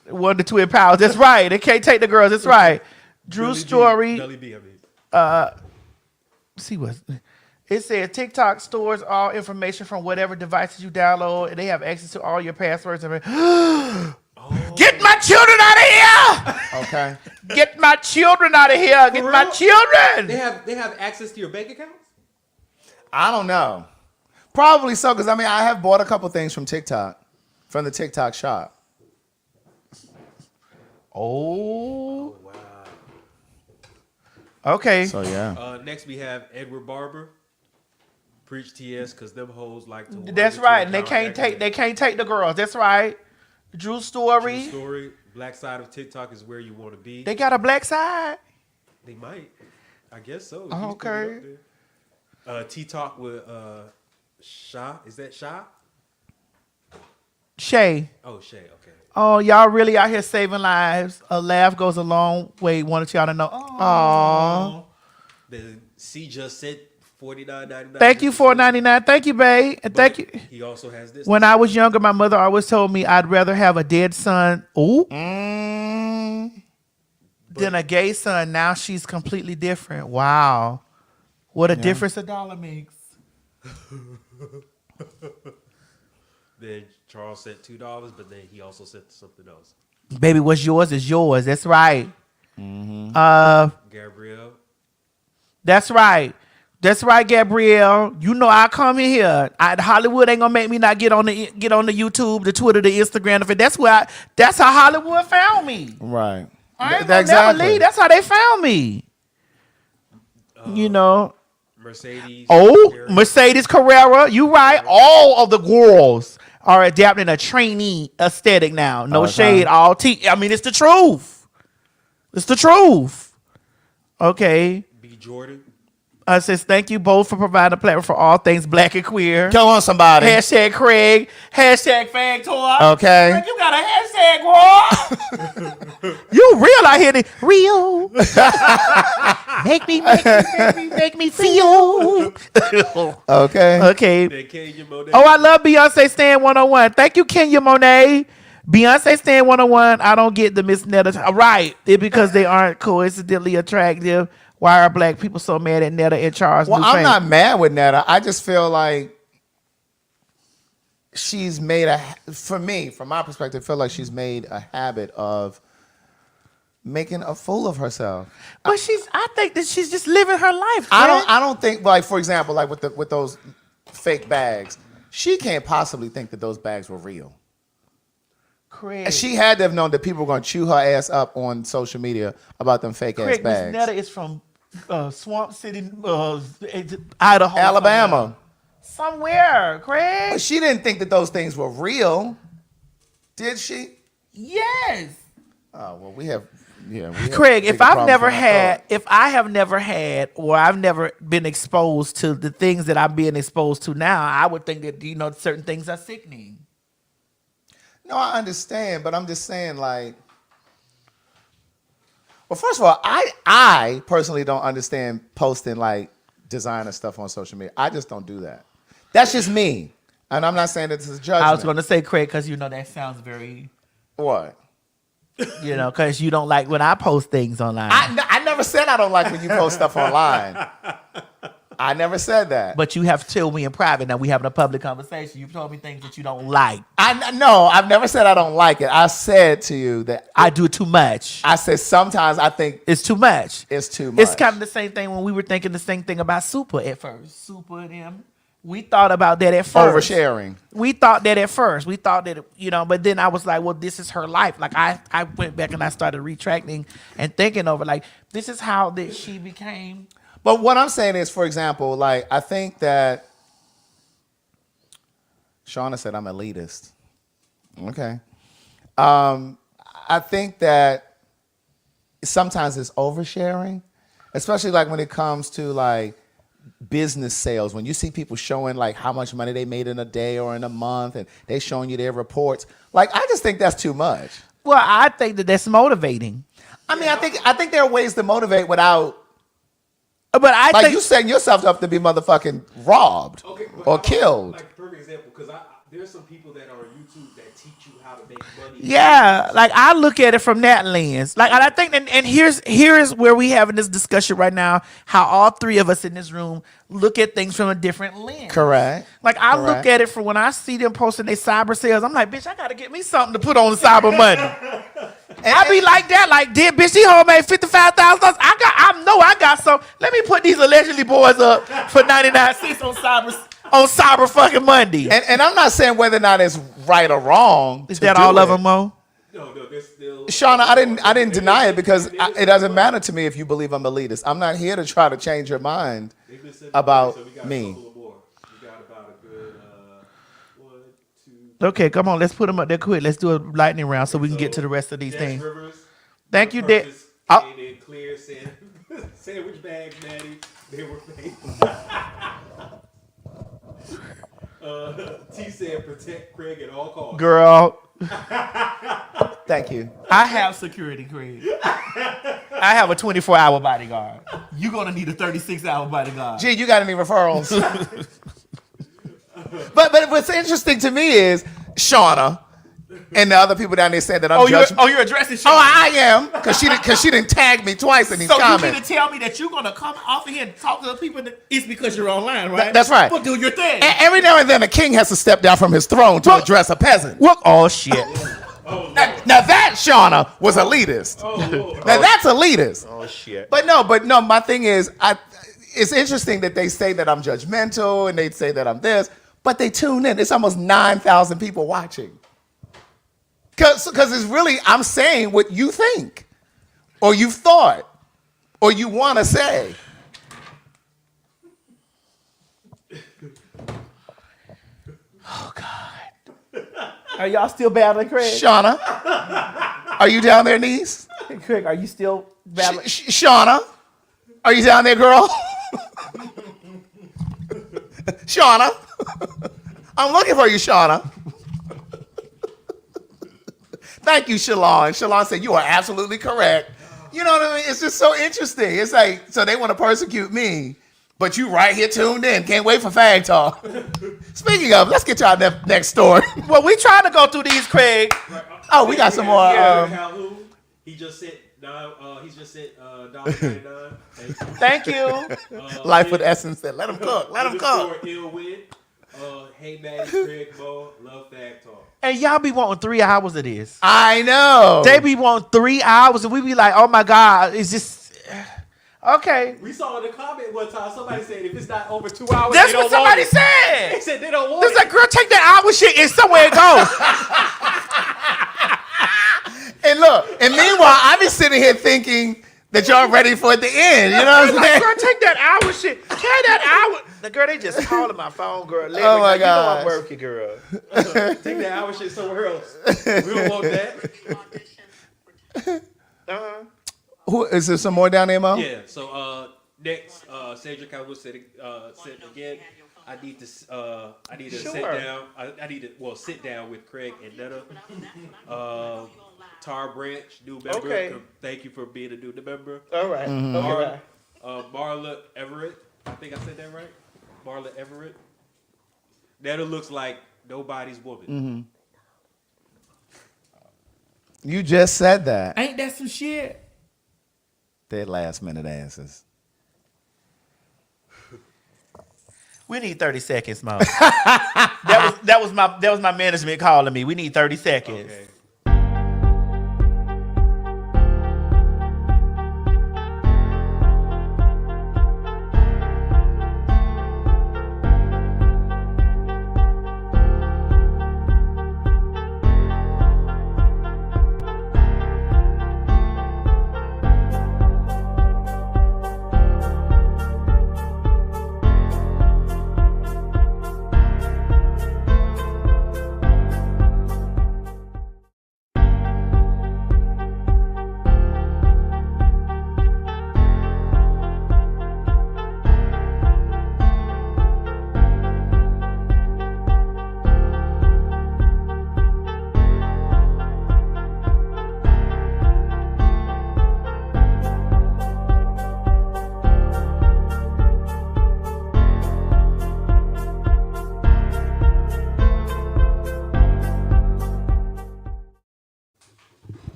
One to twin powers. That's right. They can't take the girls. That's right. Drew's story. Belly B, I mean. See what it says. TikTok stores all information from whatever devices you download, and they have access to all your passwords. Get my children out of here! Okay. Get my children out of here! Get my children! They have access to your bank accounts? I don't know. Probably so, because I mean I have bought a couple things from TikTok, from the TikTok shop. Oh wow. Okay. So yeah. Next we have Edward Barber. Preach TS, because them hoes like to. That's right. And they can't take the girls. That's right. Drew story. Drew story. Black side of TikTok is where you want to be. They got a black side. They might. I guess so. Okay. T-Talk with Sha. Is that Sha? Shay. Oh, Shay. Okay. Oh, y'all really out here saving lives. A laugh goes a long way. Wanted y'all to know. Aww. The C just said $49.99. Thank you, $4.99. Thank you, babe. And thank you. He also has this. When I was younger, my mother always told me I'd rather have a dead son. Ooh. Than a gay son. Now she's completely different. Wow. What a difference a dollar makes. Then Charles said $2, but then he also said something else. Baby, what's yours is yours. That's right. Gabrielle. That's right. That's right, Gabrielle. You know I come in here. Hollywood ain't gonna make me not get on the YouTube, the Twitter, the Instagram. That's how Hollywood found me. Right. I ain't gonna never leave. That's how they found me. You know. Mercedes. Mercedes Carrera. You right. All of the girls are adapting a trainee aesthetic now. No shade. I mean, it's the truth. It's the truth. Okay. B. Jordan. Says, thank you both for providing a platform for all things black and queer. Come on, somebody. Hashtag Craig. Hashtag Fag Tour. Okay. Craig, you got a hashtag, boy. You real out here. Real. make me feel. Okay. Okay. Oh, I love Beyonce Stan 101. Thank you, Kenya Monet. Beyonce Stan 101. I don't get the Miss Netta. Right. It's because they aren't coincidentally attractive. Why are black people so mad at Netta and Charles? Well, I'm not mad with Netta. I just feel like she's made from my perspective, I feel like she's made a habit of making a fool of herself. But I think that she's just living her life. I don't think, like, for example, like with those fake bags, she can't possibly think that those bags were real. Craig. She had to have known that people were going to chew her ass up on social media about them fake ass bags. Miss Netta is from Swamp City, Idaho, Alabama. Somewhere, Craig. But she didn't think that those things were real, did she? Yes. Oh well, we have. Craig, if I have never had, or I've never been exposed to the things that I'm being exposed to now, I would think that certain things are sickening. No, I understand, but I'm just saying, like, well, first of all, I personally don't understand posting like designer stuff on social media. I just don't do that. That's just me, and I'm not saying that this is judgment. I was going to say, Craig, because that sounds very what? Because you don't like when I post things online. I never said I don't like when you post stuff online. I never said that. But you have told me in private. Now we having a public conversation. You've told me things that you don't like. No, I've never said I don't like it. I said to you that I do too much. I said sometimes I think it's too much. It's too much. It's kind of the same thing when we were thinking the same thing about Super at first. Super and him. We thought about that at first. Oversharing. We thought that at first. We thought that, but then I was like, well, this is her life. Like I went back and I started retracting and thinking over, like, this is how that she became. But what I'm saying is, for example, like, I think that Shauna said I'm elitist. Okay. I think that sometimes it's oversharing, especially like when it comes to like business sales. When you see people showing like how much money they made in a day or in a month, and they showing you their reports, like, I just think that's too much. Well, I think that that's motivating. I mean, I think there are ways to motivate without. But I think you setting yourself up to be motherfucking robbed or killed. Like, perfect example, because there's some people that are on YouTube that teach you how to make money. Yeah, like I look at it from that lens. Like, and I think, and here's where we having this discussion right now. How all three of us in this room look at things from a different lens. Correct. Like I look at it from when I see them posting their cyber sales. I'm like, bitch, I gotta get me something to put on the cyber money. And I be like that, like, damn, bitch, she home made $55,000. I got some. Let me put these allegedly boys up for 99 cents on cyber fucking Monday. And I'm not saying whether or not it's right or wrong. Is that all of them, Mo? No, there's still. Shauna, I didn't deny it because it doesn't matter to me if you believe I'm elitist. I'm not here to try to change your mind about me. Okay, come on, let's put them up there quick. Let's do a lightning round so we can get to the rest of these things. Thank you, Dad. Came in clear, sandwich bags, Maddie. They were fake. T said protect Craig at all costs. Girl. Thank you. I have security, Craig. I have a 24-hour bodyguard. You're going to need a 36-hour bodyguard. Gee, you got any referrals? But what's interesting to me is Shauna and the other people down there saying that I'm judging. You're addressing Shauna. Oh, I am, because she didn't tag me twice in these comments. So you mean to tell me that you're going to come off of here and talk to the people? It's because you're online, right? That's right. Well, do your thing. And every now and then a king has to step down from his throne to address a peasant. Oh, shit. Now that, Shauna, was elitist. Now that's elitist. Oh, shit. But no, my thing is, it's interesting that they say that I'm judgmental and they say that I'm this, but they tune in. It's almost 9,000 people watching. Because it's really, I'm saying what you think, or you've thought, or you want to say. Oh, God. Are y'all still battling, Craig? Shauna, are you down there, niece? Craig, are you still battling? Shauna, are you down there, girl? Shauna. I'm looking for you, Shauna. Thank you, Shalon. Shalon said, you are absolutely correct. You know what I mean? It's just so interesting. It's like, so they want to persecute me, but you right here tuned in. Can't wait for Fag Talk. Speaking of, let's get to our next story. Well, we trying to go through these, Craig. Oh, we got some more. Calhoun, he just sent $1.99. Thank you. Life with Essence said, let him cook. Let him cook. Hey, Maddie, Craig, Mo, love Fag Talk. And y'all be wanting 3 hours of this. I know. They be wanting 3 hours, and we be like, oh my God, it's just okay. We saw in the comment one time somebody said if it's not over 2 hours, That's they don't what somebody want it. said. They said they don't want It's it. like, girl, take that hour shit and somewhere it goes. And look, and meanwhile, I be sitting here thinking that y'all ready for it to end. You know what I'm Like, saying? girl, take that hour shit. Carry that hour. The girl, they just calling my phone, girl. Oh my like, you know gosh. I'm working, girl. Take that hour shit somewhere else. We don't want that. Who is there some more down there, Mo? Yeah. So next, Cedric, I will say again. I need to sit down. I need to sit down with Craig and Netta. Tar Branch, new member. Okay. Thank you for being a new member. All right. Mm-hmm. Okay. Marla Everett. I think I said that right. Marla Everett. Netta looks like nobody's woman. Mm-hmm. You just said that. Ain't that some shit? They're last minute answers. We need 30 seconds, Mo. that was my management calling me. We need 30 seconds. Okay.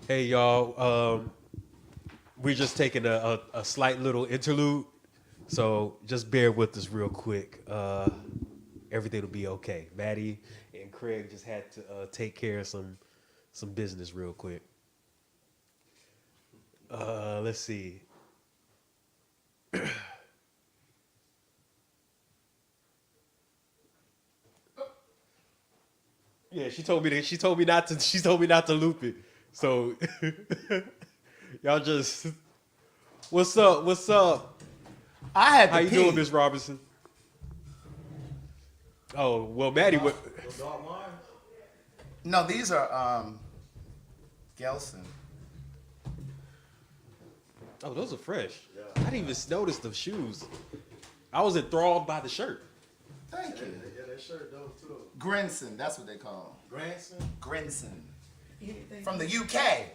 Hey y'all, we're just taking a slight little interlude, so just bear with us real quick. Everything will be okay. Maddie and Craig just had to take care of some business real quick. Let's see. Yeah, she told me not to loop it. So y'all just what's up? I had to How you pee. doing, Miss Robinson? Oh, well, Maddie would. No, these are Gelson. Oh, those are fresh. I didn't even notice the shoes. I was enthralled by the shirt. Thank you. Yeah, that shirt dope too. Grinson, that's what they call Granson? them. Grinson. From the UK.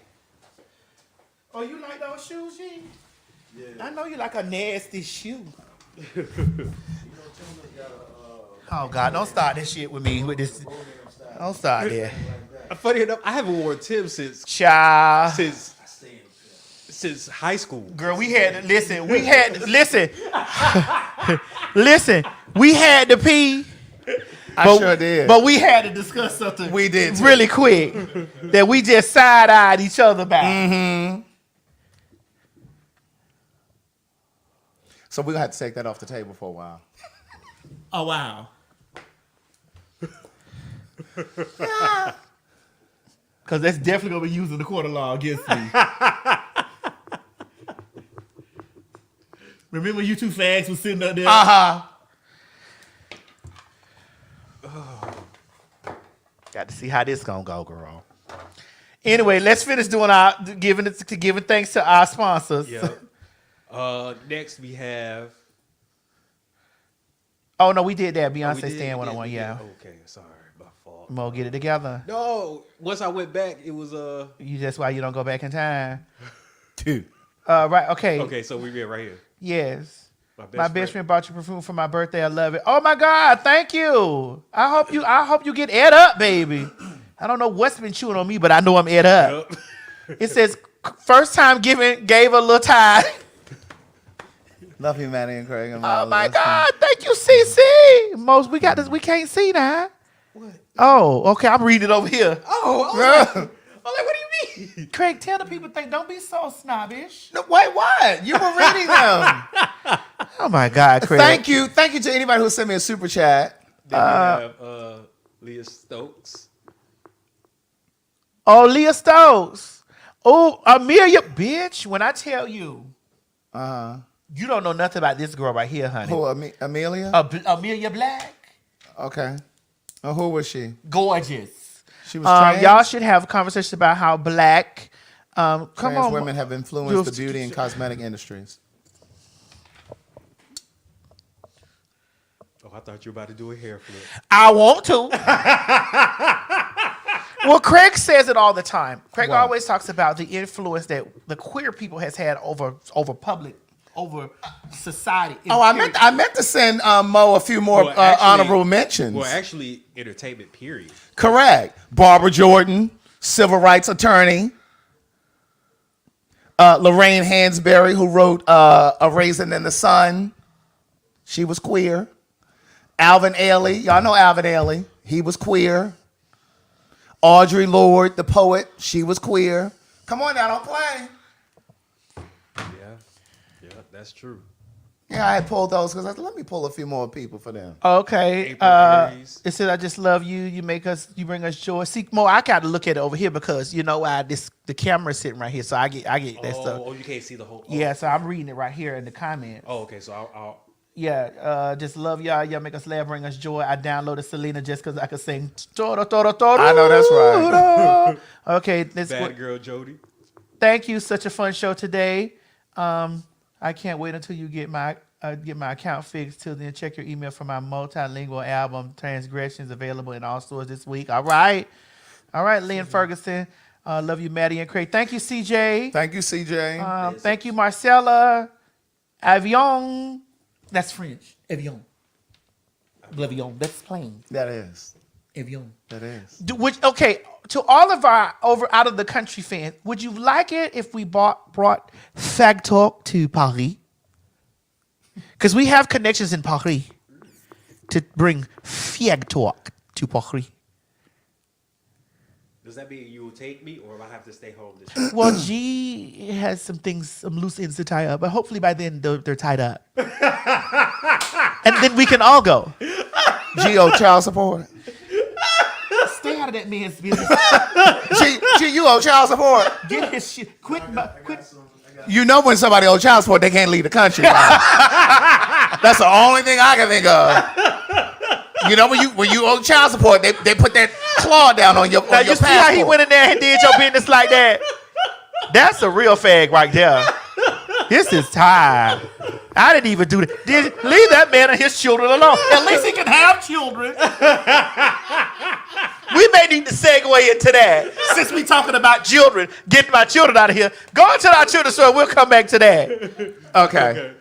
Oh, you like those shoes, G? Yeah. I know you like a nasty shoe. Oh God, don't start this shit with me with this. Don't start there. Funny enough, I haven't worn Tim's since high school. Girl, we had to listen. We had listen. Listen, we had to pee. I sure did. But we had to discuss something. We did too. Really quick that we just side-eyed each other back. Mm-hmm. So we're gonna have to take that off the table for a while. Oh wow. Cause that's definitely gonna be using the court of law against me. Remember you two fags was sitting up there? Got to see how this gonna go, girl. Anyway, let's finish doing our giving thanks to our sponsors. Yeah. Next we have Oh no, we did that. Oh, we Beyonce did? Stan We 101. did? Yeah. Okay, sorry, my fault. Mo, get it together. No, once I went back, it was That's why you don't go back in time. Dude. Right. Okay. Okay, so we get right here. Yes. My best friend bought you perfume for my birthday. I love it. Oh my God, thank you. I hope you get ed up, baby. I don't know what's been chewing on me, but I know I'm ed up. Yep. It says first time gave a little tie. Love you, Maddie and Craig. Oh my God, thank you, CC. Most we got this. We can't see now. What? Oh, okay. I'm reading it over here. Oh, what do you mean? Craig, tell the people don't be so snobbish. No, wait, what? You were reading them. Oh my God, Craig. Thank you to anybody who sent me a super chat. Then we have Leah Stokes. Oh, Leah Stokes. Oh, Amelia, bitch. When I tell you, you don't know nothing about this girl right here, honey. Who, Amelia? Amelia Black. Okay. Who was she? Gorgeous. She was trans? Y'all should have a conversation about how black trans women have influenced the beauty and cosmetic industries. Oh, I thought you were about to do a hair flip. I want to. Well, Craig says it all the time. Craig always talks about the influence that the queer people has had over society. Oh, I meant to send Mo a few more honorable mentions. Well, actually, entertainment, period. Correct. Barbara Jordan, civil rights attorney. Lorraine Hansberry, who wrote A Raisin in the Sun. She was queer. Alvin Ailey. Y'all know Alvin Ailey. He was queer. Audre Lorde, the poet. She was queer. Come on now, don't play. Yeah, that's true. Yeah, I had pulled those because I said, let me pull a few more people for them. Okay. It said, I just love you. You bring us joy. See, Mo, I got to look at it over here because you know why the camera's sitting right here, so I get that stuff. Oh, you can't see the whole. Yeah, so I'm reading it right here in the comments. Oh, okay. So I'll. Yeah, just love y'all. Y'all make us laugh, bring us joy. I downloaded Selena just because I could sing. I know that's right. Okay, Bad girl Jody. Thank you. Such a fun show today. I can't wait until you get my account fixed. Till then, check your email for my multilingual album Transgressions, available in all stores this week. All right, Lynn Ferguson. Love you, Maddie and Craig. Thank you, CJ. Thank you, CJ. Thank you, Marcella. Avion. That's French. Avion. L'avion. That's plane. That is. Avion. That is. Okay, to all of our out of the country fans, would you like it if we brought Fag Talk to Paris? Because we have connections in Paris to bring Fag Talk to Paris. Does that mean you will take me, or will I have to stay home this week? Well, G has some loose ends to tie up, but hopefully by then they're tied up. And then we can all go. G.O. child support. Stay out of that man's business. G, you owe child support. Get his shit. Quit. You know when somebody owes child support, they can't leave the country. That's the only thing I can think of. You know when you owe child support, they put that claw down on your now on you your see passport. how he went in there and did your business like that? That's a real fag right there. This is time. I didn't even do that. Leave that man and his children alone. At least he can have children. We may need to segue into that. Since we talking about children, getting my children out of here. Go into our children's store. We'll come back to that. Okay.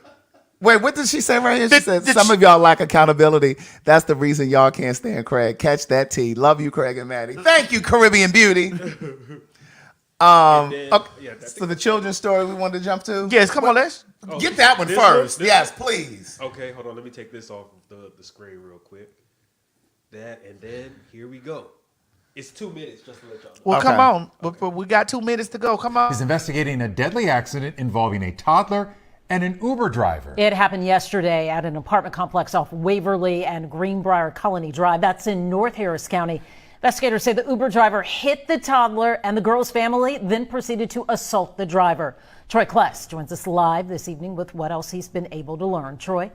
Wait, what did she say right here? She said, some of y'all lack accountability. That's the reason y'all can't stand Craig. Catch that tea. Love you, Craig and Maddie. Thank you, Caribbean Beauty. Okay. So the children's story we wanted to jump to? Yes, come on, let's get that one first. Yes, please. Okay, hold on. Let me take this off of the screen real quick. That, and then here we go. It's 2 minutes, just to let y'all know. Well, come on. Okay. We got 2 minutes to go. Come on. He's investigating a deadly accident involving a toddler and an Uber driver. It happened yesterday at an apartment complex off Waverly and Greenbrier Colony Drive. That's in North Harris County. Investigators say the Uber driver hit the toddler and the girl's family, then proceeded to assault the driver. Troy Kless joins us live this evening with what else he's been able to learn. Troy?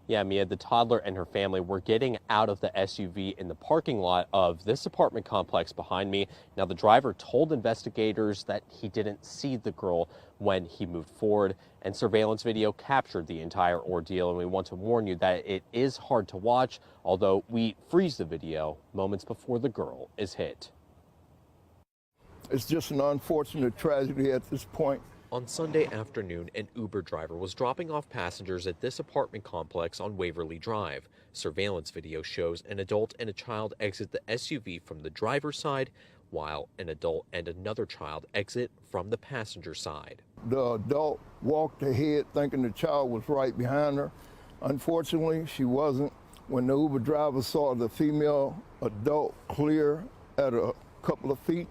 Yeah, Mia, the toddler and her family were getting out of the SUV in the parking lot of this apartment complex behind me. Now, the driver told investigators that he didn't see the girl when he moved forward, and surveillance video captured the entire ordeal. And we want to warn you that it is hard to watch, although we freeze the video moments before the girl is hit. It's just an unfortunate tragedy at this point. On Sunday afternoon, an Uber driver was dropping off passengers at this apartment complex on Waverly Drive. Surveillance video shows an adult and a child exit the SUV from the driver's side, while an adult and another child exit from the passenger side. The adult walked ahead thinking the child was right behind her. Unfortunately, she wasn't. When the Uber driver saw the female adult clear at a couple of feet,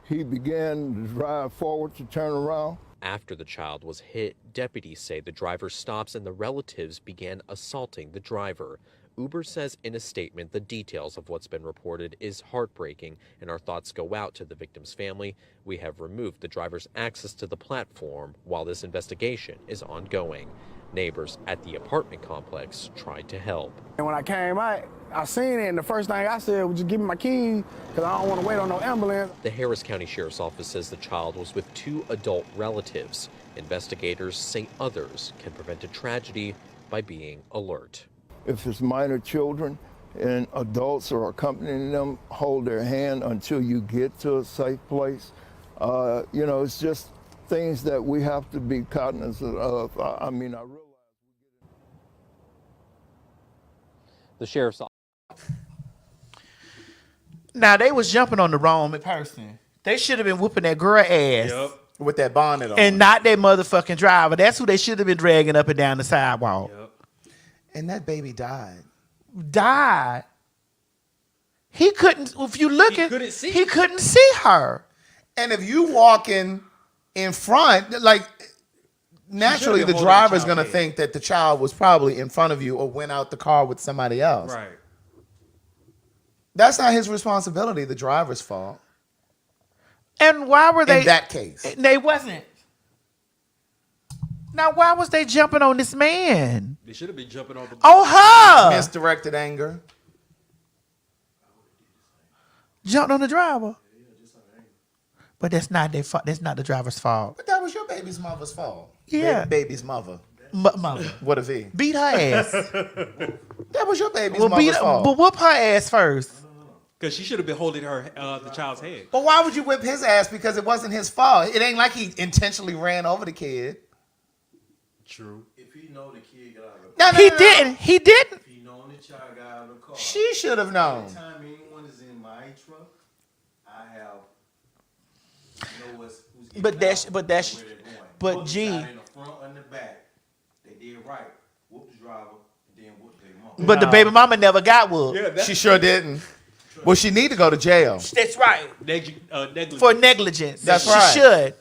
he began to drive forward to turn around. After the child was hit, deputies say the driver stops and the relatives began assaulting the driver. Uber says in a statement the details of what's been reported is heartbreaking, and our thoughts go out to the victim's family. We have removed the driver's access to the platform while this investigation is ongoing. Neighbors at the apartment complex tried to help. And when I came out, I seen it, and the first thing I said was just give me my keys, because I don't want to wait on no ambulance. The Harris County Sheriff's Office says the child was with 2 adult relatives. Investigators say others can prevent a tragedy by being alert. If it's minor children and adults are accompanying them, hold their hand until you get to a safe place. You know, it's just things that we have to be cognizant of. I realize. The sheriff's office. Now, they was jumping on the wrong person. They should have been whooping that girl ass. With that bonnet on. And not that motherfucking driver. That's who they should have been dragging up and down the sidewalk. And that baby died. Died. He couldn't, if you look at, he couldn't see her. And if you walking in front, like, naturally the driver's going to think that the child was probably in front of you or went out the car with somebody else. Right. That's not his responsibility, the driver's fault. And why were they? In that case. They wasn't. Now, why was they jumping on this man? They should have been jumping on the... Oh, her! Misdirected anger. Jumped on the driver. But that's not their fault. That's not the driver's fault. But that was your baby's mother's fault. Yeah. Baby's mother. Mother. What if he? Beat her ass. That was your baby's mother's fault. But whoop her ass first. Because she should have been holding her the child's hand. But why would you whip his ass? Because it wasn't his fault. It ain't like he intentionally ran over the kid. True. If he know the kid got out of the car. Didn't. He didn't. If he known the child got out of the car. She should have known. Anytime anyone is in my truck, I know who's getting But that's out, where they're going. But G. In the front and the back, they did right. Whoop the driver, and then whoop their mom. But the baby mama never got whooped. Yeah, she sure didn't. Well, she need to go to jail. That's right. Negligence. For negligence. That's she right. She should.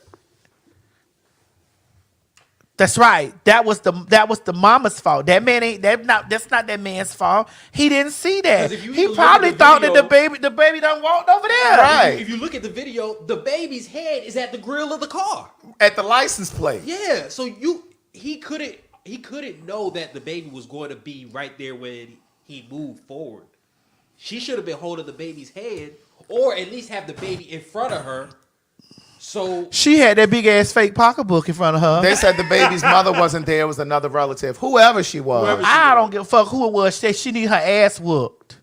That's right. That was the mama's fault. That man that's not that man's fault. He didn't see that. He probably thought that the baby done walked over there. Right. If you look at the video, the baby's head is at the grill of the car. At the license plate. Yeah. So he couldn't know that the baby was going to be right there when he moved forward. She should have been holding the baby's head, or at least have the baby in front of her. So she had that big ass fake pocketbook in front of her. They said the baby's mother wasn't there. It was another relative. Whoever she was. I don't give a fuck who it was. She need her ass whooped.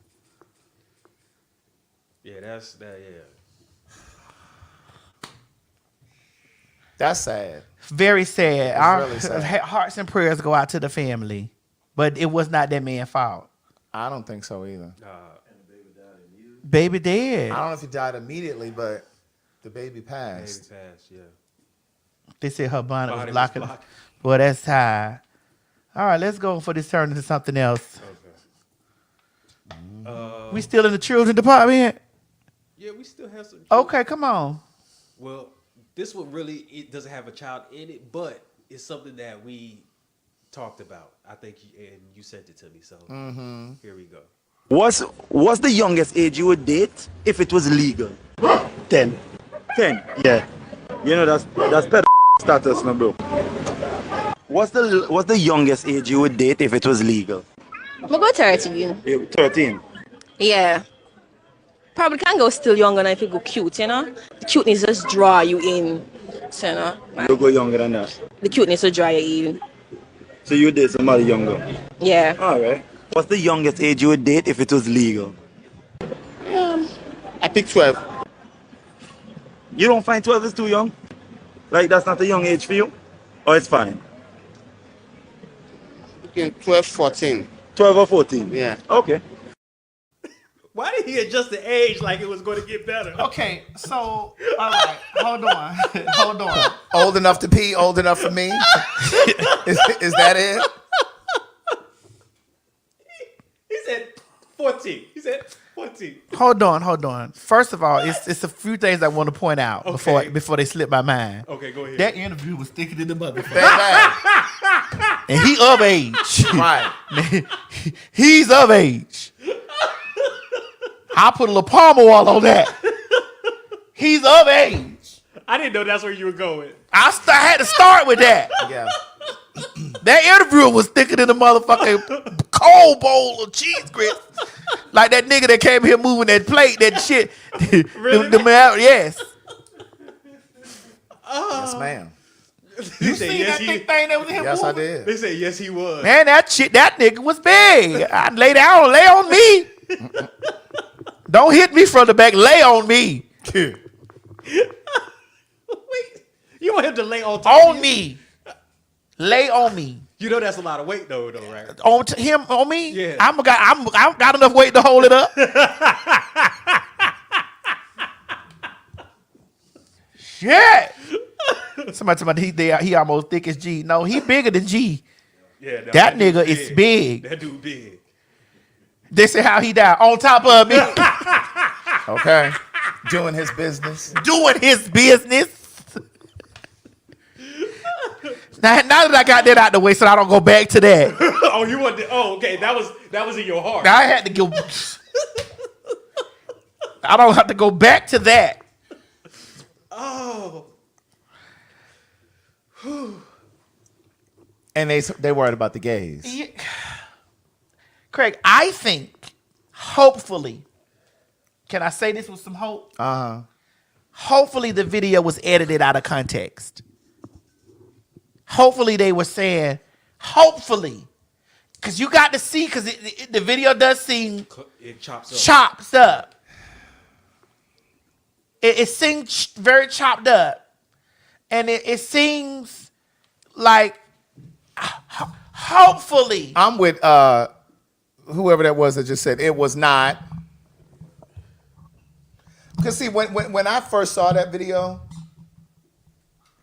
Yeah, that's that. Yeah. That's sad. Very sad. It's really sad. Hearts and prayers go out to the family. But it was not that man's fault. I don't think so either. Baby dead. I don't know if he died immediately, but the baby passed. Baby passed, yeah. They said her bonnet was blocking. Boy, that's high. All right, let's go for this turn into something else. Okay. We still in the children department? Yeah, we still have some. Okay, come on. Well, this one really, it doesn't have a child in it, but it's something that we talked about. I think you sent it to me, so here we go. What's the youngest age you would date if it was legal? 10. 10? Yeah. You know, that's better status, no, bro. What's the youngest age you would date if it was legal? I'm go 13. You're 13. Yeah. Probably can go still younger than if you go cute, you know? The cuteness just draw you in. So, you know? You go younger than that. The cuteness will draw you in. So you date somebody younger? Yeah. Alright. What's the youngest age you would date if it was legal? I pick 12. You don't find 12 is too young? Like that's not a young age for you? Or it's fine? Okay, 12, 14. 12 or 14? Yeah. Okay. Why did he adjust the age like it was going to get better? Okay, so all right, hold on, hold on. Old enough to pee, old enough for me. is that it? He said 14. He said 14. Hold on. First of all, it's a few things I want to point out Okay. before they slip my mind. Okay, go ahead. That interview was thicker than the motherfucker. And he of age. Right. He's of age. I put a little Palmer wall on that. He's of age. I didn't know that's where you were going. I had to start with that. Yeah. That interview was thicker than a motherfucking cold bowl of cheese grits. Like that nigga that came here moving that plate, that shit. Really? Yes. Yes, ma'am. You seen that thick thing that was in here Yes, I moving? did. They said yes, he was. Man, that nigga was big. I lay down, lay on me. Don't hit me from the back, lay on me. Wait, you want him to lay on top of you? Me. Lay on me. You know that's a lot of weight though, right? On me? Yeah. I got enough weight to hold it up. Shit. Somebody told me he almost thick as G. No, he bigger than G. Yeah, That dude nigga is big. That dude big. They say how he died on top of me. Okay. Doing his business. Doing his business. Now that I got that out the way, so I don't go back to that. Oh, you want? Okay. That was in your heart. Now I had to go. I don't have to go back to that. Oh. And they worried about the gays. Yeah. Craig, I think, hopefully, can I say this with some hope? Uh-huh. Hopefully the video was edited out of context. Hopefully they were saying, hopefully, because you got to see, because the video does seem It chops up. chopped up. It seems very chopped up. And it seems like, hopefully. I'm with whoever that was that just said it was not. Because see, when I first saw that video,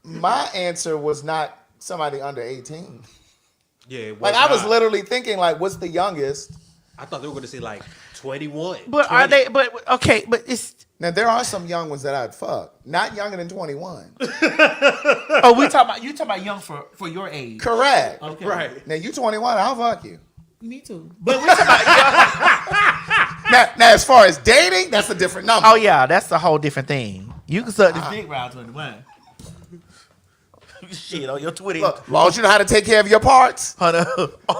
my answer was not somebody under 18. Yeah, it was Like I was not. literally thinking, like, what's the youngest? I thought they were going to say like 21. But 20. are they, but okay, but it's. Now there are some young ones that I'd fuck, not younger than 21. Oh, you talking about young for your age. Correct. Okay. Right. Now you 21, I'll fuck you. Me too. But we talking about young. Now as far as dating, that's a different number. Oh yeah, that's a whole different thing. You can suck this dick round 21. Shit, on your 20th. Look, as long as you know how to take care of your parts Hunter,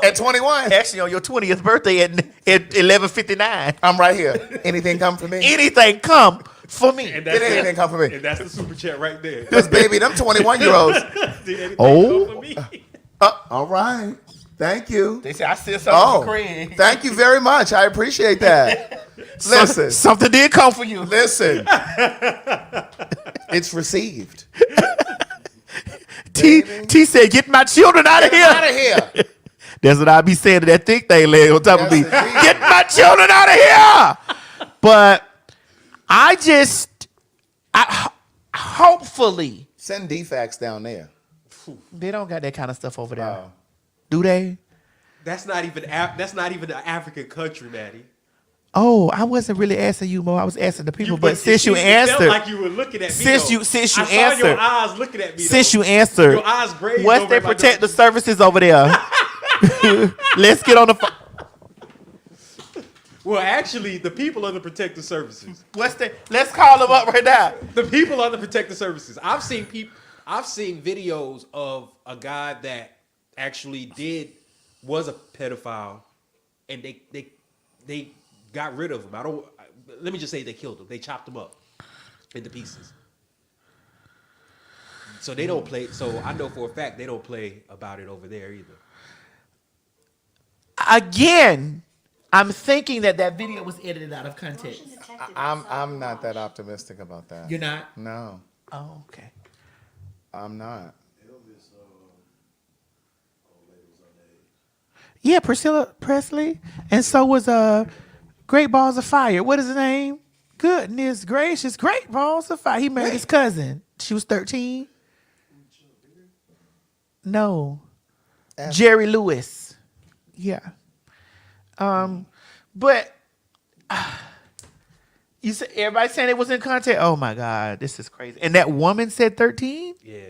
at 21. actually on your 20th birthday at 11:59. I'm right here. Anything come for me? Anything come for me. And Did anything come for me? And that's the super chat right there. Because baby, them 21-year-olds. Did anything Oh. come for me? All right. Thank you. They say I said something for Oh, Craig. thank you very much. I appreciate that. Listen, Something did come for you. listen. It's received. T said, "Get my children out of here." Out of here. That's what I be saying to that thick thing laying on top of me. Yes, indeed. Get my children out of here. But hopefully Send defects down there. they don't got that kind of stuff over there. Oh. Do they? That's not even an African country, Maddie. Oh, I wasn't really asking you, Mo. I was asking the people. But it since you felt answered, like you were looking at me. since you I saw answered, your eyes looking at me. since though. you answered, Your eyes grazed what's over their in my protective direction. services over there? Let's get on the phone. Well, actually, the people are the protective services. Let's call them up right now. The people are the protective services. I've seen videos of a guy that actually was a pedophile and they got rid of him. Let me just say they killed him. They chopped him up into pieces. So they don't play. So I know for a fact they don't play about it over there either. Again, I'm thinking that video was edited out of context. I'm not that optimistic about that. You're not? No. Oh, okay. I'm not. Yeah, Priscilla Presley, and so was Great Balls of Fire. What is his name? Goodness gracious, Great Balls of Fire. He married his cousin. She was 13. No, Jerry Lewis. Yeah. But you said everybody saying it was in context. Oh my God, this is crazy. And that woman said 13. Yeah,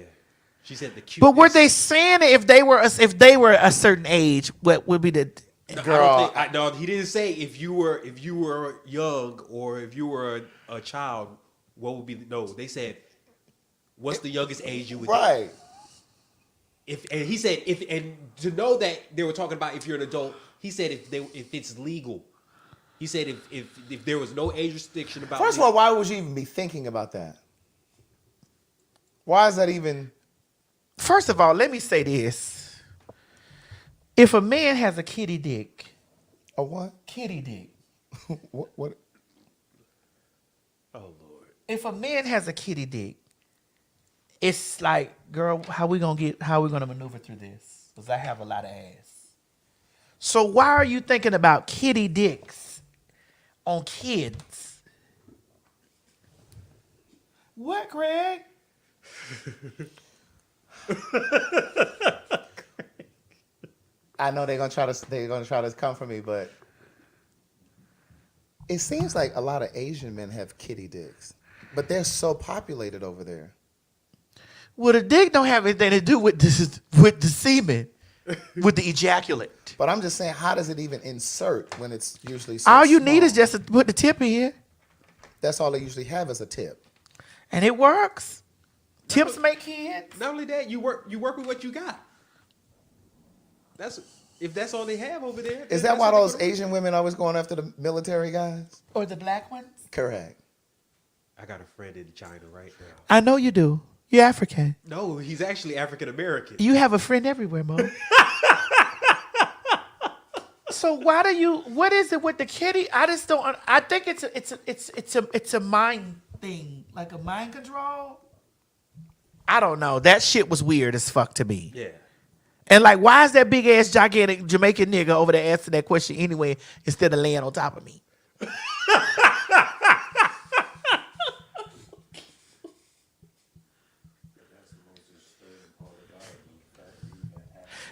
she said the cute. But were they saying it if they were a certain age? What would be the girl? No, he didn't say if you were young or if you were a child. What would be? No, they said what's the youngest age you would right. And he said and to know that they were talking about if you're an adult. He said if it's legal. He said if there was no age restriction about. First of all, why would you even be thinking about that? Why is that even? First of all, let me say this. If a man has a kitty dick. A what? Kitty dick. What? Oh Lord. If a man has a kitty dick, it's like, girl, how we gonna maneuver through this? Because I have a lot of ass. So why are you thinking about kitty dicks on kids? What, Greg? I know they're gonna try to come for me, but it seems like a lot of Asian men have kitty dicks, but they're so populated over there. Well, the dick don't have anything to do with the semen, with the ejaculate. But I'm just saying, how does it even insert when it's usually so all you small? need is just to put the tip in. That's all they usually have is a tip. And it works. Tips make kids. Not only that, you work with what you got. If that's all they have over there. Is that why those Asian women always going after the military guys? Or the black ones? Correct. I got a friend in China right now. I know you do. You're African. No, he's actually African American. You have a friend everywhere, Mo. So what is it with the kitty? I just don't. I think it's a mind thing, like a mind control. I don't know. That shit was weird as fuck to me. Yeah. And like, why is that big ass gigantic Jamaican nigga over there answering that question anyway instead of laying on top of me?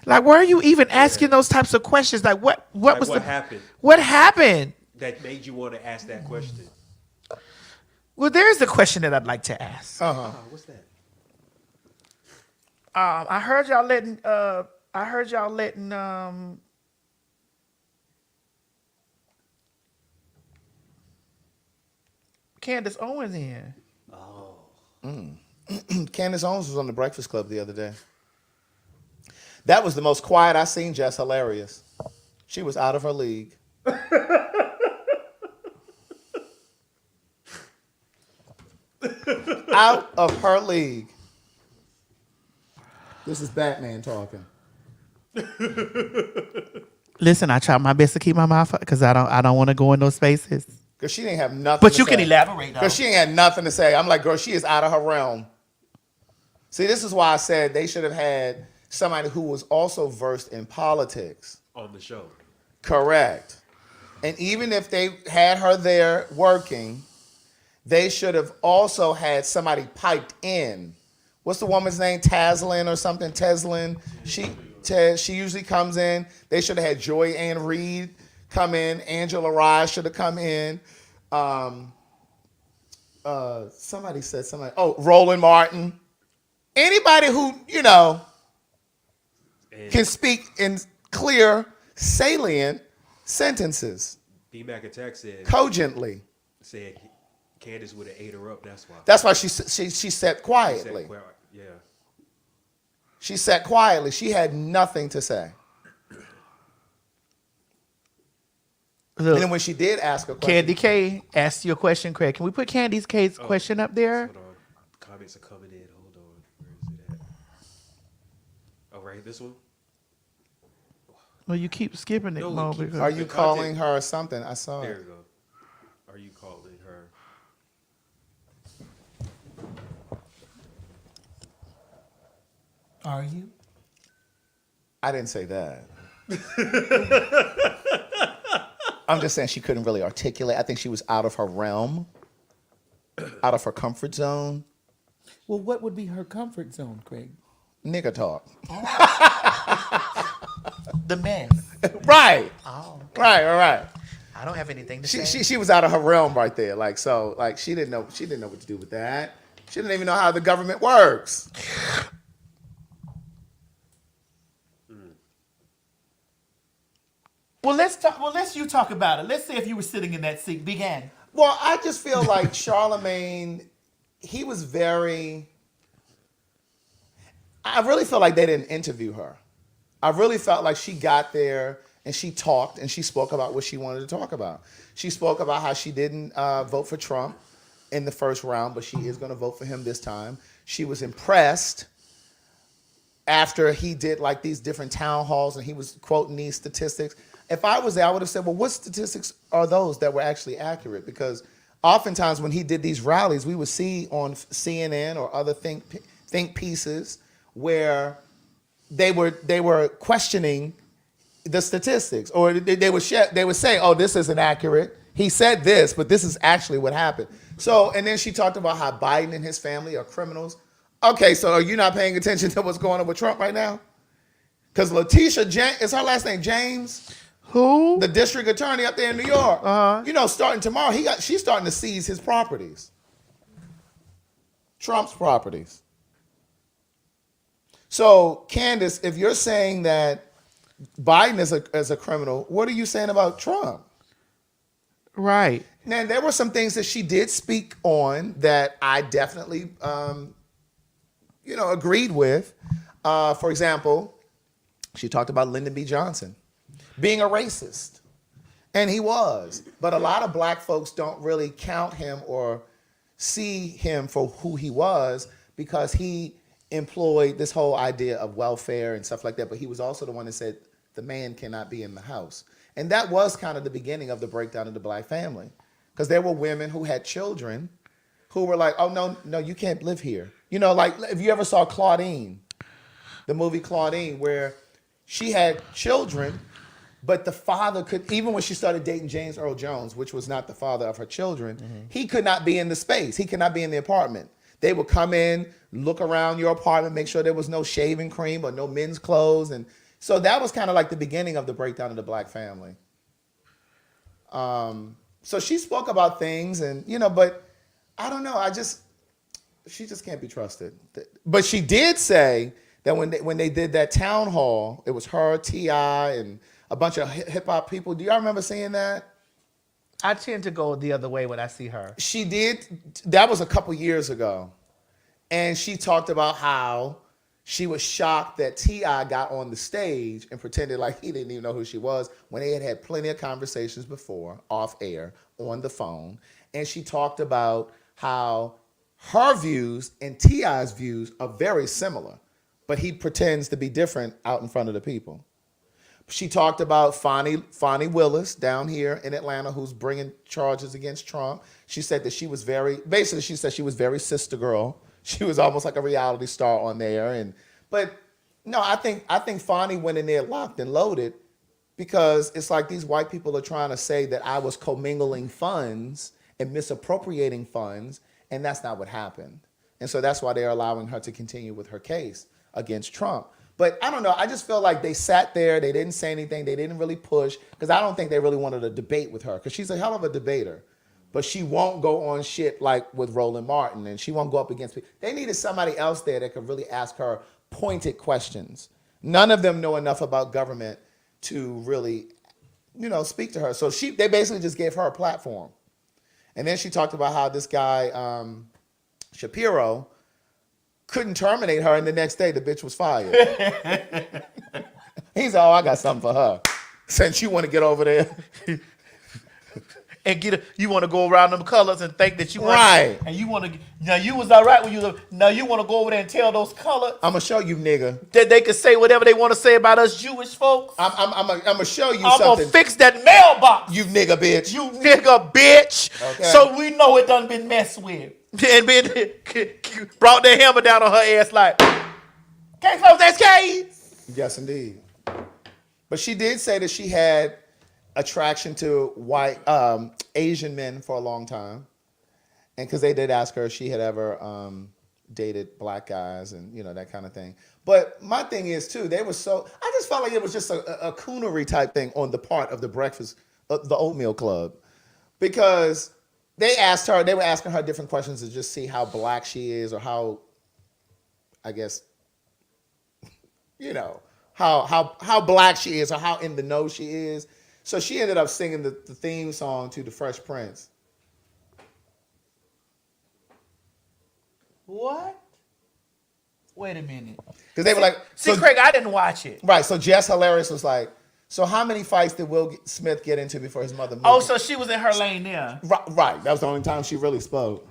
Like, why are you even asking those types of questions? Like, what happened? What happened? That made you want to ask that question. Well, there's a question that I'd like to ask. What's that? I heard y'all letting Candace Owens in. Candace Owens was on the Breakfast Club the other day. That was the most quiet I seen. Just hilarious. She was out of her league. Out of her league. This is Batman talking. Listen, I try my best to keep my mouth because I don't want to go in those spaces. Because she didn't have nothing But to you say. can elaborate, though. Because she ain't had nothing to say. I'm like, girl, she is out of her realm. See, this is why I said they should have had somebody who was also versed in politics. On the show. Correct. And even if they had her there working, they should have also had somebody piped in. What's the woman's name? Taslin or something? Teslin. She usually comes in. They should have had Joy Ann Reid come in. Angela Rye should have come in. Somebody said somebody. Oh, Roland Martin. Anybody who, can speak in clear, salient sentences. B. Mac Attack said. Cogently. Said Candace would have ate her up. That's why. That's why she sat quietly. Yeah. She sat quietly. She had nothing to say. And then when she did ask a question, Candy K asked you a question, Craig. Can we put Candy K's question up there? Hold on. Comments are coming in. Hold on. Where is it at? Oh, right. This one? Well, you keep skipping it, Mo. Are you calling her something? I saw There it. you go. Are you calling her? Are you? I didn't say that. I'm just saying she couldn't really articulate. I think she was out of her realm, out of her comfort zone. Well, what would be her comfort zone, Craig? Nigga talk. The mess. Right. Oh. Right. I don't have anything to She say. she was out of her realm right there. Like she didn't know what to do with that. She didn't even know how the government works. Well, let's you talk about it. Let's say if you were sitting in that seat. Begin. Well, I just feel like Charlemagne, he was very. I really feel like they didn't interview her. I really felt like she got there and she talked and she spoke about what she wanted to talk about. She spoke about how she didn't vote for Trump in the first round, but she is going to vote for him this time. She was impressed after he did like these different town halls and he was quoting these statistics. If I was there, I would have said, well, what statistics are those that were actually accurate? Because oftentimes when he did these rallies, we would see on CNN or other think pieces where they were questioning the statistics, or they would say, oh, this isn't accurate. He said this, but this is actually what happened. So, and then she talked about how Biden and his family are criminals. Okay, so are you not paying attention to what's going on with Trump right now? Because Letitia James, is her last name James? Who? The district attorney up there in New York. You know, starting tomorrow, she's starting to seize his properties. Trump's properties. So, Candace, if you're saying that Biden is a criminal, what are you saying about Trump? Right. Now, there were some things that she did speak on that I definitely, agreed with. For example, she talked about Lyndon B. Johnson being a racist. And he was. But a lot of black folks don't really count him or see him for who he was because he employed this whole idea of welfare and stuff like that. But he was also the one that said the man cannot be in the house. And that was kind of the beginning of the breakdown of the black family. Because there were women who had children who were like, oh, no, you can't live here. You know, like if you ever saw Claudine, the movie Claudine, where she had children, but the father could, even when she started dating James Earl Jones, which was not the father of her children, he could not be in the space. He could not be in the apartment. They would come in, look around your apartment, make sure there was no shaving cream or no men's clothes. And so that was kind of like the beginning of the breakdown of the black family. So she spoke about things and, but I don't know. She just can't be trusted. But she did say that when they did that town hall, it was her, T.I., and a bunch of hip hop people. Do y'all remember seeing that? I tend to go the other way when I see her. She did. That was a couple years ago. And she talked about how she was shocked that T.I. got on the stage and pretended like he didn't even know who she was when they had had plenty of conversations before, off air, on the phone. And she talked about how her views and T.I.'s views are very similar, but he pretends to be different out in front of the people. She talked about Fonnie Willis down here in Atlanta, who's bringing charges against Trump. She said that she was very sister girl. She was almost like a reality star on there. But no, I think Fonnie went in there locked and loaded because it's like these white people are trying to say that I was commingling funds and misappropriating funds, and that's not what happened. And so that's why they're allowing her to continue with her case against Trump. But I don't know. I just feel like they sat there. They didn't say anything. They didn't really push because I don't think they really wanted a debate with her because she's a hell of a debater. But she won't go on shit like with Roland Martin, and she won't go up against people. They needed somebody else there that could really ask her pointed questions. None of them know enough about government to really, speak to her. So they basically just gave her a platform. And then she talked about how this guy, Shapiro, couldn't terminate her, and the next day the bitch was fired. He's I got something for her. Since you want to get over there. and you want to go around them colors and think that you want, right, and you want to. Now you was all right when you. Now you want to go over there and tell those colors. I'm gonna show you, nigga, that they can say whatever they want to say about us Jewish folks. I'm gonna show you I'm something. gonna fix that mailbox. You nigga bitch. You nigga bitch. Okay. So we know it done been messed with and been brought that hammer down on her ass like. Can't close that case. Yes, indeed. But she did say that she had attraction to white Asian men for a long time, and because they did ask her if she had ever dated black guys and that kind of thing. But my thing is too, they were so. I just felt like it was just a coonery type thing on the part of the breakfast, the oatmeal club, because they were asking her different questions to just see how black she is or how, I guess, how black she is or how in the know she is. So she ended up singing the theme song to The Fresh Prince. What? Wait a minute. Because they were like... Craig, I didn't watch it. Right, so Jess Hilarious was like, so how many fights did Will Smith get into before his mother moved? Oh, so she was in her lane there. Right, that was the only time she really spoke.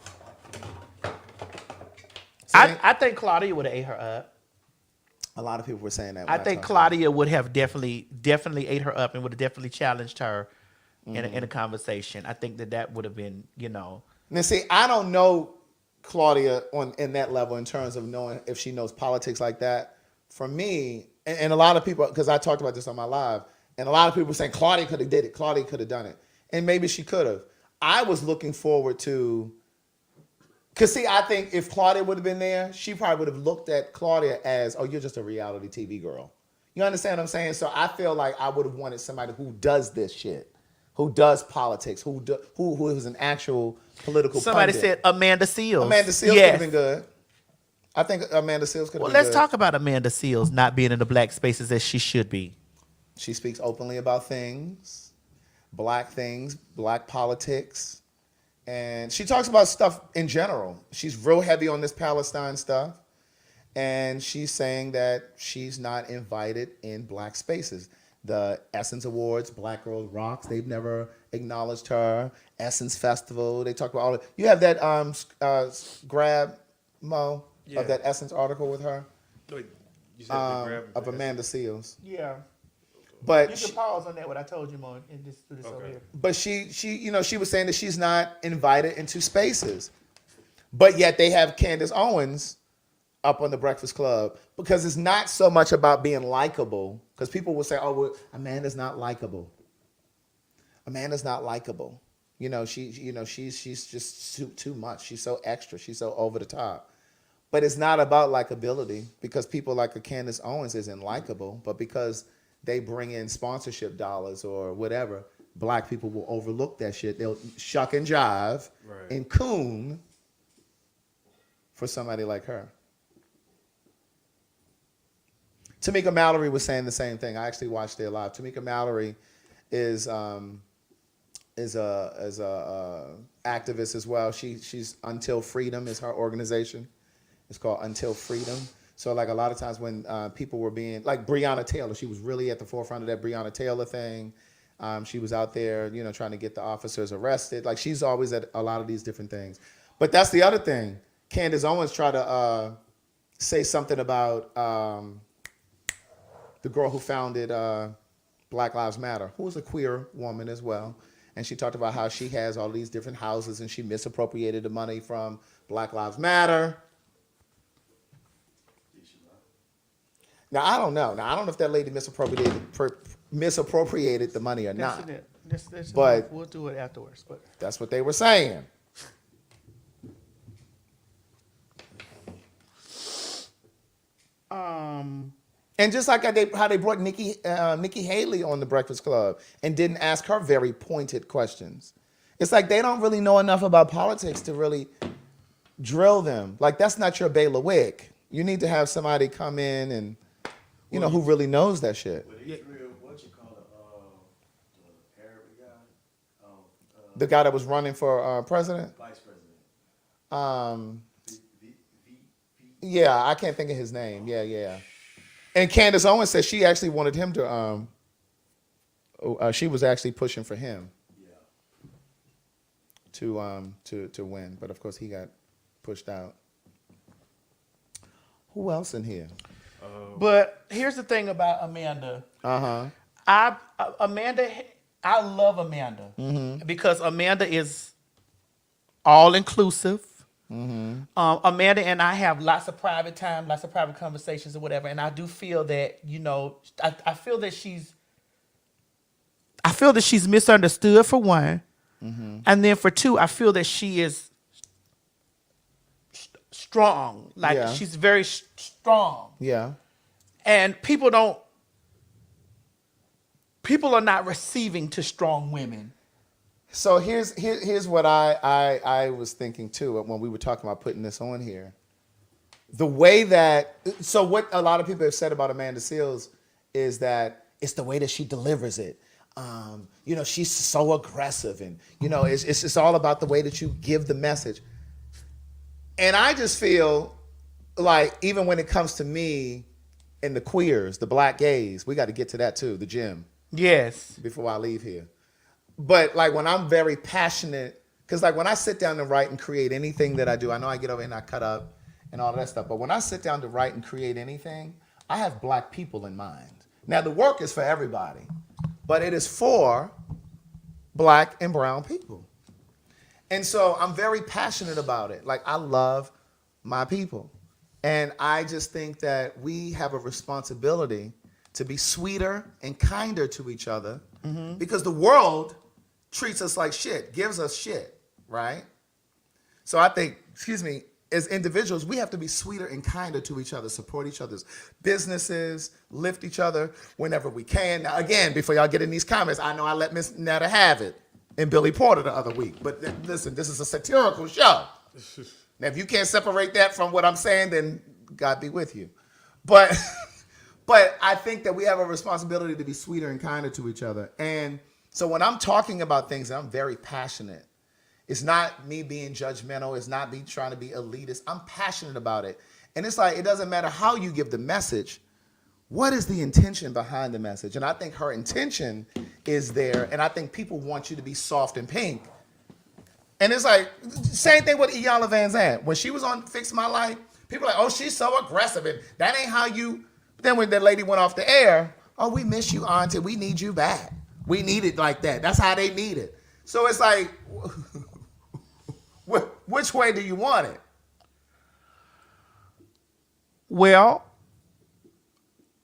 I think Claudia would have ate her up. A lot of people were saying that. I think Claudia would have definitely ate her up and would have definitely challenged her in a conversation. I think that would have been, Now, see, I don't know Claudia in that level in terms of knowing if she knows politics like that. For me, and a lot of people, because I talked about this on my live, and a lot of people were saying Claudia could have did it. Claudia could have done it. And maybe she could have. I was looking forward to... Because, see, I think if Claudia would have been there, she probably would have looked at Claudia as, oh, you're just a reality TV girl. You understand what I'm saying? So I feel like I would have wanted somebody who does this shit, who does politics, who is an actual political Somebody pundit. said Amanda Seales. Amanda Seales could have been good. I think Amanda Seales could have been good. Well, let's talk about Amanda Seales not being in the black spaces as she should be. She speaks openly about things, black politics. And she talks about stuff in general. She's real heavy on this Palestine stuff. And she's saying that she's not invited in black spaces. The Essence Awards, Black Girl Rocks, they've never acknowledged her. Essence Festival, they talk about all of. You have that grab, Mo, of that Essence article with her? Wait, you said the grab of Amanda Seales. Yeah. But you can pause on that, what I told you, Mo, and just do this over here. But she was saying that she's not invited into spaces. But yet they have Candace Owens up on the Breakfast Club because it's not so much about being likable. Because people will say, oh, well, Amanda's not likable. Amanda's not likable. She's just too much. She's so extra. She's so over the top. But it's not about likability because people like a Candace Owens isn't likable, but because they bring in sponsorship dollars or whatever, black people will overlook that shit. They'll shuck and jive and coon for somebody like her. Tamika Mallory was saying the same thing. I actually watched it live. Tamika Mallory is a activist as well. She's Until Freedom is her organization. It's called Until Freedom. So like a lot of times when people were being, like Breonna Taylor, she was really at the forefront of that Breonna Taylor thing. She was out there, trying to get the officers arrested. Like she's always at a lot of these different things. But that's the other thing. Candace Owens tried to say something about the girl who founded Black Lives Matter, who was a queer woman as well. And she talked about how she has all these different houses and she misappropriated the money from Black Lives Matter. Now, I don't know. I don't know if that lady misappropriated the money or not. But we'll do it afterwards. But that's what they were saying. And just like how they brought Nikki Haley on the Breakfast Club and didn't ask her very pointed questions. It's like they don't really know enough about politics to really drill them. Like that's not your bailiwick. You need to have somebody come in and who really knows that shit. But Israel, what you call it, the Arab guy? The guy that was running for president? Vice president. Yeah, I can't think of his name. Yeah. And Candace Owens said she actually wanted him to, she was actually pushing for him. to win. But of course, he got pushed out. Who else in here? But here's the thing about Amanda. Amanda, I love Amanda because Amanda is all inclusive. Amanda and I have lots of private time, lots of private conversations or whatever, and I do feel that I feel that she's misunderstood for one, and then for two, I feel that she is strong. Like she's very strong. Yeah. And people are not receiving to strong women. So here's what I was thinking too when we were talking about putting this on here. The way that, so what a lot of people have said about Amanda Seales is that it's the way that she delivers it. She's so aggressive, and it's all about the way that you give the message. And I just feel like even when it comes to me and the queers, the black gays, we got to get to that too, the gym. Yes. Before I leave here. But like when I'm very passionate, because like when I sit down to write and create anything that I do, I know I get over here and I cut up and all that stuff, but when I sit down to write and create anything, I have black people in mind. Now the work is for everybody, but it is for black and brown people. And so I'm very passionate about it. Like I love my people. And I just think that we have a responsibility to be sweeter and kinder to each other because the world treats us like shit, gives us shit, right? So I think, as individuals, we have to be sweeter and kinder to each other, support each other's businesses, lift each other whenever we can. Now, again, before y'all get in these comments, I know I let Miss Netta have it and Billy Porter the other week. But listen, this is a satirical show. Now, if you can't separate that from what I'm saying, then God be with you. But I think that we have a responsibility to be sweeter and kinder to each other. And so when I'm talking about things, I'm very passionate. It's not me being judgmental. It's not me trying to be elitist. I'm passionate about it. And it's like, it doesn't matter how you give the message. What is the intention behind the message? And I think her intention is there. And I think people want you to be soft and pink. And it's like, same thing with Iyanla Vanzant. When she was on Fix My Life, people are like, oh, she's so aggressive. And that ain't how you... Then when that lady went off the air, oh, we miss you, auntie. We need you back. We need it like that. That's how they need it. So it's like, which way do you want it? Well,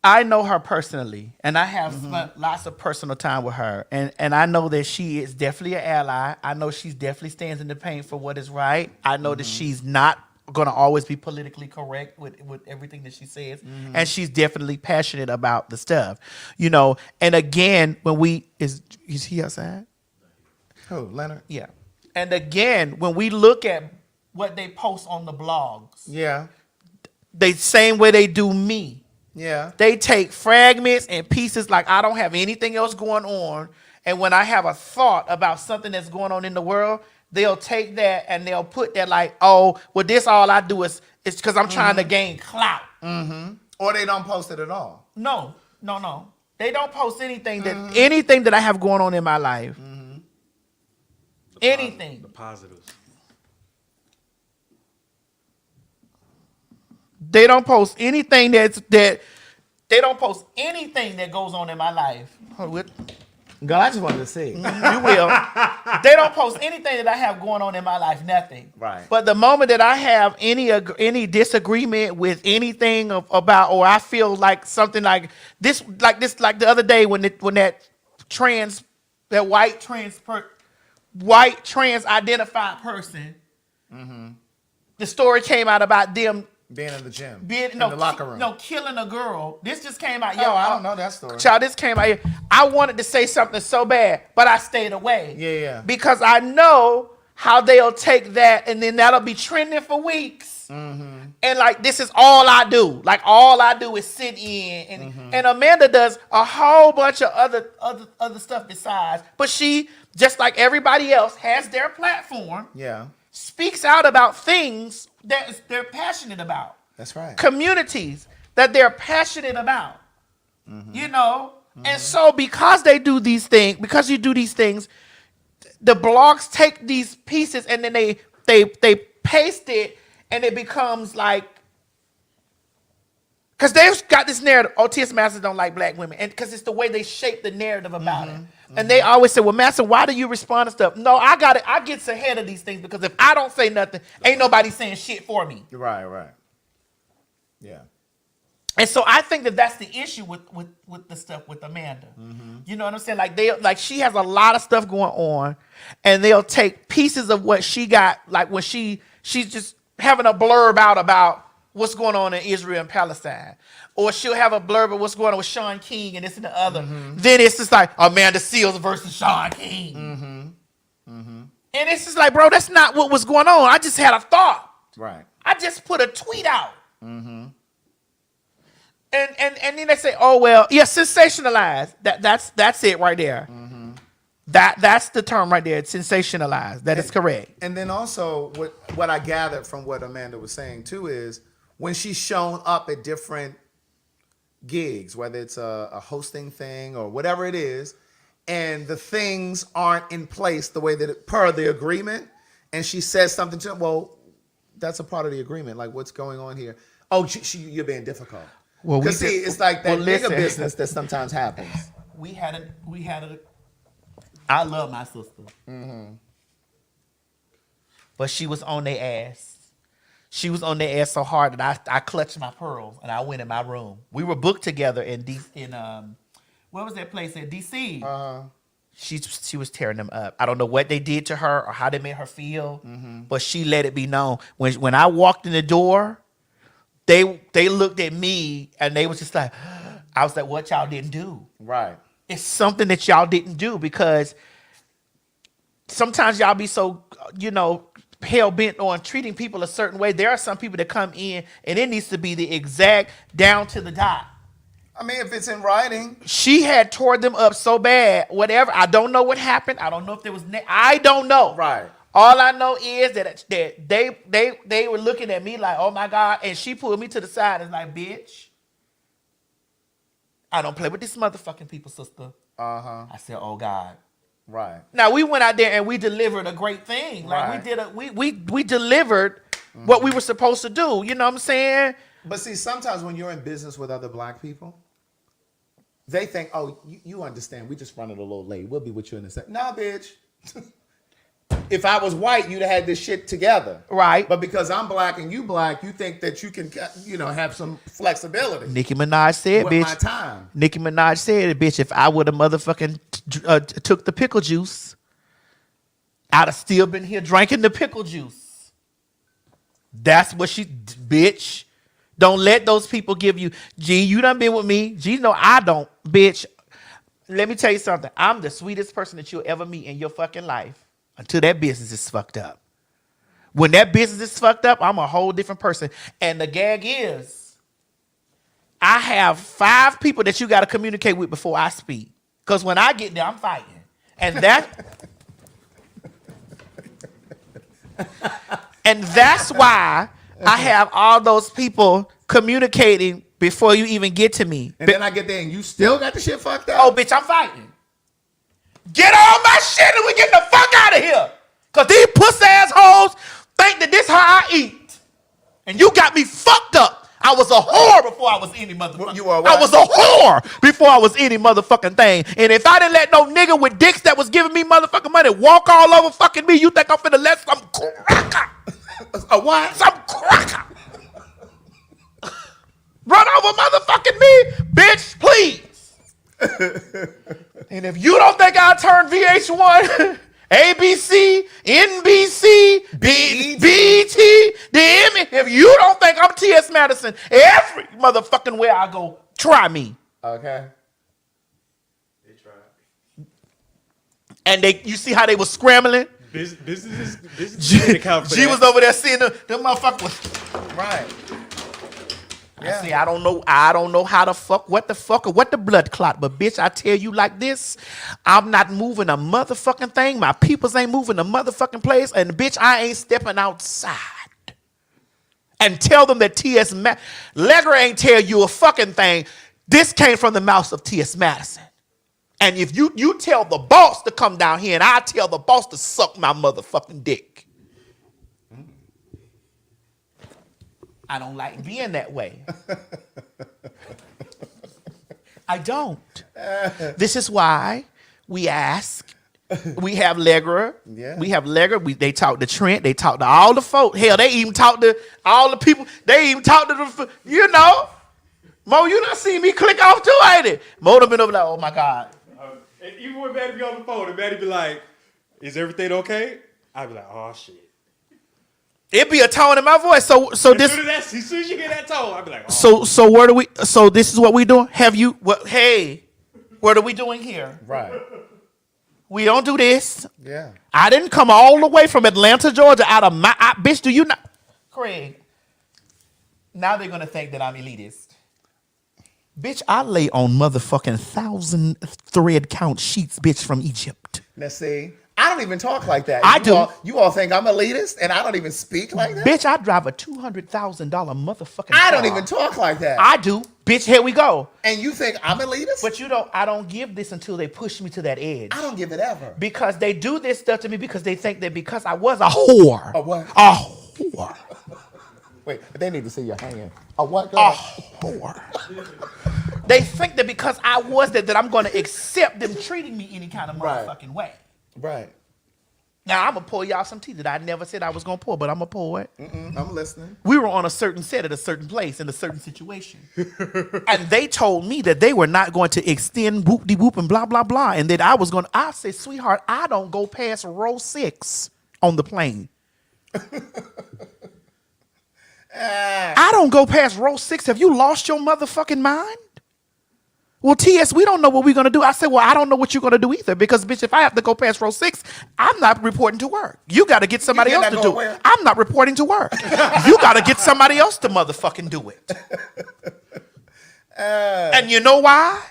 I know her personally, and I have spent lots of personal time with her. And I know that she is definitely an ally. I know she definitely stands in the pain for what is right. I know that she's not going to always be politically correct with everything that she says. And she's definitely passionate about the stuff, and again, when is he outside? Oh, Leonard? Yeah. And again, when we look at what they post on the blogs, they same way they do me. Yeah. They take fragments and pieces like I don't have anything else going on. And when I have a thought about something that's going on in the world, they'll take that and they'll put that like, oh, well, this all I do is because I'm trying to gain clout. Or they don't post it at all. No. They don't post anything that I have going on in my life. Anything. The positives. They don't post anything they don't post anything that goes on in my life. God, I just wanted to see. You will. They don't post anything that I have going on in my life. Nothing. Right. But the moment that I have any disagreement with anything about, or I feel like something like the other day when that white trans identified person, the story came out about them being in the gym, in the locker room. Killing a girl. This just came out. Oh, I don't know that story. Child, this came out. I wanted to say something so bad, but I stayed away. Yeah. Because I know how they'll take that, and then that'll be trending for weeks. And like, this is all I do. Like, all I do is sit in, and Amanda does a whole bunch of other stuff besides. But she, just like everybody else, has their platform. Yeah. Speaks out about things that they're passionate about. That's right. Communities that they're passionate about. And so because you do these things, the blogs take these pieces and then they paste it and it becomes like, because they've got this narrative, T.S. Masters don't like black women, and because it's the way they shape the narrative about it. And they always say, well, Master, why do you respond to stuff? No, I got it. I get ahead of these things because if I don't say nothing, ain't nobody saying shit for me. Right. Yeah. And so I think that that's the issue with the stuff with Amanda. You know what I'm saying? Like she has a lot of stuff going on, and they'll take pieces of what she got, like when she's just having a blurb out about what's going on in Israel and Palestine. Or she'll have a blurb of what's going on with Sean King and this and the other. Then it's just like Amanda Seals versus Sean King. And it's just like, bro, that's not what was going on. I just had a thought. Right. I just put a tweet out. And then they say, oh, well, yeah, sensationalize. That's it right there. That's the term right there. It's sensationalized. That is correct. And then also what I gathered from what Amanda was saying too is when she's shown up at different gigs, whether it's a hosting thing or whatever it is, and the things aren't in place the way that per the agreement, and she says something to him, well, that's a part of the agreement. Like, what's going on here? Oh, you're being difficult. Well, see, it's like that nigga business that sometimes happens. We had a. I love my sister, but she was on their ass. She was on their ass so hard that I clutched my pearls and I went in my room. We were booked together in what was that place in DC? She was tearing them up. I don't know what they did to her or how they made her feel, but she let it be known. When I walked in the door, they looked at me and they was just like, I was like, what y'all didn't do? Right. It's something that y'all didn't do because sometimes y'all be so, hell bent on treating people a certain way. There are some people that come in and it needs to be the exact down to the dot. I mean, if it's in writing. She had tore them up so bad, whatever. I don't know what happened. I don't know if there was, I don't know. Right. All I know is that they were looking at me like, oh my God. And she pulled me to the side and was like, bitch, I don't play with these motherfucking people, sister. I said, oh God. Right. Now we went out there and we delivered a great thing. Like we delivered what we were supposed to do. You know what I'm saying? But see, sometimes when you're in business with other black people, they think, oh, you understand. We just running a little late. We'll be with you in a second. Nah, bitch. If I was white, you'd have had this shit together. Right. But because I'm black and you black, you think that you can, have some flexibility. Nicki Minaj said, with bitch. My time. Nicki Minaj said, bitch, if I would have motherfucking took the pickle juice, I'd have still been here drinking the pickle juice. That's what bitch. Don't let those people give you, G, you done been with me. G, no, I don't, bitch. Let me tell you something. I'm the sweetest person that you'll ever meet in your fucking life. Until that business is fucked up. When that business is fucked up, I'm a whole different person. And the gag is, I have 5 people that you got to communicate with before I speak. Because when I get there, I'm fighting. And that's why I have all those people communicating before you even get to me. And then I get there and you still got the shit fucked up? Oh, bitch, I'm fighting. Get all my shit and we get the fuck out of here. Because these puss assholes think that this how I eat. And you got me fucked up. I was a whore before I was any motherfucking thing. I was a whore before I was any motherfucking thing. And if I didn't let no nigga with dicks that was giving me motherfucking money walk all over fucking me, you think I'm finna let some cracker? A what? Some cracker. Run over motherfucking me? Bitch, please. And if you don't think I'll turn VH1, ABC, NBC, BET, if you don't think I'm T.S. Madison, every motherfucking way I go, try me. Okay. They tried. And you see how they was scrambling? Business didn't account for G that. was over there seeing them motherfuckers. Right. Yeah. See, I don't know how the fuck, what the blood clot, but bitch, I tell you like this, I'm not moving a motherfucking thing. My peoples ain't moving a motherfucking place, and bitch, I ain't stepping outside. And tell them that T.S. Legger ain't tell you a fucking thing. This came from the mouth of T.S. Madison. And if you tell the boss to come down here and I tell the boss to suck my motherfucking dick. I don't like being that way. I don't. This is why we ask. We have Legger. Yeah. We have Legger. They talk to Trent. They talk to all the folk. Hell, they even talk to all the people. They even talk to the, you know. Mo, you done seen me click off too, ain't it? Mo done been over there, oh my God. And even when Maddie be on the phone and Maddie be like, is everything okay? I'd be like, oh shit. It be a tone in my voice. So As this. soon as you get that tone, I'd be like, So where do we? So this is what we doing. Have you? What? Hey, what are we doing here? Right. We don't do this. Yeah. I didn't come all the way from Atlanta, Georgia, out of my bitch. Do you not, Craig? Now they're gonna think that I'm elitist. Bitch, I lay on motherfucking 1,000 thread count sheets, bitch, from Egypt. Now see, I don't even talk like that. I do. You all think I'm elitist, and I don't even speak like that. Bitch, I drive a $200,000 motherfucking car. I don't even talk like that. I do. Bitch, here we go. And you think I'm elitist? But you don't. I don't give this until they push me to that edge. I don't give it ever. Because they do this stuff to me because they think that because I was a whore. A what? A whore. Wait, they need to see your hand. A what? Girl? A whore. They think that because I was that I'm going to accept them treating me any kind of motherfucking way. Right. Now, I'm going to pull y'all some tea that I never said I was going to pull, but I'm going to pull it. I'm listening. We were on a certain set at a certain place in a certain situation. And they told me that they were not going to extend whoop-de-whoop and blah, blah, blah. And that I was going to, I said, sweetheart, I don't go past row 6 on the plane. I don't go past row 6. Have you lost your motherfucking mind? Well, TS, we don't know what we're going to do. I said, well, I don't know what you're going to do either. Because, bitch, if I have to go past row 6, I'm not reporting to work. You got to get somebody else to do it. I'm not reporting to work. You got to get somebody else to motherfucking do it. And you know why?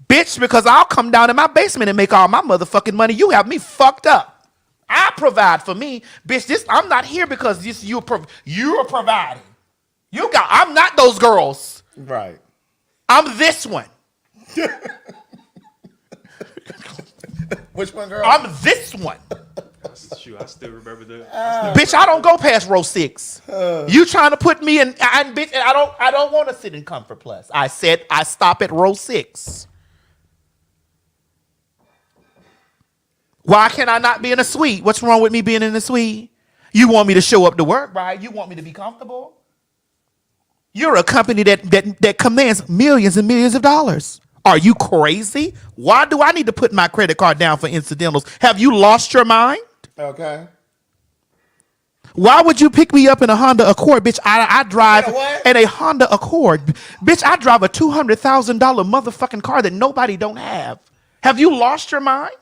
Bitch, because I'll come down in my basement and make all my motherfucking money. You have me fucked up. I provide for me. Bitch, I'm not here because you're providing. I'm not those girls. Right. I'm this one. Which one, girl? I'm this one. Shoot, I still remember the. Bitch, I don't go past row 6. You trying to put me in? And bitch, I don't want to sit in Comfort Plus. I said I stop at row 6. Why can I not be in a suite? What's wrong with me being in a suite? You want me to show up to work, right? You want me to be comfortable? You're a company that commands millions and millions of dollars. Are you crazy? Why do I need to put my credit card down for incidentals? Have you lost your mind? Okay. Why would you pick me up in a Honda Accord? Bitch, I drive in a Honda Accord. Bitch, I drive a $200,000 motherfucking car that nobody don't have. Have you lost your mind?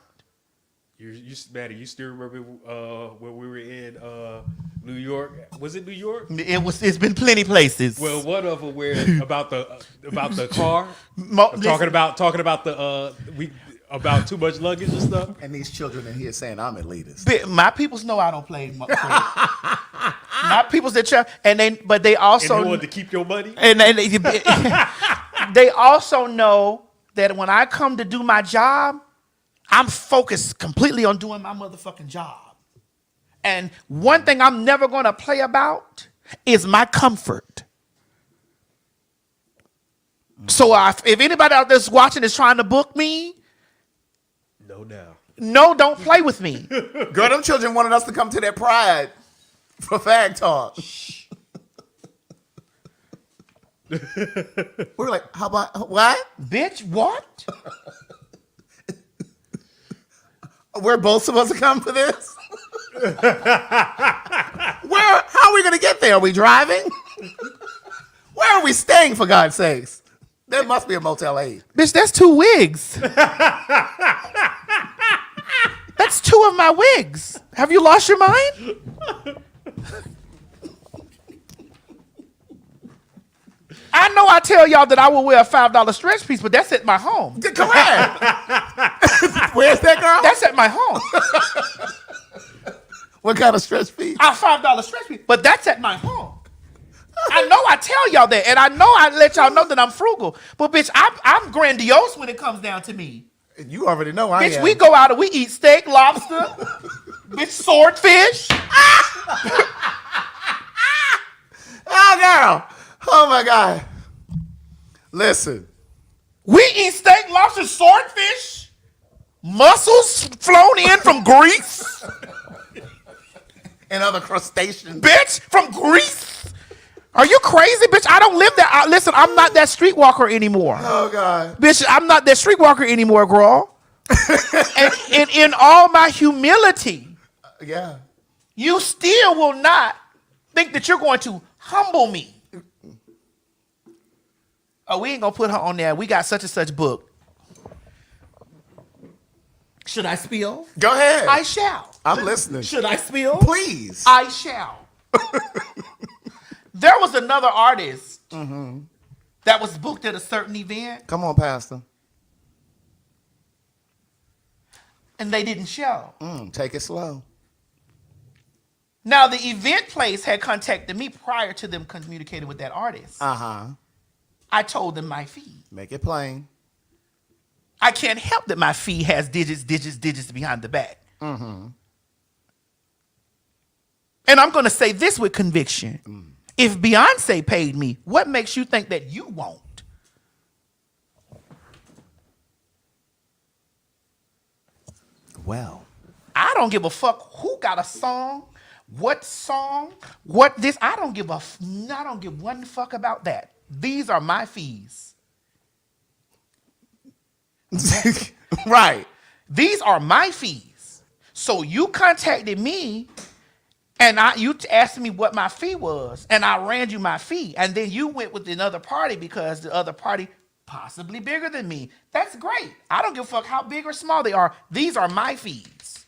Maddie, you still remember when we were in New York? Was it New York? It's been plenty places. Well, one of them where about the car, talking about about too much luggage and stuff. And these children in here saying I'm elitist. My peoples know I don't play. My peoples that but they also and they want to keep your money. And they also know that when I come to do my job, I'm focused completely on doing my motherfucking job. And one thing I'm never going to play about is my comfort. So if anybody out there's watching is trying to book me, no, don't play with me. Girl, them children wanted us to come to their pride for fag talk. We're like, how about what? Bitch, what? We're both supposed to come for this? How are we going to get there? Are we driving? Where are we staying, for God's sakes? There must be a Motel 8. Bitch, that's 2 wigs. That's 2 of my wigs. Have you lost your mind? I know I tell y'all that I will wear a $5 stretch piece, but that's at my home. Correct. Where's that, girl? That's at my home. What kind of stretch piece? A $5 stretch piece, but that's at my home. I know I tell y'all that, and I know I let y'all know that I'm frugal. But bitch, I'm grandiose when it comes down to me. You already know I Bitch, am. we go out and we eat steak, lobster, bitch, swordfish. Oh, girl. Oh, my God. Listen. We eat steak, lobster, swordfish, mussels flown in from Greece. And other crustaceans. Bitch, from Greece. Are you crazy, bitch? I don't live that. Listen, I'm not that streetwalker anymore. Oh, God. Bitch, I'm not that streetwalker anymore, girl. and in all my humility, Yeah. you still will not think that you're going to humble me. Oh, we ain't gonna put her on there. We got such and such book. Should I spill? Go ahead. I shall. I'm listening. Should I spill? Please. I shall. There was another artist that was booked at a certain event, Come on, Pastor. and they didn't show. Take it slow. Now, the event place had contacted me prior to them communicating with that artist. Uh-huh. I told them my fee. Make it plain. I can't help that my fee has digits behind the back. And I'm going to say this with conviction. If Beyonce paid me, what makes you think that you won't? Well. I don't give a fuck who got a song, what this. I don't give one fuck about that. These are my fees. Right. These are my fees. So you contacted me and you asked me what my fee was, and I ran you my fee, and then you went with another party because the other party possibly bigger than me. That's great. I don't give a fuck how big or small they are. These are my fees.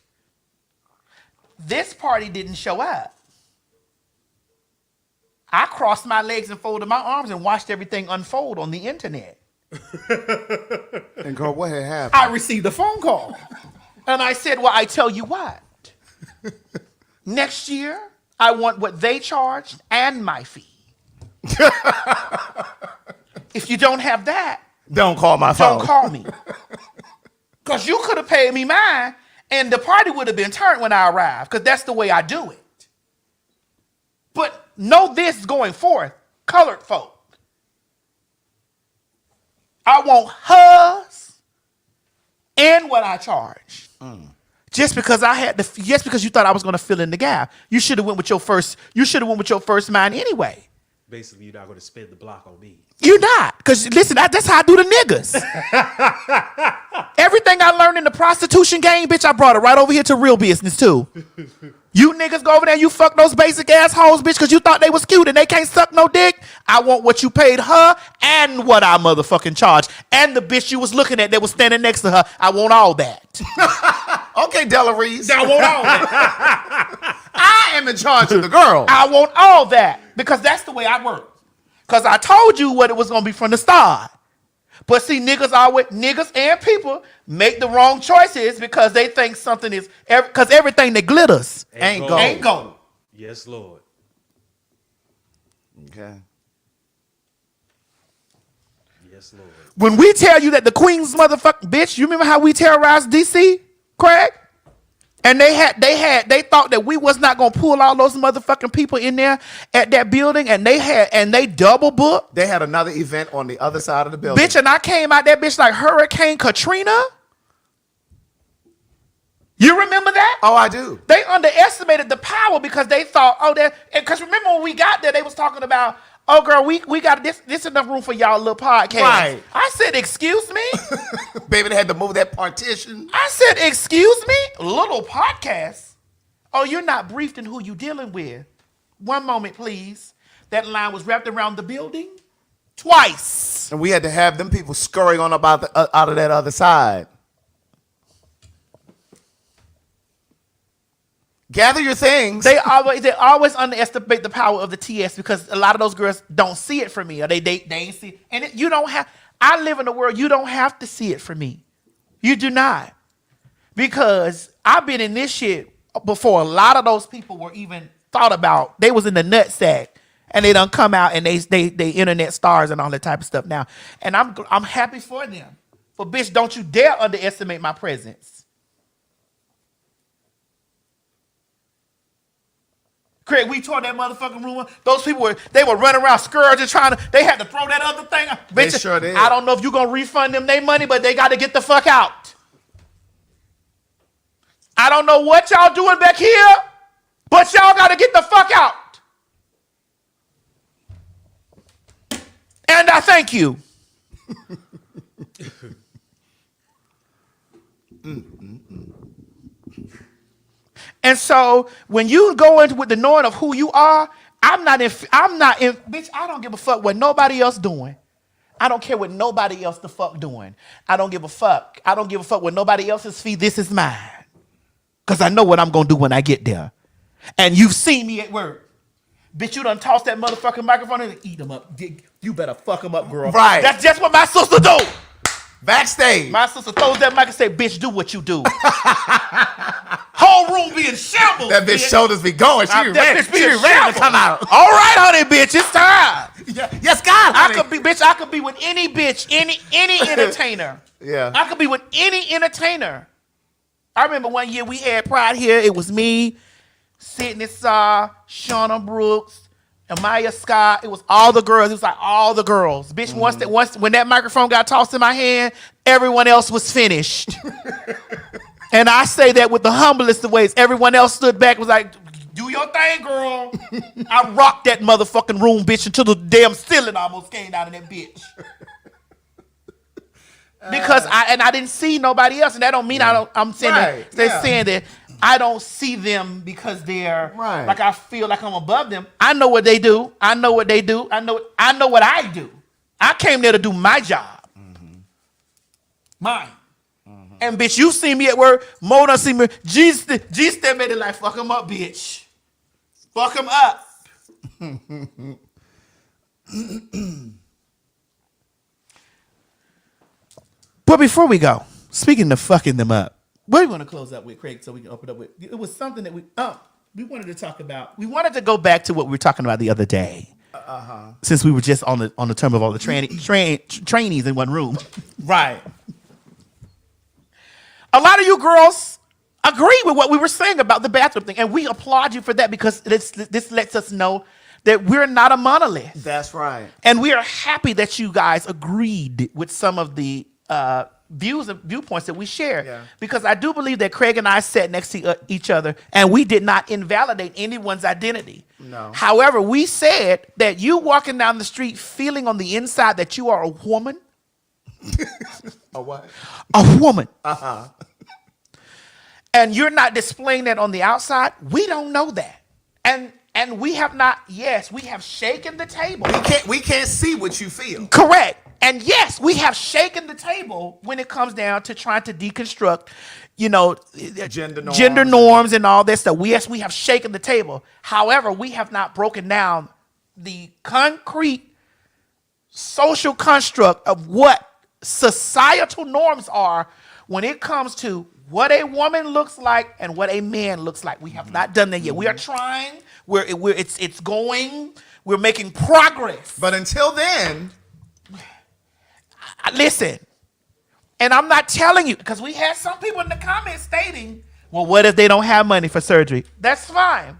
This party didn't show up. I crossed my legs and folded my arms and watched everything unfold on the internet. And girl, what had happened? I received a phone call. And I said, well, I tell you what. Next year, I want what they charged and my fee. If you don't have that, don't call my phone. Don't call me. Because you could have paid me mine, and the party would have been turned when I arrived, because that's the way I do it. But know this going forth, colored folk. I want hers and what I charge. Just because you thought I was going to fill in the gap. You should have went with your first mind anyway. Basically, you're not going to spend the block on me. You're not. Because, listen, that's how I do the niggas. Everything I learned in the prostitution game, bitch, I brought it right over here to real business, too. You niggas go over there and you fuck those basic assholes, bitch, because you thought they was cute and they can't suck no dick. I want what you paid her and what I motherfucking charged. And the bitch you was looking at that was standing next to her. I want all that. Okay, Della Reese. I want all that. I am in charge of the girl. I want all that because that's the way I work. Because I told you what it was going to be from the start. But see, niggas and people make the wrong choices because they think something is, because everything that glitters ain't gold. Yes, Lord. Okay. Yes, Lord. When we tell you that the Queen's motherfucking bitch, you remember how we terrorized DC, Craig? And they thought that we was not gonna pull all those motherfucking people in there at that building, and they double booked. They had another event on the other side of the building. Bitch, and I came out that bitch like Hurricane Katrina. You remember that? Oh, I do. They underestimated the power because they thought, because remember when we got there, they was talking about, oh girl, we got this enough room for y'all little podcast. Right. I said, excuse me? Baby, they had to move that partition. I said, excuse me? Little podcast? Oh, you're not briefed in who you dealing with. One moment, please. That line was wrapped around the building twice. And we had to have them people scurrying on up out of that other side. Gather your things. They always underestimate the power of the TS because a lot of those girls don't see it from me, or they ain't see it. And you don't have. I live in a world you don't have to see it from me. You do not, because I've been in this shit before a lot of those people were even thought about. They was in the nutsack, and they done come out and they internet stars and all that type of stuff now. And I'm happy for them But bitch, don't you dare underestimate my presence. Craig, we tore that motherfucking room. Those people were running around scourging, they had to throw that other thing. They sure did. I don't know if you're gonna refund them their money, but they got to get the fuck out. I don't know what y'all doing back here, but y'all got to get the fuck out. And I thank you. And so when you go into with the knowing of who you are, I'm not in, bitch, I don't give a fuck what nobody else doing. I don't care what nobody else the fuck doing. I don't give a fuck. I don't give a fuck what nobody else's feet. This is mine. Because I know what I'm going to do when I get there. And you've seen me at work. Bitch, you done tossed that motherfucking microphone and eat them up. You better fuck them up, girl. Right. That's just what my sister do. Backstage. My sister throws that mic and say, bitch, do what you do. Whole room be in shambles. That bitch shoulders be going. She ready to come out. All right, honey, bitch, it's time. Yes, God, honey. I could be with any bitch, any entertainer. Yeah. I could be with any entertainer. I remember one year we had Pride here. It was me, Sydney Saw, Shauna Brooks, Amaya Scott. It was all the girls. It was like all the girls. Bitch, once when that microphone got tossed in my hand, everyone else was finished. And I say that with the humblest of ways. Everyone else stood back and was like, do your thing, girl. I rocked that motherfucking room, bitch, until the damn ceiling almost came down in that bitch. Because I didn't see nobody else, and that don't mean I'm saying they're saying that I don't see them because they're like I feel like I'm above them. I know what they do. I know what they do. I know what I do. I came there to do my job. Mine. And bitch, you see me at work. Mo done see me. G step made it like fuck him up, bitch. Fuck him up. But before we go, speaking of fucking them up, what do you want to close up with, Craig, so we can open up with? It was something that we wanted to talk about. We wanted to go back to what we were talking about the other day. Since we were just on the term of all the trainees in one room. Right. A lot of you girls agree with what we were saying about the bathroom thing, and we applaud you for that because this lets us know that we're not a monolith. That's right. And we are happy that you guys agreed with some of the views and viewpoints that we share. Yeah. Because I do believe that Craig and I sat next to each other and we did not invalidate anyone's identity. No. However, we said that you walking down the street feeling on the inside that you are a woman. A what? A woman. And you're not displaying that on the outside. We don't know that. And we have not, yes, we have shaken the table. We can't see what you feel. Correct. And yes, we have shaken the table when it comes down to trying to deconstruct, gender norms and all that stuff. Yes, we have shaken the table. However, we have not broken down the concrete social construct of what societal norms are when it comes to what a woman looks like and what a man looks like. We have not done that yet. We are trying. It's going. We're making progress. But until then, listen. And I'm not telling you because we had some people in the comments stating, "Well, what if they don't have money for surgery?" That's fine.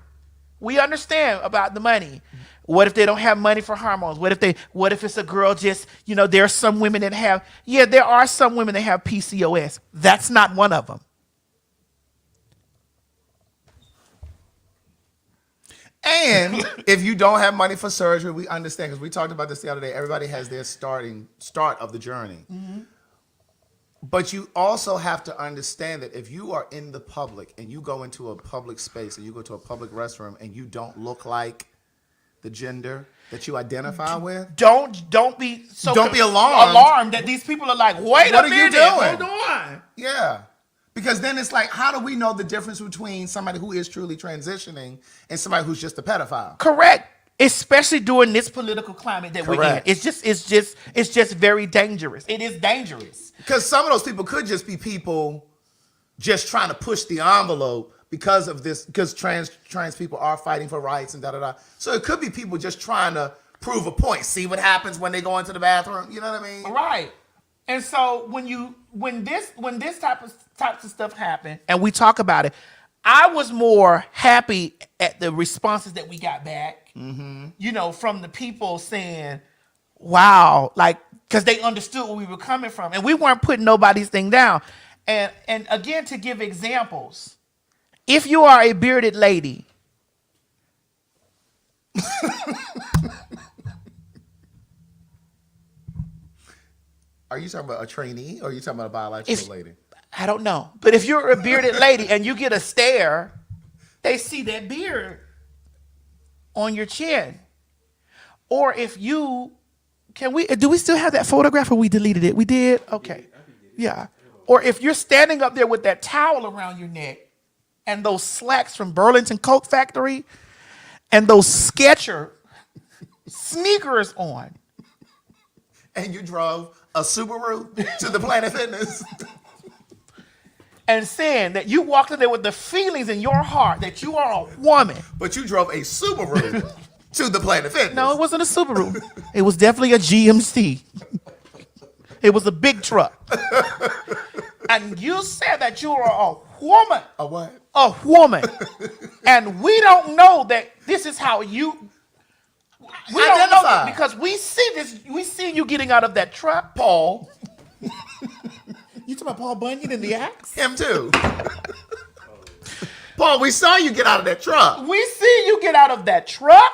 We understand about the money. What if they don't have money for hormones? What if it's a girl just, there are some women that have, there are some women that have PCOS. That's not one of them. And if you don't have money for surgery, we understand because we talked about this the other day. Everybody has their start of the journey. Mm-hmm. But you also have to understand that if you are in the public and you go into a public space and you go to a public restroom and you don't look like the gender that you identify with, don't be alarmed that these people are like, wait a minute, what are you doing? Hold on. Yeah. Because then it's like, how do we know the difference between somebody who is truly transitioning and somebody who's just a pedophile? Correct. Especially during this political climate that we're in. It's just very dangerous. It is dangerous. Because some of those people could just be people just trying to push the envelope because of this, because trans people are fighting for rights and da-da-da. So it could be people just trying to prove a point. See what happens when they go into the bathroom. You know what I mean? Right. And so when this types of stuff happen and we talk about it, I was more happy at the responses that we got back. You know, from the people saying, "Wow," like because they understood where we were coming from, and we weren't putting nobody's thing down. And again, to give examples, if you are a bearded lady. Are you talking about a trainee or are you talking about a biological lady? I don't know. But if you're a bearded lady and you get a stare, they see that beard on your chin. Or if you, do we still have that photograph or we deleted it? We did? Okay. Yeah. Or if you're standing up there with that towel around your neck and those slacks from Burlington Coat Factory and those Skechers sneakers on. And you drove a Subaru to the Planet Fitness. And saying that you walked in there with the feelings in your heart that you are a woman. But you drove a Subaru to the Planet Fitness. No, it wasn't a Subaru. It was definitely a GMC. It was a big truck. And you said that you are a woman. A what? A woman. And we don't know that this is how you... We don't know because we see this. We see you getting out of that truck, Paul. You talking about Paul Bunyan in the Axe? Him too. Paul, we saw you get out of that truck. We see you get out of that truck.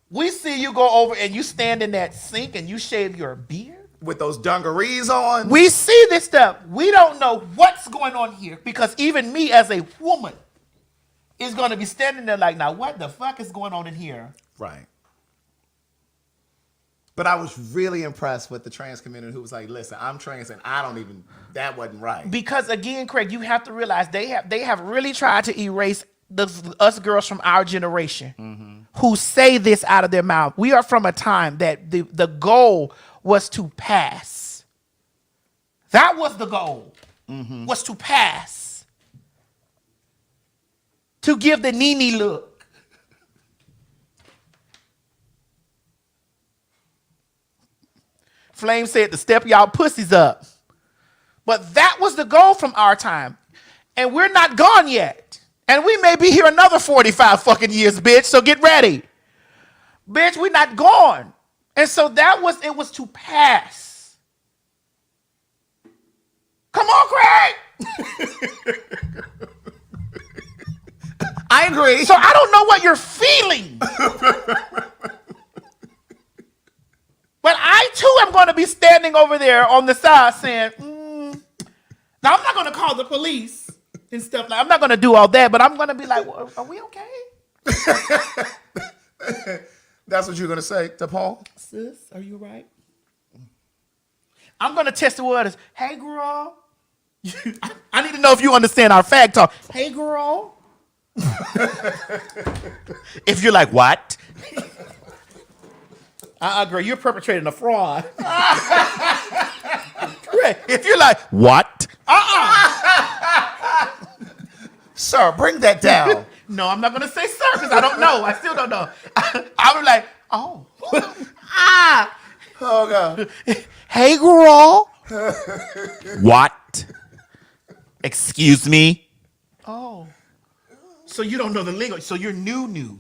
We see you go over and you stand in that sink and you shave your beard. With those dungarees on. We see this stuff. We don't know what's going on here because even me as a woman is going to be standing there like, now what the fuck is going on in here? Right. But I was really impressed with the trans community who was like, listen, I'm trans and I don't even, that wasn't right. Because again, Craig, you have to realize they have really tried to erase us girls from our generation who say this out of their mouth. We are from a time that the goal was to pass. That was the goal, was to pass. To give the Nene look. Flame said to step y'all pussies up. But that was the goal from our time. And we're not gone yet. And we may be here another 45 fucking years, bitch. So get ready. Bitch, we're not gone. And so it was to pass. Come on, Craig. I agree. So I don't know what you're feeling. But I, too, am going to be standing over there on the side saying, Now, I'm not going to call the police and stuff. I'm not going to do all that, but I'm going to be like, well, are we okay? That's what you're going to say to Paul? Sis, are you right? I'm going to test the waters. Hey, girl. I need to know if you understand our fact talk. Hey, girl. If you're like, what? Girl, you're perpetrating a fraud. If you're like, what? Sir, bring that down. No, I'm not going to say sir because I don't know. I still don't know. I was like, oh. Oh, God. Hey, girl. What? Excuse me? Oh. So you don't know the lingo. So you're new.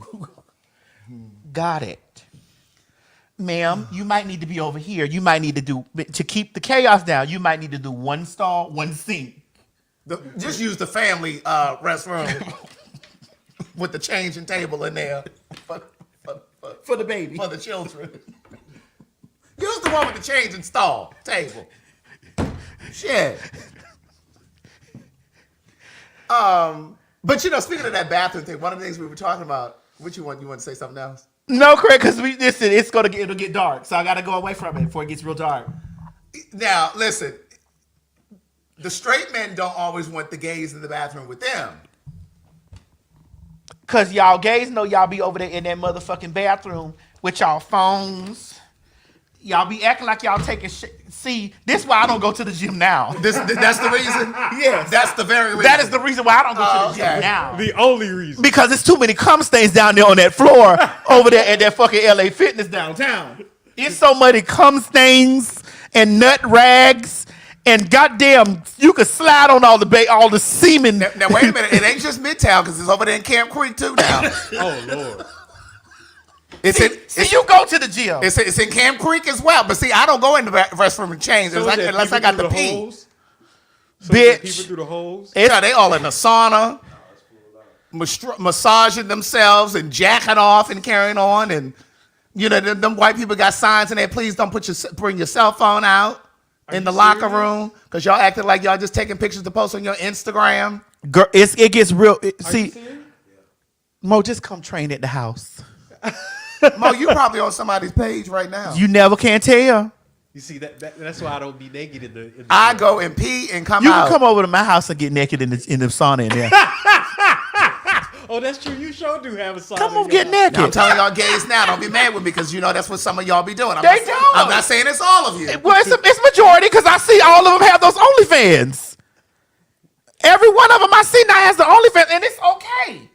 Got it. Ma'am, you might need to be over here. You might need to keep the chaos down, you might need to do one stall, one sink. Just use the family restroom with the changing table in there for the baby. For the children. Use the one with the changing stall table. Shit. But speaking of that bathroom thing, one of the things we were talking about, what you want to say something else? No, Craig, because it'll get dark. So I gotta go away from it before it gets real dark. Now, listen. The straight men don't always want the gays in the bathroom with them. Cause y'all gays know y'all be over there in that motherfucking bathroom with y'all phones. Y'all be acting like y'all taking shit. See, this is why I don't go to the gym now. That's the reason? Yes. That's the very reason. That is the reason why I don't go to the gym now. The only reason. Because there's too many cum stains down there on that floor over there at that fucking LA Fitness downtown. It's so many cum stains and nut rags and goddamn, you could slide on all the semen. Now wait a minute, it ain't just Midtown because it's over there in Camp Creek too now. Oh Lord. You go to the gym. It's in Camp Creek as well. But see, I don't go in the restroom and change unless I got to pee. So Bitch. people through the holes. Yeah, they all in the sauna, massaging themselves and jacking off and carrying on. And you know, them white people got signs in there. Please don't bring your cell phone out in the locker room because y'all acting like y'all just taking pictures to post on your Instagram. Girl, it gets real. See, Mo, just come train at the house. Mo, you probably on somebody's page right now. You never can tell. You see that's why I don't be naked in the I go and pee and come You out. can come over to my house and get naked in the sauna in there. Oh, that's true. You sure do have a sauna. Come on, get naked. Now, I'm telling y'all gays now, don't be mad with me because you know that's what some of y'all be doing. I'm They not saying it's all of you. Well, it's majority because I see all of them have those OnlyFans. Every one of them I see now has the OnlyFans, and it's okay.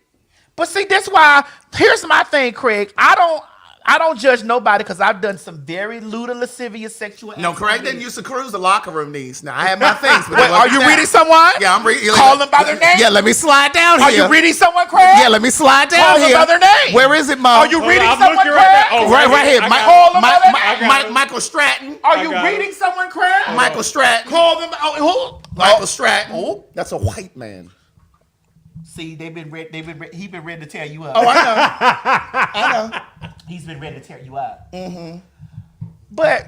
But see, that's why. Here's my thing, Craig. I don't judge nobody because I've done some very lewd and lascivious sexual. No, Craig didn't used to cruise the locker room needs. Now I have my things. But Wait, are you reading someone? Yeah, I'm reading. Call them by their name. Yeah, let me slide down Are here. you reading someone, Craig? Yeah, let me slide down Call here. them by their name. Where is it, Mo? Are you reading I'm someone, looking Craig? right now. Oh, right here. Call them by their name. Michael Stratton. Are you reading someone, Craig? Michael Stratton. Call them. Who? Michael Stratton. That's a white man. See, he been ready to tear you up. Oh, I know. I know. He's been ready to tear you up. Mm-hmm. But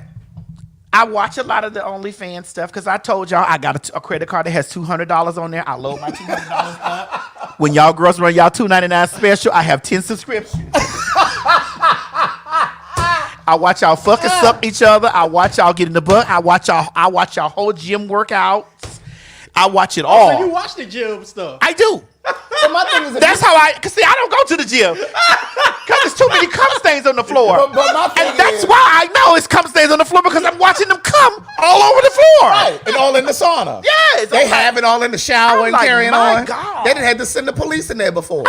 I watch a lot of the OnlyFans stuff because I told y'all I got a credit card that has $200 on there. I load my $200 up. When y'all girls run y'all $2.99 special, I have 10 subscriptions. I watch y'all fucking suck each other. I watch y'all get in the butt. I watch y'all whole gym workouts. I watch it all. So you watch the gym stuff? I do. So my thing is, That's how cause see, I don't go to the gym. Cause there's too many cum stains on the floor. But my thing And that's is- why I know it's cum stains on the floor because I'm watching them cum all over the floor. Right, and all in the sauna. Yes. They have it all in the shower I'm and like, carrying my on. God. They didn't have to send the police in there before.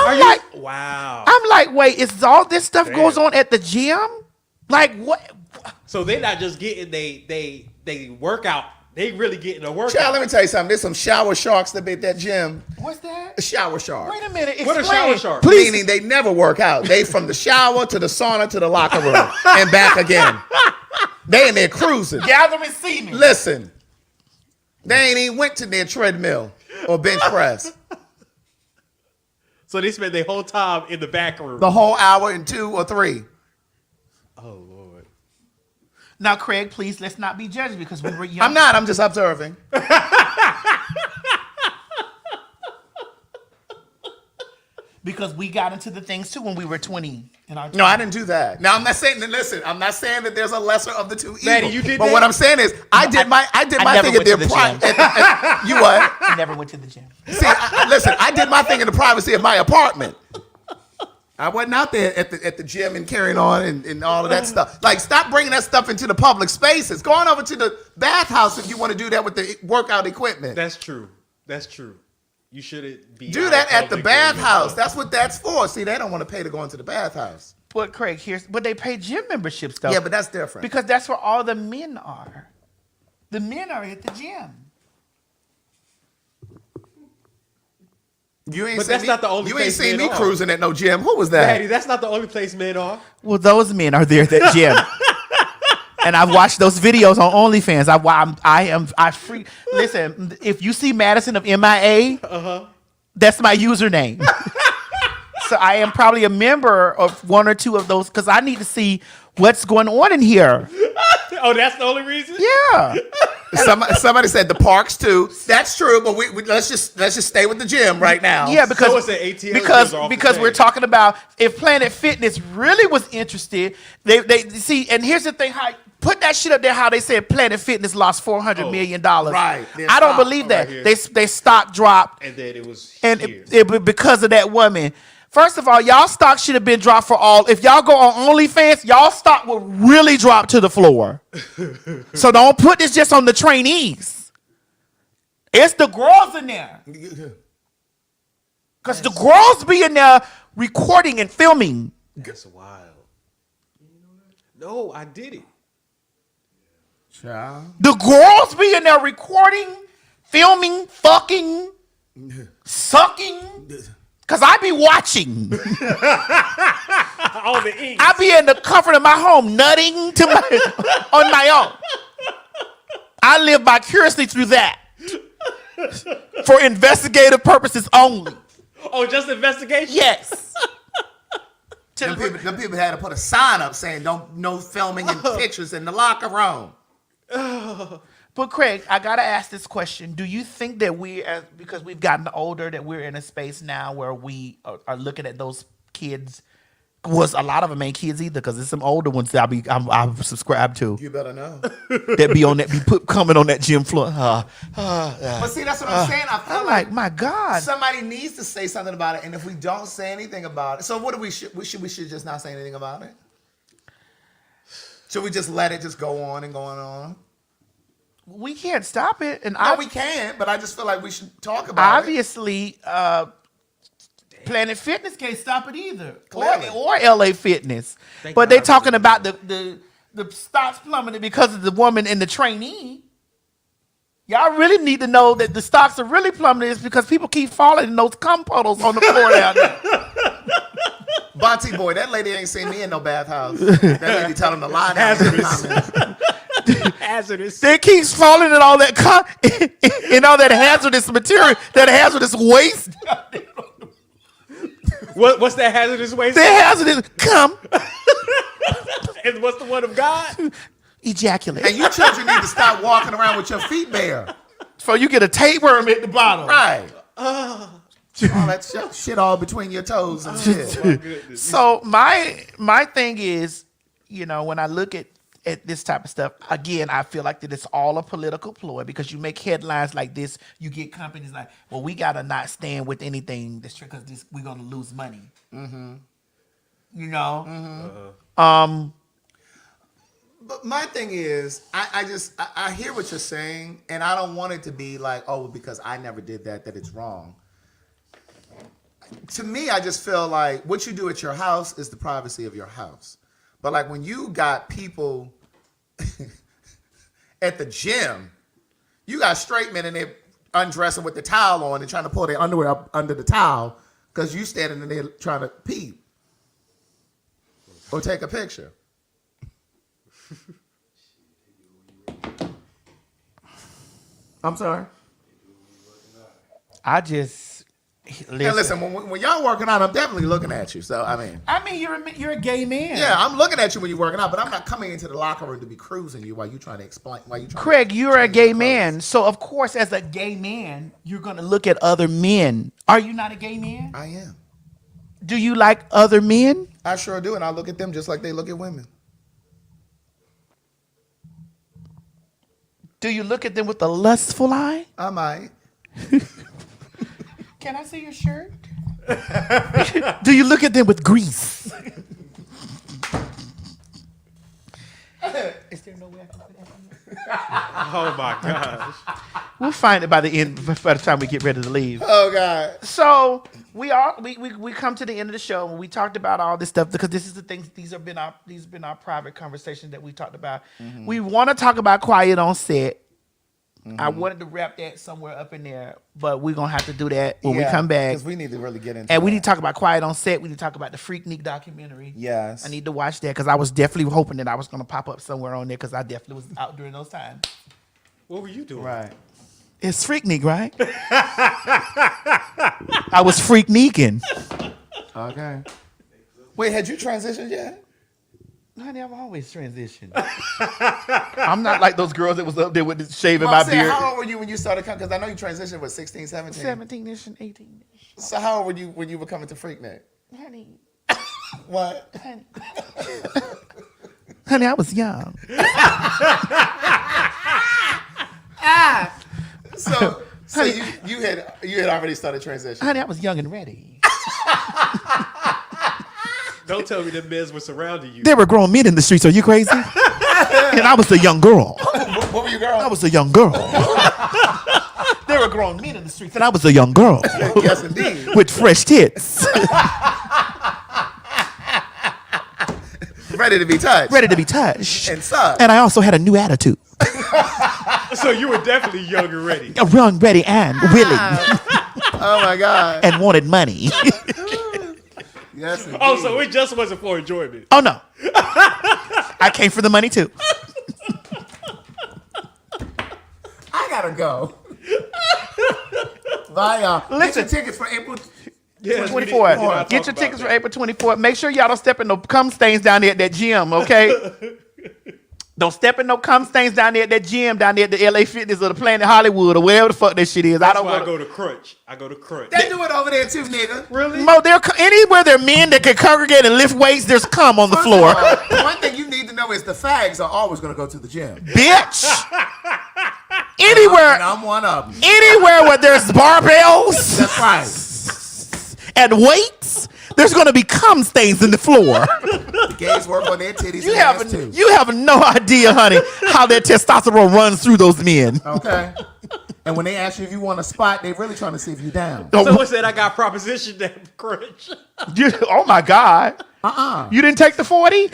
Wow. I'm like, wait, is all this stuff goes on at the gym? Like what? So they're not just getting they workout. They really getting a workout. Child, let me tell you something. There's some shower sharks that be at that gym. What's that? A shower shark. Wait a minute. What are explain. shower sharks? Please. Meaning they never work out. They from the shower to the sauna to the locker room and back again. They in there cruising. Gathering semen. Listen, they ain't even went to their treadmill or bench press. So they spend their whole time in the back room. The whole hour and 2 or 3. Oh Lord. Now, Craig, please let's not be judged because we were young. I'm not. I'm just observing. Because we got into the things too when we were 20. No, I didn't do that. Now I'm not saying that. Listen, I'm not saying that there's a lesser of the two evils. Maddie, you did but that? what I'm saying is, I did my never thing at went to their the prime. gym. You what? I never went to the gym. See, listen, I did my thing in the privacy of my apartment. I wasn't out there at the gym and carrying on and all of that stuff. Like, stop bringing that stuff into the public spaces. Go on over to the bathhouse if you want to do that with the workout equipment. That's true. That's true. You shouldn't be Do out that in at the public doing that bathhouse. stuff. That's what that's for. See, they don't want to pay to go into the bathhouse. But Craig, but they pay gym memberships though. Yeah, but that's different. Because that's where all the men are. The men are at the gym. You ain't But seen that's me, not the only You ain't place seen men me are. cruising at no gym. Who was that? Maddie, that's not the only place men are. Well, those men are there at that gym. And I've watched those videos on OnlyFans. Listen, if you see Madison of MIA, that's my username. So I am probably a member of one or two of those because I need to see what's going on in here. Oh, that's the only reason? Yeah. Somebody said the parks too. That's true, but we let's just stay with the gym right now. Yeah, because So it's an ATL gyms are off the because chain. we're talking about if Planet Fitness really was interested, they see. And here's the thing: how put that shit up there? How they said Planet Fitness lost $400 million. Right. I don't believe that. here. They stock dropped, And then it was and here. it because of that woman. First of all, y'all stock should have been dropped for all. If y'all go on OnlyFans, y'all stock will really drop to the floor. So don't put this just on the trainees. It's the girls in there. Because the girls be in there recording and filming. That's wild. No, I did it. Child. The girls be in there recording, filming, fucking, sucking. Cause I be watching. All the ink. I be in the comfort of my home, nutting on my own. I live vicariously through that. For investigative purposes only. Oh, just investigation? Yes. Them people had to put a sign up saying no filming and pictures in the locker room. But Craig, I gotta ask this question: do you think that because we've gotten older, that we're in a space now where we are looking at those kids? Was a lot of them ain't kids either, because there's some older ones that I'm subscribed to. You better know. That be on that coming on that gym floor. But see, that's what I'm saying. I feel like my God, somebody needs to say something about it, and if we don't say anything about it, so what do we should just not say anything about it? Should we just let it just go on and going on? We can't stop it, and we can't. But I just feel like we should talk about obviously, Planet Fitness can't stop it either, or LA Fitness. But they're talking about the stocks plummeted because of the woman and the trainee. Y'all really need to know that the stocks are really plummeting is because people keep falling in those cum puddles on the floor down there. Bonty boy, that lady ain't seen me in no bathhouse. That lady telling the lie down in the comments. Hazardous. They keeps falling in all that in all that hazardous material, that hazardous waste. What's that hazardous waste? The hazardous cum. And what's the word of God? Ejaculate. And you children need to stop walking around with your feet bare. So you get a tapeworm at the bottom. Right. All that shit all between your toes and shit. So my thing is, when I look at this type of stuff, again, I feel like that it's all a political ploy, because you make headlines like this, you get companies like, well, we got to not stand with anything that's true because we're going to lose money. Mm-hmm. But my thing is, I hear what you're saying, and I don't want it to be like, oh, because I never did that it's wrong. To me, I just feel like what you do at your house is the privacy of your house. But like when you got people at the gym, you got straight men and they're undressing with the towel on and trying to pull their underwear up under the towel because you standing in there trying to pee or take a picture. I'm sorry. Listen, when y'all working out, I'm definitely looking at you. So I mean, you're a gay man. Yeah, I'm looking at you when you're working out, but I'm not coming into the locker room to be cruising you while you trying to explain. Craig, you're a gay man, so of course, as a gay man, you're gonna look at other men. Are you not a gay man? I am. Do you like other men? I sure do, and I look at them just like they look at women. Do you look at them with a lustful eye? I might. Can I see your shirt? Do you look at them with grease? Is there no way I can put that in? Oh my gosh. We'll find it by the time we get ready to leave. Oh God. So we come to the end of the show and we talked about all this stuff because this is the things, these have been our private conversations that we talked about. Mm-hmm. We want to talk about quiet on set. Mm-hmm. I wanted to wrap that somewhere up in there, but we're going to have to do that when we come back. Because we need to really get into And we need to talk about Quiet on Set. We need to talk about the Freaknik documentary. Yes. I need to watch that because I was definitely hoping that I was going to pop up somewhere on there because I definitely was out during those times. What were you doing? Right. It's Freaknik, right? I was Freakniking. Okay. Wait, had you transitioned yet? Honey, I've always transitioned. I'm not like those girls that was up there with shaving my beard. How old were you when you started coming? Because I know you transitioned with 16, 17. 17-ish and 18-ish. So how old were you when you were coming to Freaknik? Honey. What? Honey, I was young. So honey, you had already started transitioning. Honey, I was young and ready. Don't tell me the men were surrounding you. There were grown men in the streets. Are you crazy? And I was a young girl. What were you, girl? I was a young girl. There were grown men in the streets, and I was a young girl. Yes, indeed. With fresh tits. Ready to be touched. Ready to be touched. And sucked. And I also had a new attitude. So you were definitely young and ready. Young, ready, and willing. Oh my God. And wanted money. Yes. Indeed. Oh, so it just wasn't for enjoyment. Oh no. I came for the money too. I gotta go. Bye, y'all. Get your tickets for April 24th. Get your tickets for April 24th. Make sure y'all don't step in no cum stains down there at that gym, okay? Don't step in no cum stains down there at that gym down there at the LA Fitness or the Planet Hollywood or wherever the fuck that shit is. That's why I go to Crunch. I go to Crunch. They do it over there too, nigga. Really? Mo, anywhere there are men that can congregate and lift weights, there's cum on the floor. One thing you need to know is the fags are always going to go to the gym. Bitch. Anywhere. And I'm one of them. Anywhere where there's barbells. That's right. And weights, there's going to be cum stains in the floor. The gays work on their titties and ass too. You have no idea, honey, how that testosterone runs through those men. Okay. And when they ask you if you want a spot, they really trying to see if you down. Someone said I got propositioned at Crunch. Oh my God. You didn't take the 40?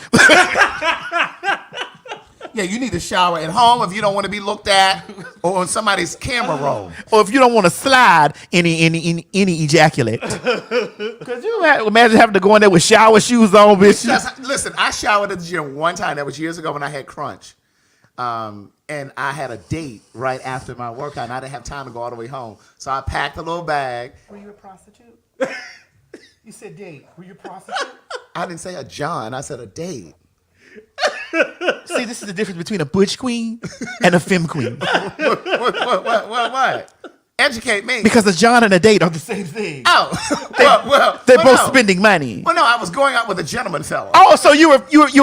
Yeah, you need to shower at home if you don't want to be looked at or on somebody's camera roll. Or if you don't want to slide any ejaculate. Because you imagine having to go in there with shower shoes on, bitch. Listen, I showered at the gym one time. That was years ago when I had Crunch. And I had a date right after my workout, and I didn't have time to go all the way home. So I packed a little bag. Were you a prostitute? You said date. Were you a prostitute? I didn't say a John. I said a date. See, this is the difference between a butch queen and a femme queen. What? Educate me. Because a John and a date are the same thing. Oh, they're both spending money. Well, no, I was going out with a gentleman fella. Oh, so you were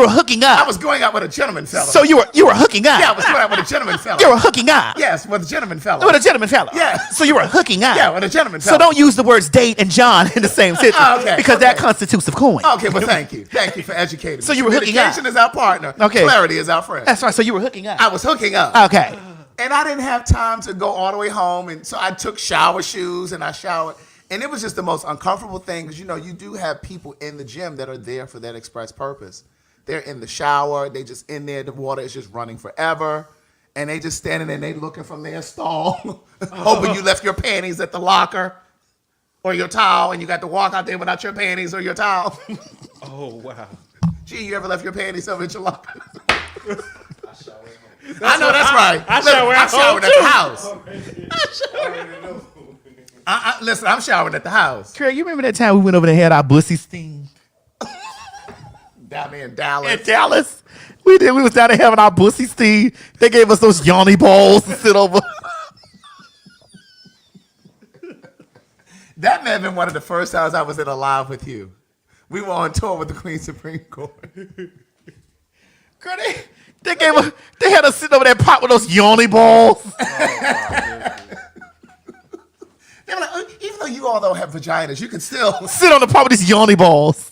hooking up. I was going out with a gentleman fella. So you were hooking up. Yeah, I was going out with a gentleman fella. You were hooking up. Yes, with a gentleman fella. With a gentleman fella. Yeah. So you were hooking up. Yeah, with a gentleman fella. So don't use the words date and John in the same sentence. Oh, okay. Because that constitutes of coin. Okay, well, thank you. Thank you for educating me. So you were hooking up. Communication is our partner. Okay. Clarity is our friend. That's right. So you were hooking up. I was hooking up. Okay. And I didn't have time to go all the way home. And so I took shower shoes and I showered. And it was just the most uncomfortable thing because, you do have people in the gym that are there for that express purpose. They're in the shower. They just in there. The water is just running forever. And they just standing there and they looking from their stall, hoping you left your panties at the locker or your towel and you got to walk out there without your panties or your towel. Oh, wow. Gee, you ever left your panties over at your locker? I know that's right. I shower at home at the house. Listen, I'm showering at the house. Craig, you remember that time we went over there and had our bussy steam? Down there in Dallas. In Dallas? We did. We was down there having our bussy steam. They gave us those yawny balls to sit over. That may have been one of the first times I was in a live with you. We were on tour with the Queen Supreme Court. Girl, they had us sitting over there pot with those yawny balls. They were like, even though you all don't have vaginas, you can still sit on the pot with these yawny balls.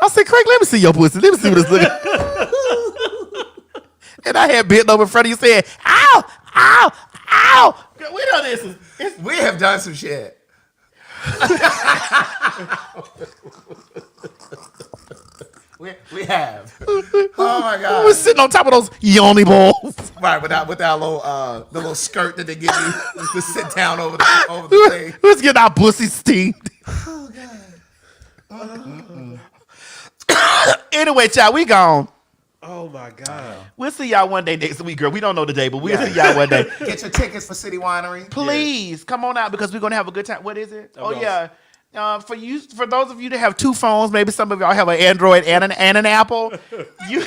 I said, Craig, let me see your pussy. Let me see what it's looking. And I had bent over in front of you saying, ow, ow, ow. Girl, we know this. We have done some shit. We have. Oh my God. We were sitting on top of those yawny balls. Right, with that little the little skirt that they give you to sit down over the thing. We was getting our pussy steamed. Oh God. Anyway, child, we gone. Oh my God. We'll see y'all one day next week, girl. We don't know the day, but we'll see y'all one day. Get your tickets for City Winery. Please come on out because we're gonna have a good time. What is it? Oh, yeah. For those of you that have two phones, maybe some of y'all have an Android and an Apple. You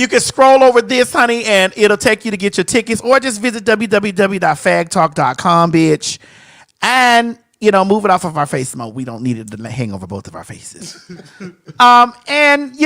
can scroll over this, honey, and it'll take you to get your tickets, or just visit www.fagtalk.com, bitch, and move it off of our face mode. We don't need it to hang over both of our faces. And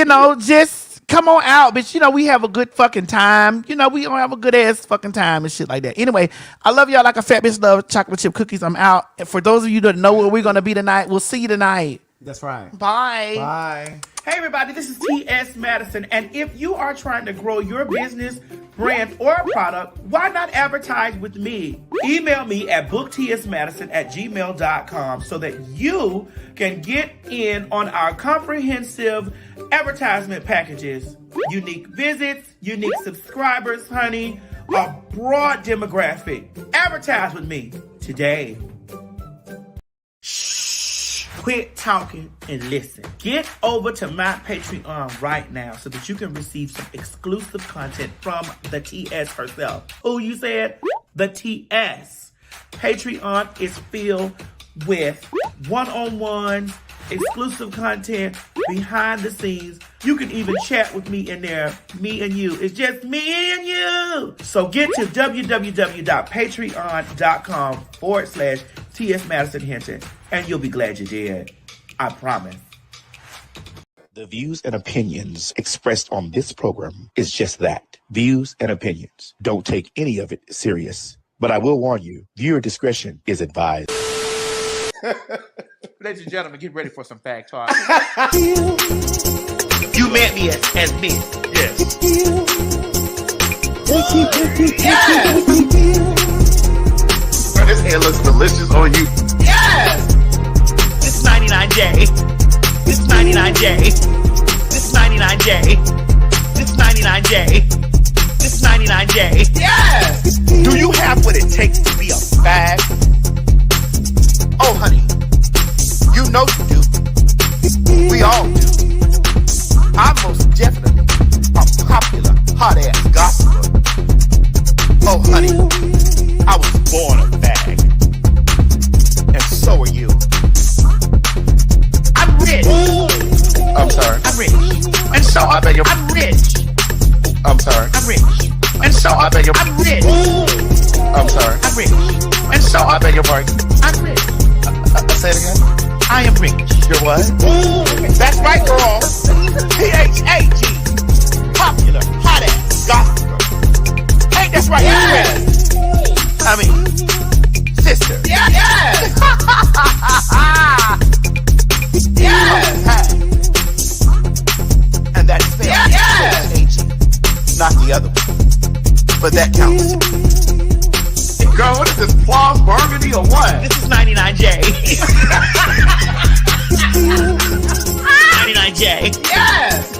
just come on out, bitch. We have a good fucking time. We gonna have a good ass fucking time and shit like that. Anyway, I love y'all like a fat bitch love chocolate chip cookies. I'm out. And for those of you that know where we're gonna be tonight, we'll see you tonight. That's right. Bye. Bye. Hey everybody, this is T.S. Madison, and if you are trying to grow your business, brand, or product, why not advertise with me? Email me at booktsmadison@gmail.com so that you can get in on our comprehensive advertisement packages. Unique visits, unique subscribers, honey, a broad demographic. Advertise with me today. Quit talking and listen. Get over to my Patreon right now so that you can receive some exclusive content from the TS herself. Who you said? The TS. Patreon is filled with one-on-ones, exclusive content, behind the scenes. You can even chat with me in there, me and you. It's just me and you. So get to www.patreon.com/TS Madison Hinton, and you'll be glad you did. I promise. The views and opinions expressed on this program is just that. Views and opinions. Don't take any of it serious. But I will warn you, viewer discretion is advised. Ladies and gentlemen, get ready for some fact talk. You met me as me. Yes. Yes. Bro, this hair looks delicious on you. Yes. This 99J. This 99J. This 99J. This 99J. This 99J. Yes. Do you have what it takes to be a fag? Oh, honey, you know you do. We all do. I'm most definitely a popular, hot-ass gossiper. Oh, honey, I was born a fag. And so are you. I'm rich. I'm sorry. I'm rich. And so I beg your... I'm rich. I'm sorry. I'm rich. And so I beg your... I'm rich. I'm sorry. I'm rich. And so I beg your pardon. I'm rich. Say it again. I am rich. You're what? That's right, girl. P-H-A-G. Popular, hot-ass gossiper. Ain't that's right? Yes. I mean, sister. Yeah, yes. Yes. And that's spelled yes. P-H-A-G. Not the other one. But that counts. Girl, what is this, plum burgundy or what? This is 99J. 99J. Yes.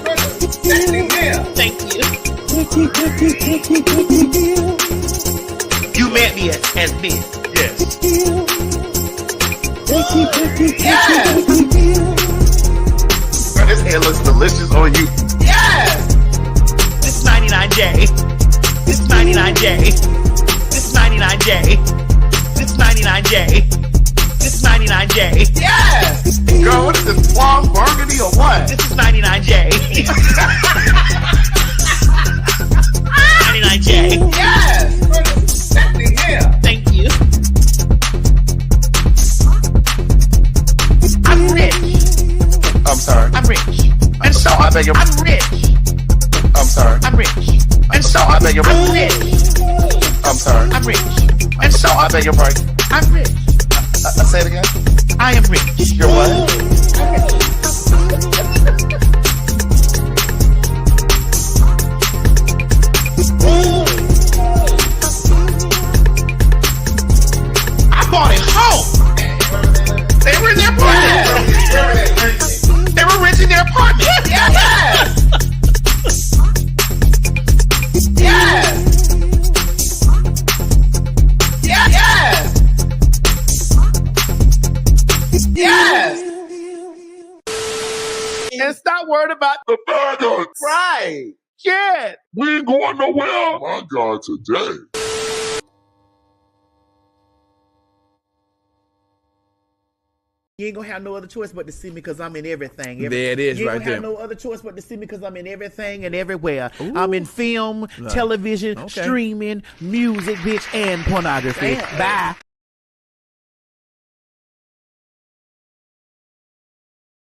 Thank you. You met me as me. Yes. Yes. Girl, this hair looks delicious on you. Yes. This 99J. This 99J. This 99J. This 99J. This 99J. Yes. Girl, what is this, plum burgundy or what? This is 99J. 99J. Yes. Thank you. I'm rich. I'm sorry. I'm rich. And so I beg your... I'm rich. I'm sorry. I'm rich. And so I beg your... I'm rich. I'm sorry. I'm rich. And so I beg your pardon. I'm rich. Say it again. I am rich. You're what? I bought it home. They were in their apartment. They were renting their apartment. Yes. Yes. Yes. Yes. And stop worried about the burgers. Right. Yeah. We ain't going nowhere. My God, today. You ain't gonna have no other choice but to see me because I'm in everything. There it is, you ain't right gonna there. have no other choice but to see me because I'm in everything and everywhere. I'm in film, television, streaming, music, bitch, and pornography. Bye.